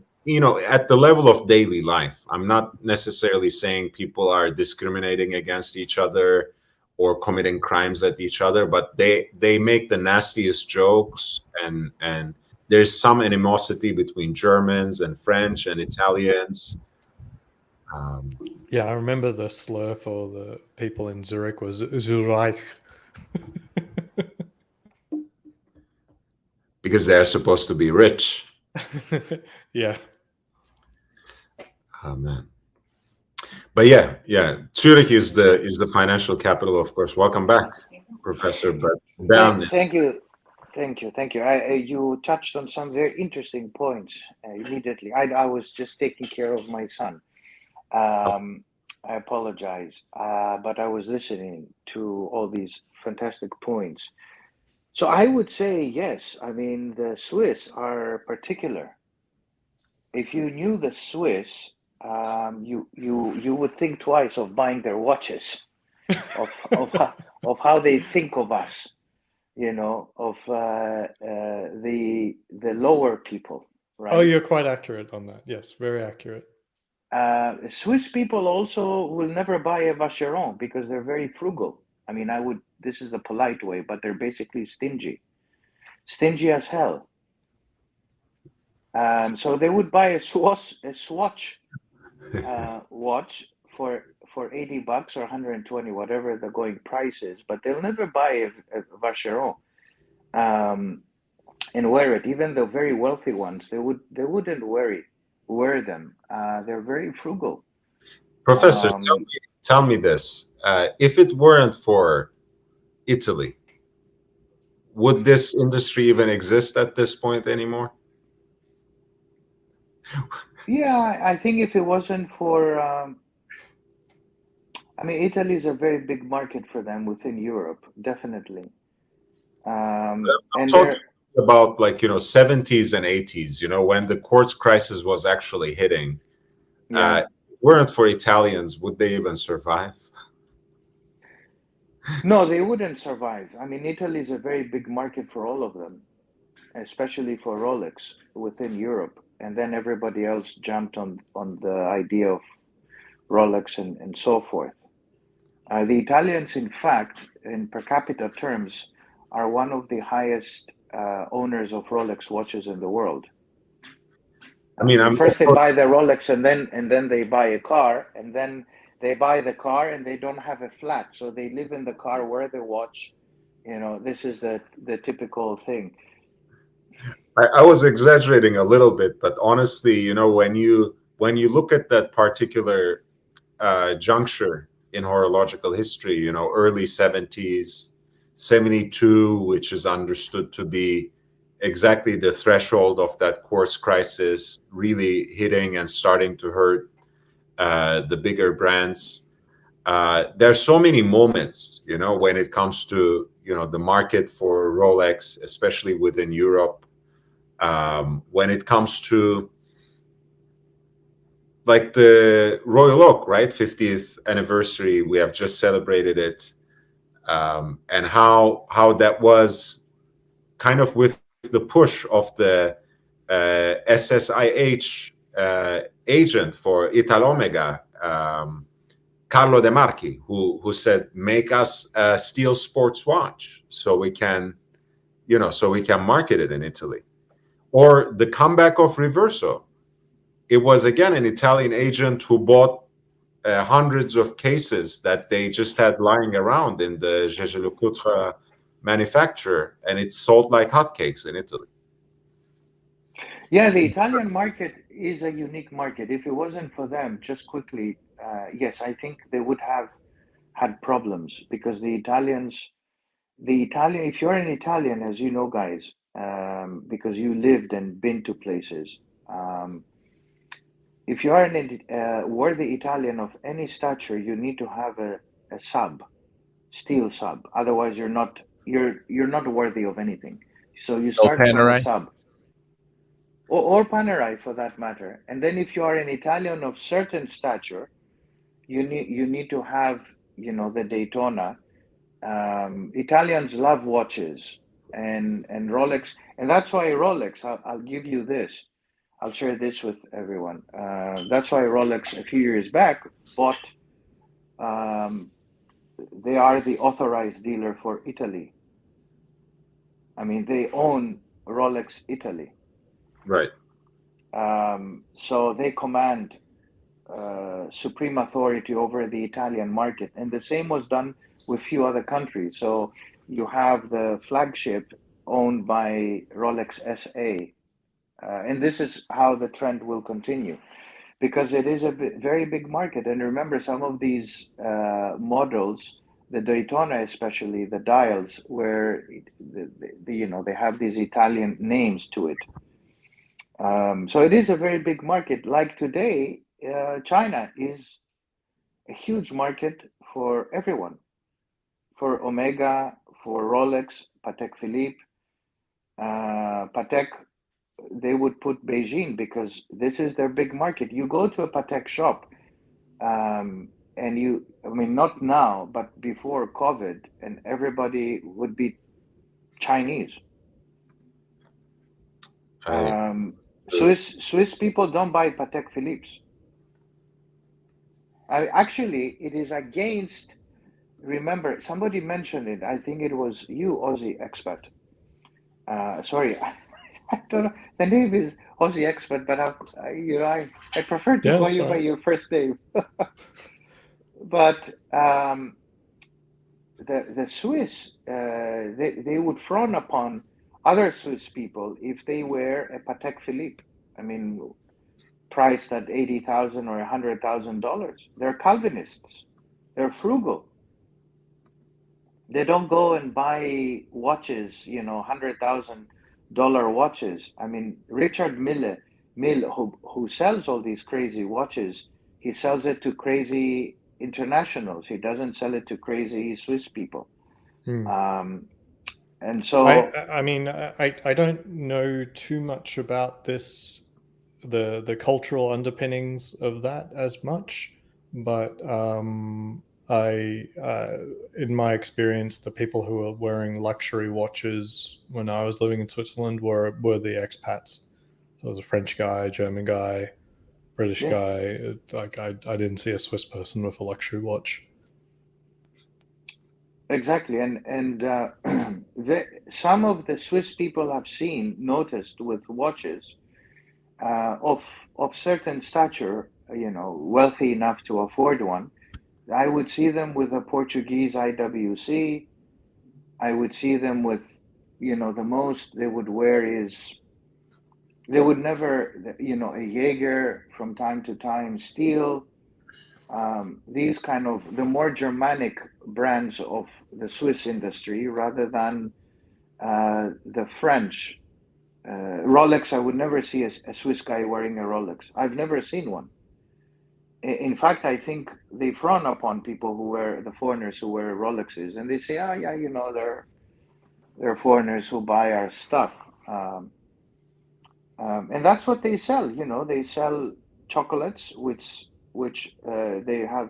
at the level of daily life. I'm not necessarily saying people are discriminating against each other or committing crimes at each other, but they make the nastiest jokes, and there's some animosity between Germans and French and Italians. Yeah, I remember the slur for the people in Zurich was Zurich. Because they're supposed to be rich. Yeah. Oh man. But yeah. Zurich is the financial capital, of course. Welcome back, Professor. But thank you. You touched on some very interesting points immediately. I was just taking care of my son. I apologize, but I was listening to all these fantastic points. So I would say yes. I mean, the Swiss are particular. If you knew the Swiss, you would think twice of buying their watches, of how they think of us, of the lower people. Right? Oh, you're quite accurate on that. Yes, very accurate. Swiss people also will never buy a Vacheron because they're very frugal. I mean, this is the polite way, but they're basically stingy as hell. So they would buy a Swatch watch for $80 or 120, whatever the going price is, but they'll never buy a Vacheron. and wear it. Even the very wealthy ones, they wouldn't wear them. They're very frugal. Professor, Um, tell me this. If it weren't for Italy, would this industry even exist at this point anymore? yeah, I think if it wasn't for, I mean, Italy is a very big market for them within Europe, definitely. I'm And talking they're, about, like, 70s and 80s, when the quartz crisis was actually hitting. yeah. Weren't for Italians, would they even survive? No, they wouldn't survive. I mean, Italy is a very big market for all of them, especially for Rolex within Europe. And then everybody else jumped on the idea of Rolex and so forth. The Italians, in fact, in per capita terms, are one of the highest owners of Rolex watches in the world. I mean, I'm First of they course, buy the Rolex, and then they buy a car, and then they buy the car and they don't have a flat, so they live in the car, wear the watch. This is the typical thing. I was exaggerating a little bit, but honestly, when you look at that particular juncture in horological history, early 70s, 72, which is understood to be exactly the threshold of that quartz crisis, really hitting and starting to hurt the bigger brands. There's so many moments, when it comes to, the market for Rolex, especially within Europe. When it comes to, like, the Royal Oak, right? 50th anniversary, we have just celebrated it. And how that was kind of with the push of the SSIH agent for Italomega, Carlo De Marchi, who said, make us a steel sports watch so we can market it in Italy. Or the comeback of Reverso. It was, again, an Italian agent who bought hundreds of cases that they just had lying around in the Jaeger-LeCoultre manufacturer, and it sold like hotcakes in Italy. Yeah, the Italian market is a unique market. If it wasn't for them, just quickly, yes, I think they would have had problems, because if you're an Italian, as you know, guys, because you lived and been to places, if you are a worthy Italian of any stature, you need to have a sub, steel sub. Otherwise, you're not worthy of anything. So you No start from a Panerai. sub, or Panerai for that matter. And then if you are an Italian of certain stature, you need to have the Daytona. Italians love watches and Rolex, and that's why Rolex. I'll give you this. I'll share this with everyone. That's why Rolex a few years back bought. They are the authorized dealer for Italy. I mean, they own Rolex Italy. Right. So they command supreme authority over the Italian market, and the same was done with few other countries. So you have the flagship owned by Rolex SA, and this is how the trend will continue, because it is a very big market. And remember, some of these models, the Daytona especially, the dials, where they have these Italian names to it. So it is a very big market. Like today, China is a huge market for everyone, for Omega, for Rolex, Patek Philippe. Patek, they would put Beijing because this is their big market. You go to a Patek shop, and I mean, not now, but before COVID, and everybody would be Chinese. Swiss people don't buy Patek Philippe's. Actually, it is against. Remember, somebody mentioned it. I think it was you, Aussie Expert. Sorry, I don't know. The name is Aussie Expert, but I prefer to call you by your first name. But the Swiss, they would frown upon other Swiss people if they wear a Patek Philippe. I mean, priced at $80,000 or $100,000. They're Calvinists. They're frugal. They don't go and buy watches, $100,000 watches. I mean, Richard Mille, who sells all these crazy watches, he sells it to crazy internationals. He doesn't sell it to crazy Swiss people. And so I mean, I don't know too much about this, the cultural underpinnings of that as much, but in my experience, the people who were wearing luxury watches when I was living in Switzerland were the expats. So it was a French guy, German guy, British guy. Like I didn't see a Swiss person with a luxury watch. exactly, and some of the Swiss people I've noticed with watches of certain stature, wealthy enough to afford one. I would see them with a Portuguese IWC. I would see them with, the most they would wear is, they would never, a Jaeger from time to time, steel. These kind of the more Germanic brands of the Swiss industry rather than the French. Rolex, I would never see a Swiss guy wearing a Rolex. I've never seen one. In fact, I think they frown upon people who wear, the foreigners who wear Rolexes, and they say, "Oh yeah, they're foreigners who buy our stuff," and that's what they sell. They sell chocolates, which they have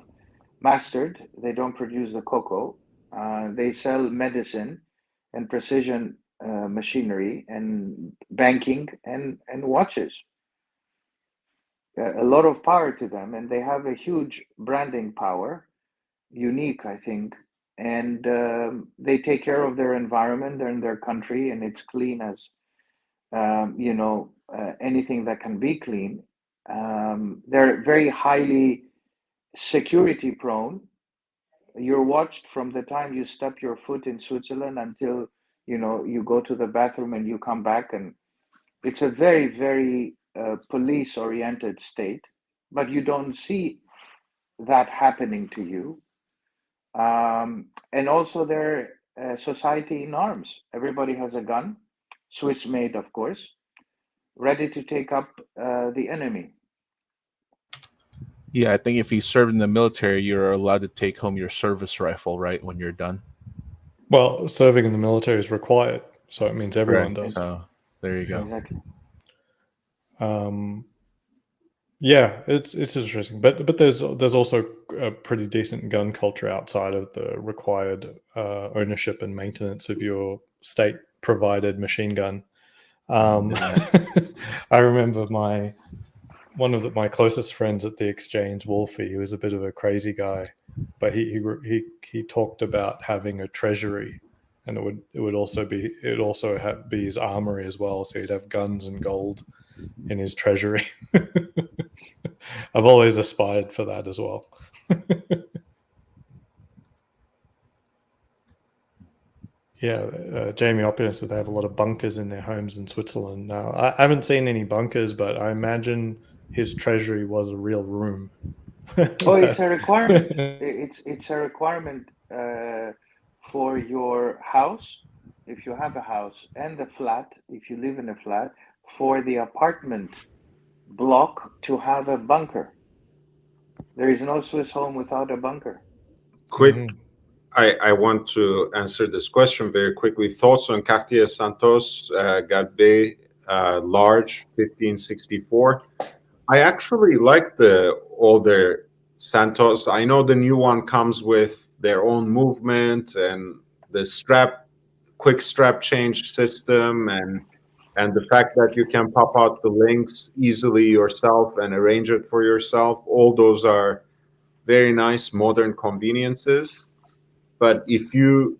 mastered. They don't produce the cocoa. They sell medicine and precision machinery and banking and watches. A lot of power to them, and they have a huge branding power, unique, I think. And they take care of their environment and their country, and it's clean as anything that can be clean. They're very highly security prone. You're watched from the time you step your foot in Switzerland until you go to the bathroom and you come back, and it's a very, very police-oriented state, but you don't see that happening to you. And also, they're a society in arms. Everybody has a gun, Swiss-made, of course, ready to take up the enemy. Yeah, I think if you serve in the military, you're allowed to take home your service rifle, right, when you're done. Well, serving in the military is required, so it means everyone does. So there you go. Exactly. Yeah, it's interesting, but there's also a pretty decent gun culture outside of the required ownership and maintenance of your state provided machine gun. I remember one of my closest friends at the exchange, Wolfie. He was a bit of a crazy guy, but he talked about having a treasury, and it would also be his armory as well. So he'd have guns and gold in his treasury. I've always aspired for that as well. Yeah, Jamie Opulence said they have a lot of bunkers in their homes in Switzerland. Now, I haven't seen any bunkers, but I imagine his treasury was a real room. Oh, it's a requirement. It's a requirement for your house, if you have a house, and the flat, if you live in a flat, for the apartment block to have a bunker. There is no Swiss home without a bunker. Quick, I want to answer this question very quickly. Thoughts on Cartier Santos Garbet large 1564? I actually like the older Santos. I know the new one comes with their own movement and the quick strap change system, and the fact that you can pop out the links easily yourself and arrange it for yourself. All those are very nice modern conveniences. But if you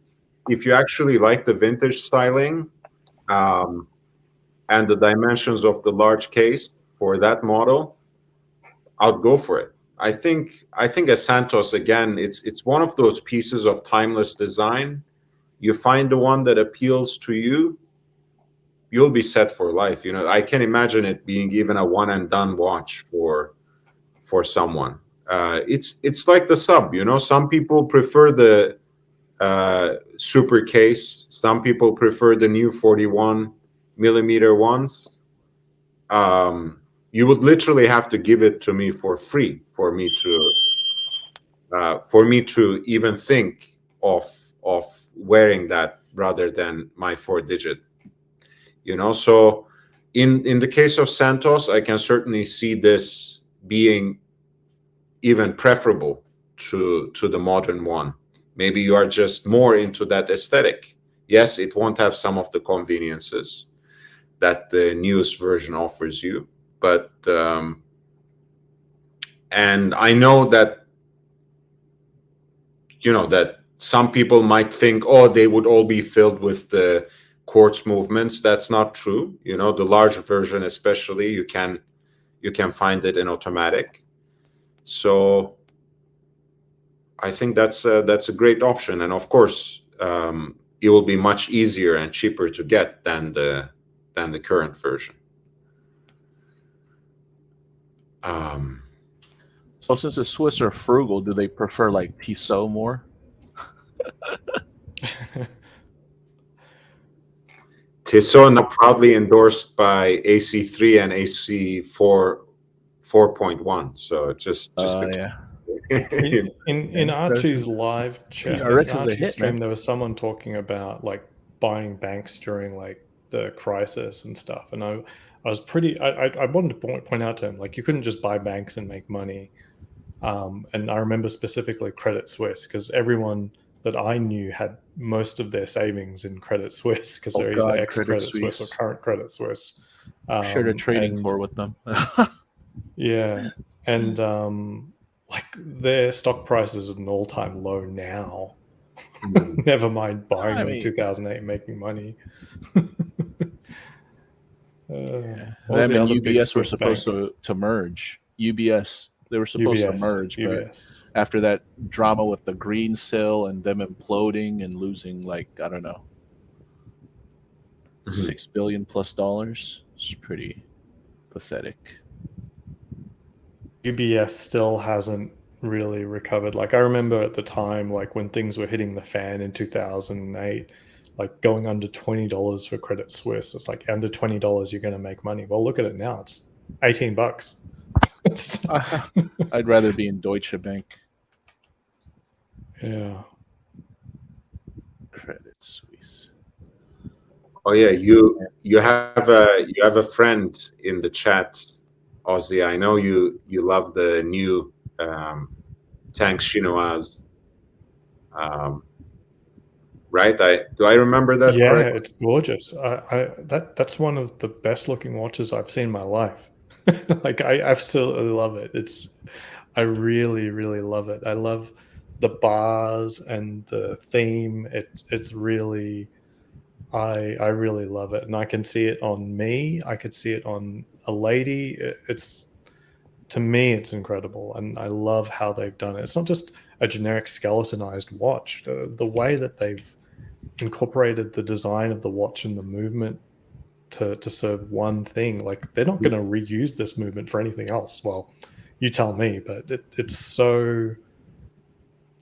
actually like the vintage styling and the dimensions of the large case for that model, I'll go for it. I think a Santos, again, it's one of those pieces of timeless design. You find the one that appeals to you, you'll be set for life. You know, I can imagine it being even a one and done watch for someone. It's like the sub. You know, some people prefer the super case. Some people prefer the new 41 millimeter ones. You would literally have to give it to me for free for me to even think of wearing that rather than my 4-digit. You know, so in the case of Santos, I can certainly see this being even preferable to the modern one. Maybe you are just more into that aesthetic. Yes, it won't have some of the conveniences that the newest version offers you, but and I know that, you know, that some people might think, oh, they would all be filled with the quartz movements. That's not true. You know, the large version especially, you can find it in automatic. So I think that's a great option, and of course, it will be much easier and cheaper to get than the current version. So since the Swiss are frugal, do they prefer like Tissot more? Tissot now proudly endorsed by AC3 and AC4 4.1. So just Yeah. in Archie's live chat, RX is a Archie's hit, stream, man. there was someone talking about like buying banks during like the crisis and stuff, and I was pretty. I wanted to point out to him, like, you couldn't just buy banks and make money. And I remember specifically Credit Suisse, because everyone that I knew had most of their savings in Credit Suisse, because they're either ex-Credit Suisse or current Credit Suisse. Shared a trading floor with them. Yeah, and like their stock price is at an all-time low now. Never mind buying them in 2008 and making money. What was the other big UBS were Swiss supposed bank? to merge. UBS, they were supposed to merge, UBS. but after that drama with the green sale and them imploding and losing, like, I don't know, $6 billion plus, it's pretty pathetic. UBS still hasn't really recovered. Like, I remember at the time, like when things were hitting the fan in 2008, like going under $20 for Credit Suisse. It's like, under $20 you're going to make money. Well, look at it now. It's $18. I'd rather be in Deutsche Bank. Yeah. Credit Suisse. Oh yeah, you have a friend in the chat, Ozzy. I know you love the new tank chinoise. Right? Do I remember that correctly? It's gorgeous. That's one of the best looking watches I've seen in my life. Like, I absolutely love it. I really, really love it. I love the bars and the theme. It's really, I really love it, and I can see it on me. I could see it on a lady. To me, it's incredible, and I love how they've done it. It's not just a generic skeletonized watch. The way that they've incorporated the design of the watch and the movement to serve one thing. Like, they're not going to reuse this movement for anything else. Well, you tell me, but it's so,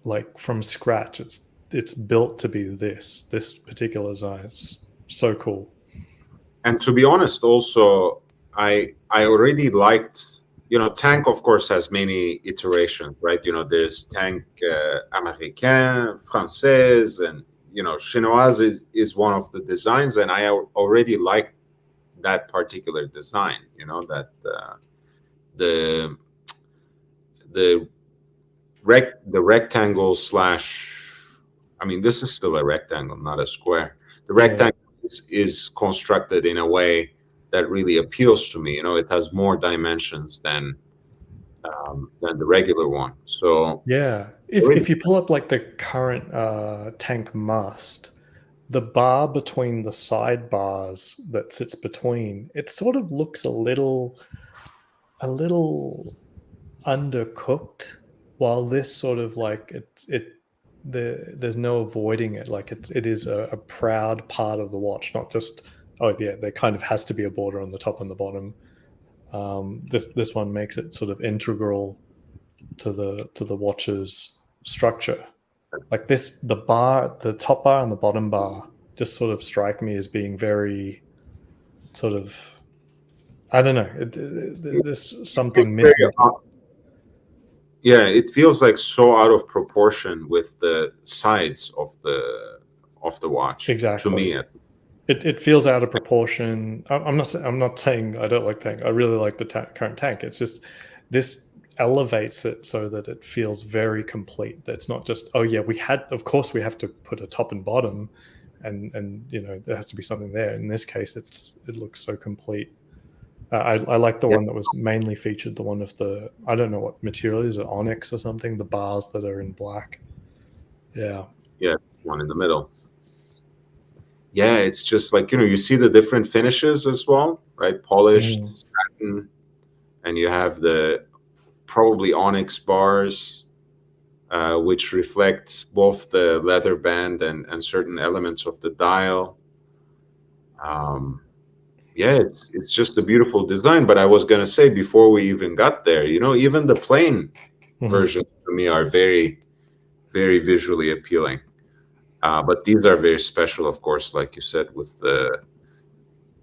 like, from scratch. It's built to be this particular design. It's so cool. And to be honest, also, I already liked, you know, tank of course has many iterations, right? You know, there's tank américain, française, and, you know, chinoise is one of the designs, and I already liked that particular design. You know, that the rectangle slash, I mean, this is still a rectangle, not a square. The rectangle is constructed in a way that really appeals to me. You know, it has more dimensions than the regular one. So yeah, if you pull up like the current tank mast, the bar between the side bars that sits between, it sort of looks a little undercooked, while this sort of like there's no avoiding it. Like, it is a proud part of the watch, not just oh yeah, there kind of has to be a border on the top and the bottom. This one makes it sort of integral to the watch's structure. Like this, the top bar and the bottom bar just sort of strike me as being very sort of, I don't know, there's something missing. Yeah, it feels like so out of proportion with the sides of the watch. Exactly. To me, it feels out of proportion. I'm not saying I don't like tank. I really like the current tank. It's just this elevates it so that it feels very complete. It's not just, oh yeah, of course we have to put a top and bottom, and you know there has to be something there. In this case, it looks so complete. I like the one that was mainly featured, the one of the, I don't know what material is, it onyx or something, the bars that are in black. Yeah, one in the middle. Yeah, it's just like, you know, you see the different finishes as well, right? Polished, satin, and you have the probably onyx bars, which reflect both the leather band and certain elements of the dial. Yeah, it's just a beautiful design. But I was gonna say, before we even got there, you know, even the plain versions to me are very, very visually appealing. But these are very special, of course, like you said, with the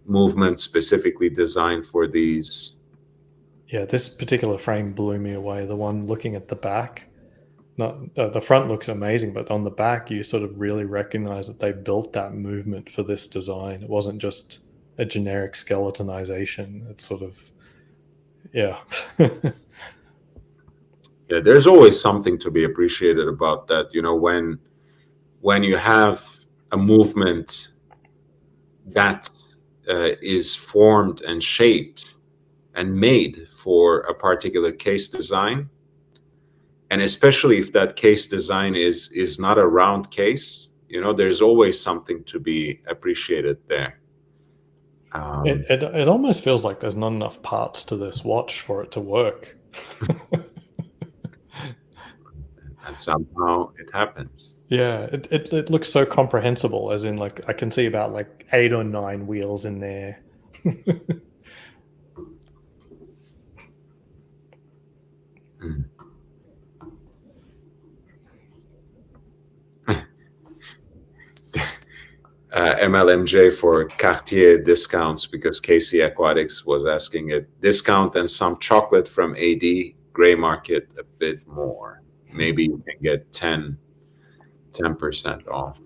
movement specifically designed for these. Yeah, this particular frame blew me away. The one looking at the back, the front looks amazing, but on the back, you sort of really recognize that they built that movement for this design. It wasn't just a generic skeletonization. It's sort of, yeah. Yeah, there's always something to be appreciated about that. You know, when you have a movement that is formed and shaped and made for a particular case design, and especially if that case design is not a round case, you know, there's always something to be appreciated there. It almost feels like there's not enough parts to this watch for it to work. And somehow it happens. Yeah, it looks so comprehensible, as in, like, I can see about like 8 or 9 wheels in there. MLMJ for Cartier discounts, because Casey Aquatics was asking it. Discount and some chocolate from AD, gray market a bit more. Maybe you can get 10% off.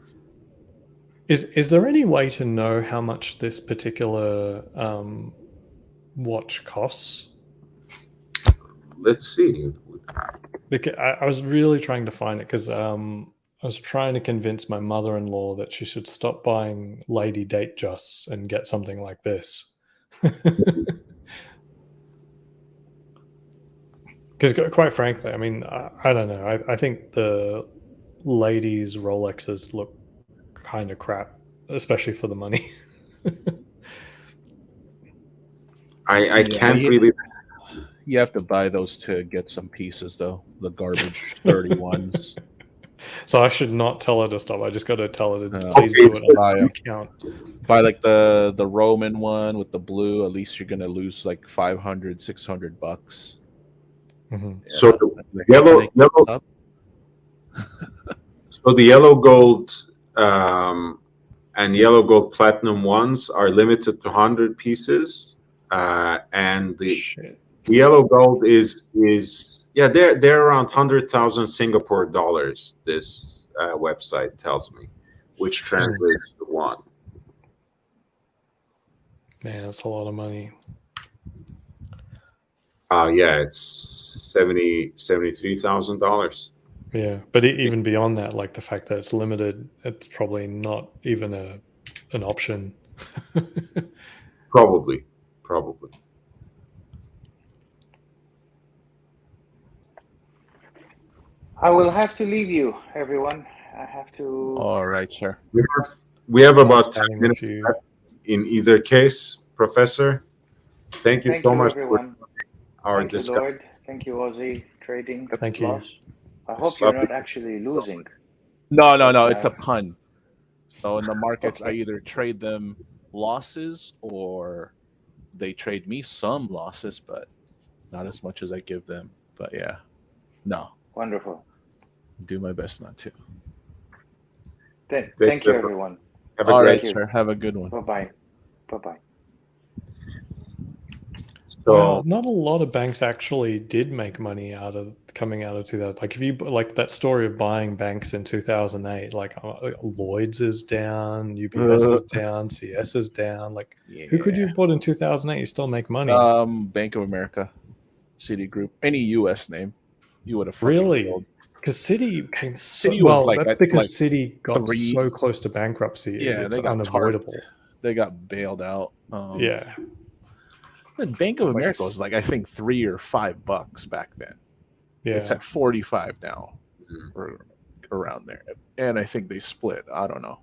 Is there any way to know how much this particular watch costs? Let's see. Because I was really trying to find it, because I was trying to convince my mother-in-law that she should stop buying Lady Datejusts and get something like this. Because quite frankly, I mean, I don't know. I think the ladies' Rolexes look kind of crap, especially for the money. I can't really. You have to buy those to get some pieces, though. The garbage 31s. So I should not tell her to stop. I just got to tell her to please do it on your account. Buy like the Roman one with the blue. At least you're gonna lose like $500, $600. Mm-hmm. Yeah. So the yellow so the yellow gold and yellow gold platinum ones are limited to 100 pieces, and the yellow gold is yeah, they're around 100,000 Singapore dollars. This website tells me, which translates to one. Man, that's a lot of money. Yeah, it's $73,000. Yeah, but even beyond that, like the fact that it's limited, it's probably not even an option. Probably. I will have to leave you, everyone. I have to. All right, sir. We have about 10 minutes left in either case, Professor. Thank you so much, everyone. For our Thank discussion. you, Lord. Thank you, Aussie Trading. Thank you. I hope you're not actually losing. No, it's a pun. So in the markets, I either trade them losses, or they trade me some losses, but not as much as I give them. But yeah, no, Wonderful. do my best not to. Thank you, everyone. Have a All great right, sir. Have a good one. Bye-bye. Bye-bye. So, Well, not a lot of banks actually did make money out of coming out of 2000. Like if you like that story of buying banks in 2008, like Lloyd's is down, UBS is down, CS is down. Like who could you have bought in 2008? You still make money. Bank of America, Citigroup, any U.S. name, you would have Really? killed. Because Citi came so Citi was well. like That's at, because like, Citi got 3. so close to bankruptcy. Yeah, It's they got unavoidable. They got bailed out. Yeah. And Bank of Like America was like, I think $3 or $5 back then. Yeah. It's at 45 now, Mhm. or around there. And I think they split. I don't know.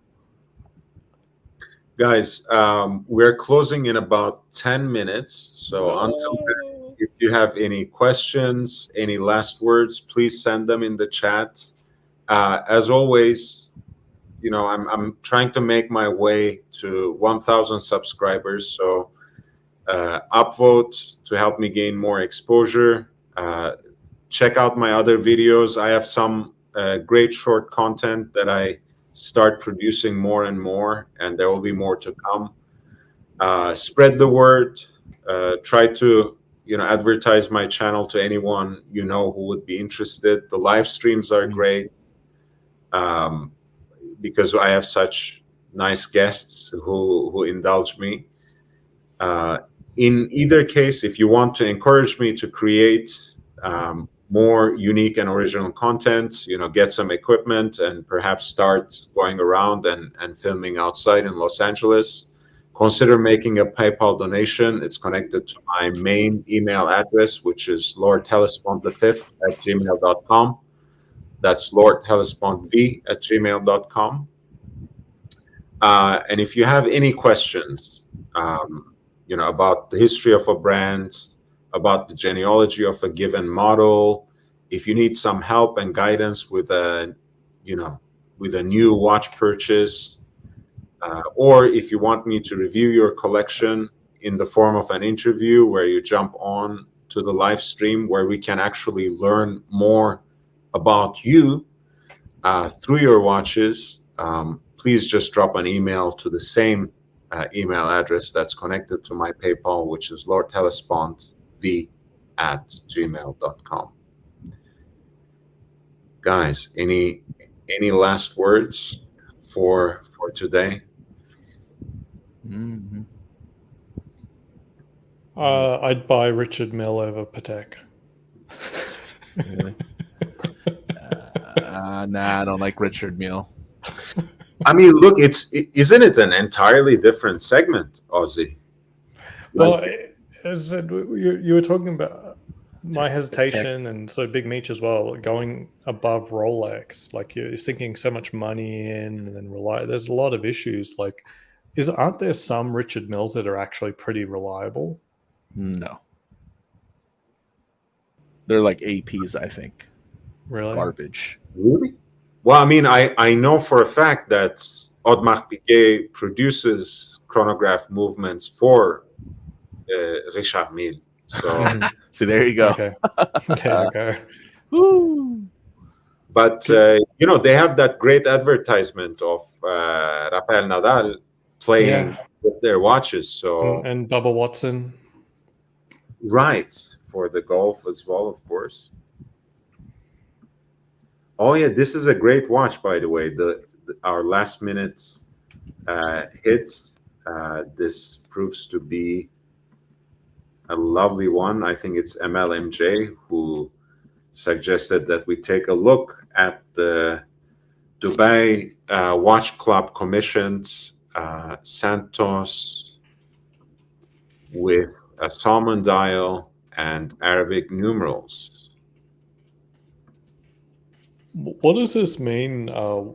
guys, we're closing in about 10 minutes. So until then, if you have any questions, any last words, please send them in the chat. As always, you know, I'm trying to make my way to 1,000 subscribers. So upvote to help me gain more exposure. Check out my other videos. I have some great short content that I start producing more and more, and there will be more to come. Spread the word. Try to, you know, advertise my channel to anyone you know who would be interested. The live streams are great because I have such nice guests who indulge me. In either case, if you want to encourage me to create more unique and original content, you know, get some equipment and perhaps start going around and filming outside in Los Angeles, consider making a PayPal donation. It's connected to my main email address, which is lordhellespont5@gmail.com. That's lordhellespont@gmail.com. And if you have any questions, you know, about the history of a brand, about the genealogy of a given model, if you need some help and guidance with a, you know, with a new watch purchase, or if you want me to review your collection in the form of an interview where you jump on to the live stream where we can actually learn more about you through your watches, please just drop an email to the same email address that's connected to my PayPal, which is lordhellespont@gmail.com. Guys, any last words for today? Mm-hmm. I'd buy Richard Mille over Patek. Really? Nah, I don't like Richard Mille. I mean, look, isn't it an entirely different segment, Ozzy? Well, as I said, you were talking about my hesitation, and so Big Meech as well, going above Rolex. Like you're sinking so much money in, and then there's a lot of issues. Like, aren't there some Richard Milles that are actually pretty reliable? No. They're like APs, I think. Really? Garbage. Really? Well, I mean, I know for a fact that Audemars Piguet produces chronograph movements for Richard Mille. So, See, there you go. Okay. There you go. Woo. but you know, they have that great advertisement of Rafael Nadal playing with their watches. So And Bubba Watson. right, for the golf as well, of course. Oh yeah, this is a great watch, by the way. Our last minute hit. This proves to be a lovely one. I think it's MLMJ who suggested that we take a look at the Dubai Watch Club commissioned Santos with a salmon dial and Arabic numerals. What does this mean,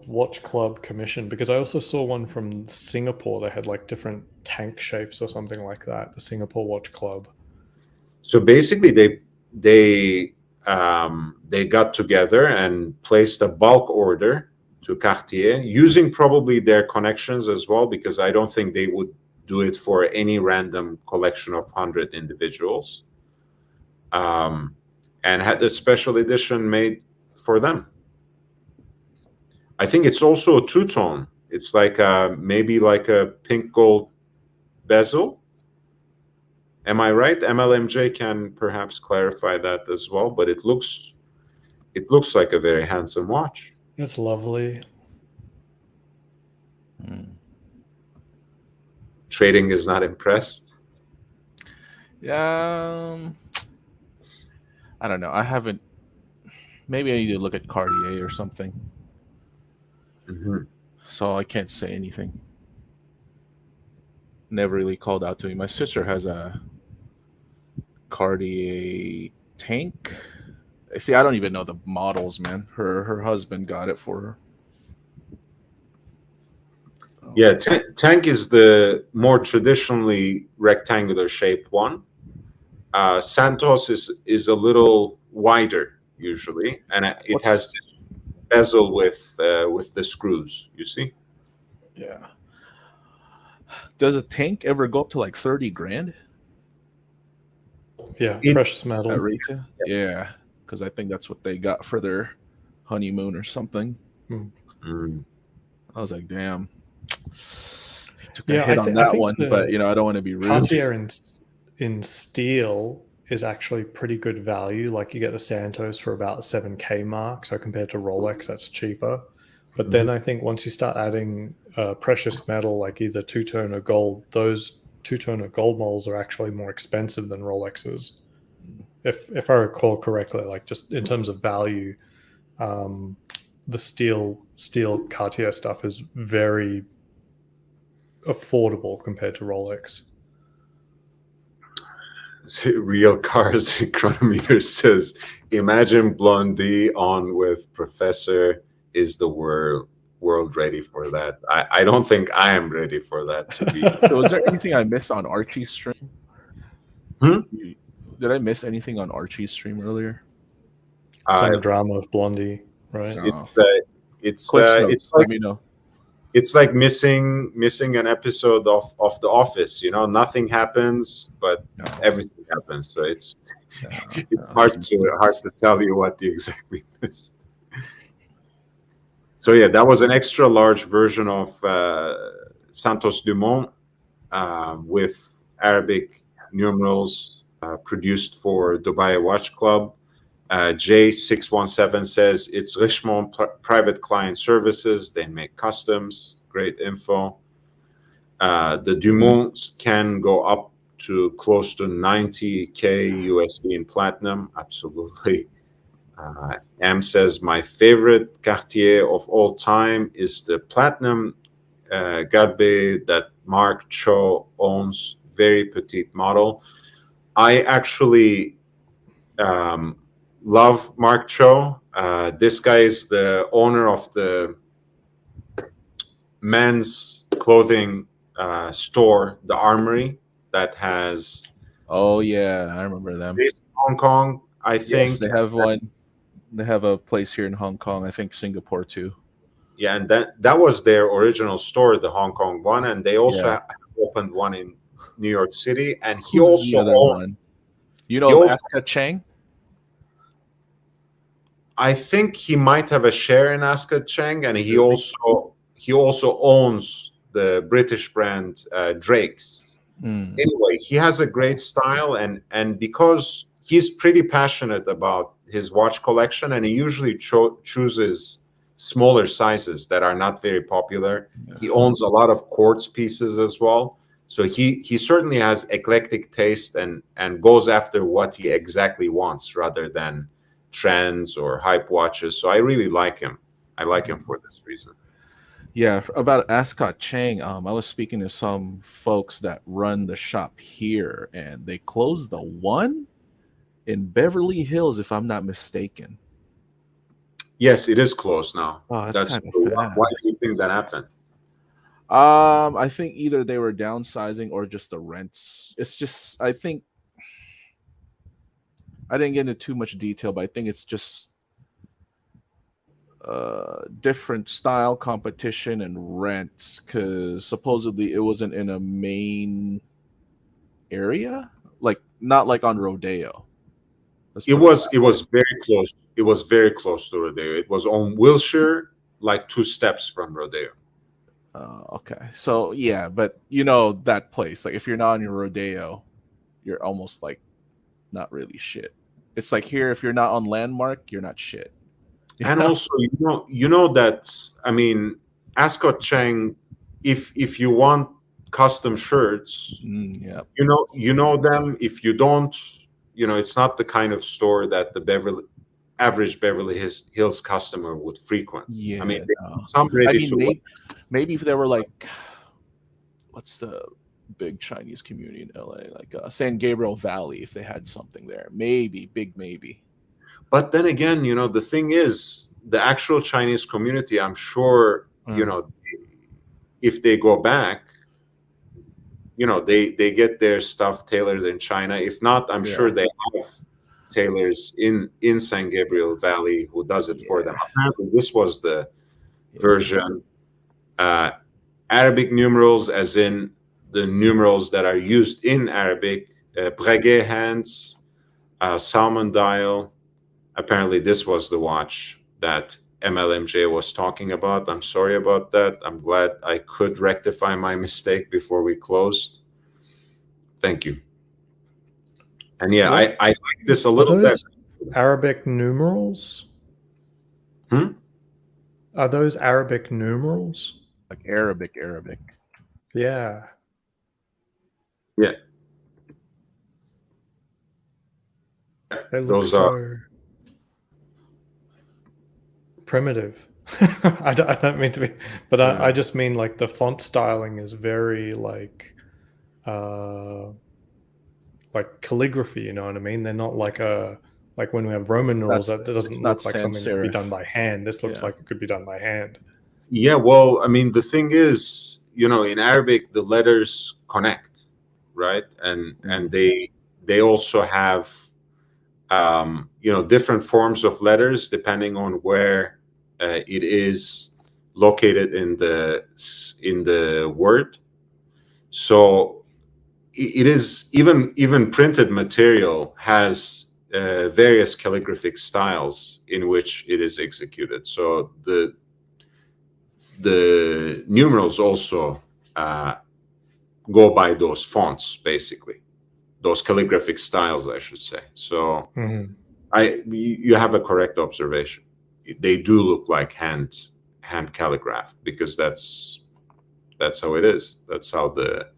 Watch Club commission? Because I also saw one from Singapore. They had like different tank shapes or something like that. The Singapore Watch Club. So basically, they got together and placed a bulk order to Cartier using probably their connections as well, because I don't think they would do it for any random collection of 100 individuals, and had a special edition made for them. I think it's also a two-tone. It's like maybe like a pink gold bezel. Am I right? MLMJ can perhaps clarify that as well, but it looks like a very handsome watch. It's lovely. Trading is not impressed. Yeah, I don't know. I haven't. Maybe I need to look at Cartier or something. Mm-hmm. So I can't say anything. Never really called out to me. My sister has a Cartier tank. See, I don't even know the models, man. Her husband got it for her. Yeah, tank is the more traditionally rectangular shaped one. Santos is a little wider usually, and it has the bezel with the screws. You see? Yeah. Does a tank ever go up to like 30 grand Yeah, It- precious metal. at retail? Yeah, because I think that's what they got for their honeymoon or something. Mm. I was like, damn. He took a Yeah, hit I on think that one, but I don't want to be rude. Cartier in steel is actually pretty good value. Like you get the Santos for about 7K mark. So compared to Rolex, that's cheaper. But then I think once you start adding precious metal, like either two-tone or gold, those two-tone or gold models are actually more expensive than Rolexes. If I recall correctly, like just in terms of value, the steel Cartier stuff is very affordable compared to Rolex. Real Cars Chronometer says, imagine Blondie on with Professor. Is the world ready for that? I don't think I am ready for that to be. So was there anything I missed on Archie's stream? Did I miss anything on Archie's stream earlier? Some drama of Blondie, right? It's Cliff notes, it's let like me know. it's like missing an episode of The Office. You know, nothing happens, but No. everything happens. So it's No, hard to tell you what you exactly missed. So yeah, that was an extra large version of Santos Dumont with Arabic numerals, produced for Dubai Watch Club. J617 says it's Richemont Private Client Services. They make customs. Great info. The Dumonts can go up to close to 90K USD in platinum. Absolutely. M says, my favorite Cartier of all time is the platinum Garbe that Mark Cho owns. Very petite model. I actually love Mark Cho. This guy is the owner of the men's clothing store, The Armory, that has. Oh yeah, I remember them. Based in Hong Kong, I think. Yes, they have one. They have a place here in Hong Kong. I think Singapore too. Yeah, and that was their original store, the Hong Kong one, and they also have opened one in New York City. And he Who's also the other owns. one? You know, Aska Chang. I think he might have a share in Aska Cheng, and he also owns the British brand Drake's. Anyway, he has a great style, and because he's pretty passionate about his watch collection, and he usually chooses smaller sizes that are not very popular. He owns a lot of quartz pieces as well, so he certainly has eclectic taste and goes after what he exactly wants rather than trends or hype watches. So I really like him. I like him for this reason. Yeah, about Ascot Chang, I was speaking to some folks that run the shop here, and they closed the one in Beverly Hills, if I'm not mistaken. Yes, it is closed now. Oh, that's kind of sad. Why do you think that happened? I think either they were downsizing or just the rents. It's just, I think, I didn't get into too much detail, but I think it's just different style competition and rents, because supposedly it wasn't in a main area, like not like on Rodeo. It was very close. It was very close to Rodeo. It was on Wilshire, like 2 steps from Rodeo. Okay, so yeah, but you know that place. Like if you're not on your Rodeo, you're almost like not really shit. It's like here, if you're not on Landmark, you're not shit. And also, you know that, I mean, Ascot Chang, if you want custom shirts, Yeah, you know them. If you don't, it's not the kind of store that the average Beverly Hills customer would frequent. yeah. I mean, No. some ready to maybe if they were like, what's the big Chinese community in LA, like San Gabriel Valley, if they had something there, maybe, big maybe. But then again, the thing is, the actual Chinese community, I'm sure, if they go back, they get their stuff tailored in China. If not, I'm sure they have tailors in San Gabriel Valley who does it for them. Apparently, this was the version. Arabic numerals, as in the numerals that are used in Arabic, Breguet hands, Salmon dial. Apparently, this was the watch that MLMJ was talking about. I'm sorry about that. I'm glad I could rectify my mistake before we closed. Thank you. And yeah, I like this a little bit. Arabic numerals? Are those Arabic numerals? Like Arabic. Yeah. Yeah. They look so primitive. I don't mean to be, but I just mean like the font styling is very like calligraphy, you know what I mean? They're not like when we have Roman numerals, that doesn't look like something that could be done by hand. This looks like it could be done by hand. Yeah, well, I mean, the thing is, in Arabic, the letters connect, right? And they also have different forms of letters depending on where it is located in the word. So it is even printed material has various calligraphic styles in which it is executed. So the numerals also go by those fonts, basically, those calligraphic styles, I should say. So you have a correct observation. They do look like hand calligraph, because that's how it is. That's how the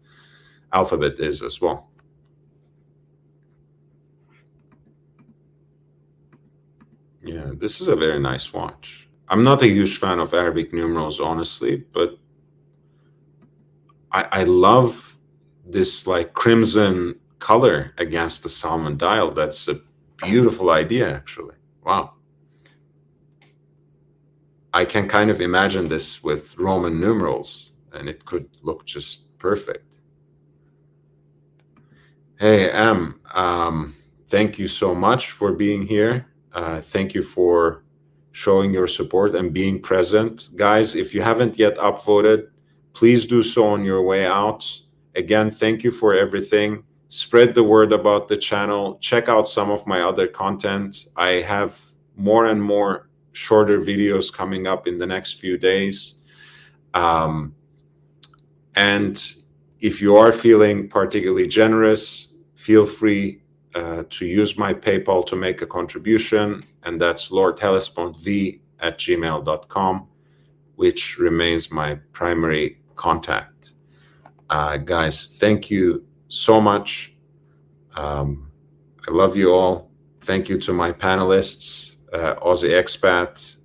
alphabet is as well. Yeah, this is a very nice watch. I'm not a huge fan of Arabic numerals, honestly, but I love this like crimson color against the salmon dial. That's a beautiful idea, actually. Wow. I can kind of imagine this with Roman numerals, and it could look just perfect. Hey, thank you so much for being here. Thank you for showing your support and being present. Guys, if you haven't yet upvoted, please do so on your way out. Again, thank you for everything. Spread the word about the channel. Check out some of my other content. I have more and more shorter videos coming up in the next few days. And if you are feeling particularly generous, feel free to use my PayPal to make a contribution, and that's lordhellespont@gmail.com, which remains my primary contact. Guys, thank you so much. I love you all. Thank you to my panelists, Aussie Expat,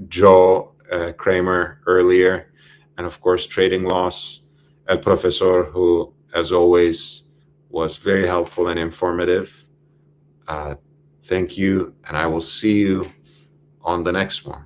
Joe Kramer earlier, and of course, Trading Loss, El Professor, who, as always, was very helpful and informative. Thank you, and I will see you on the next one.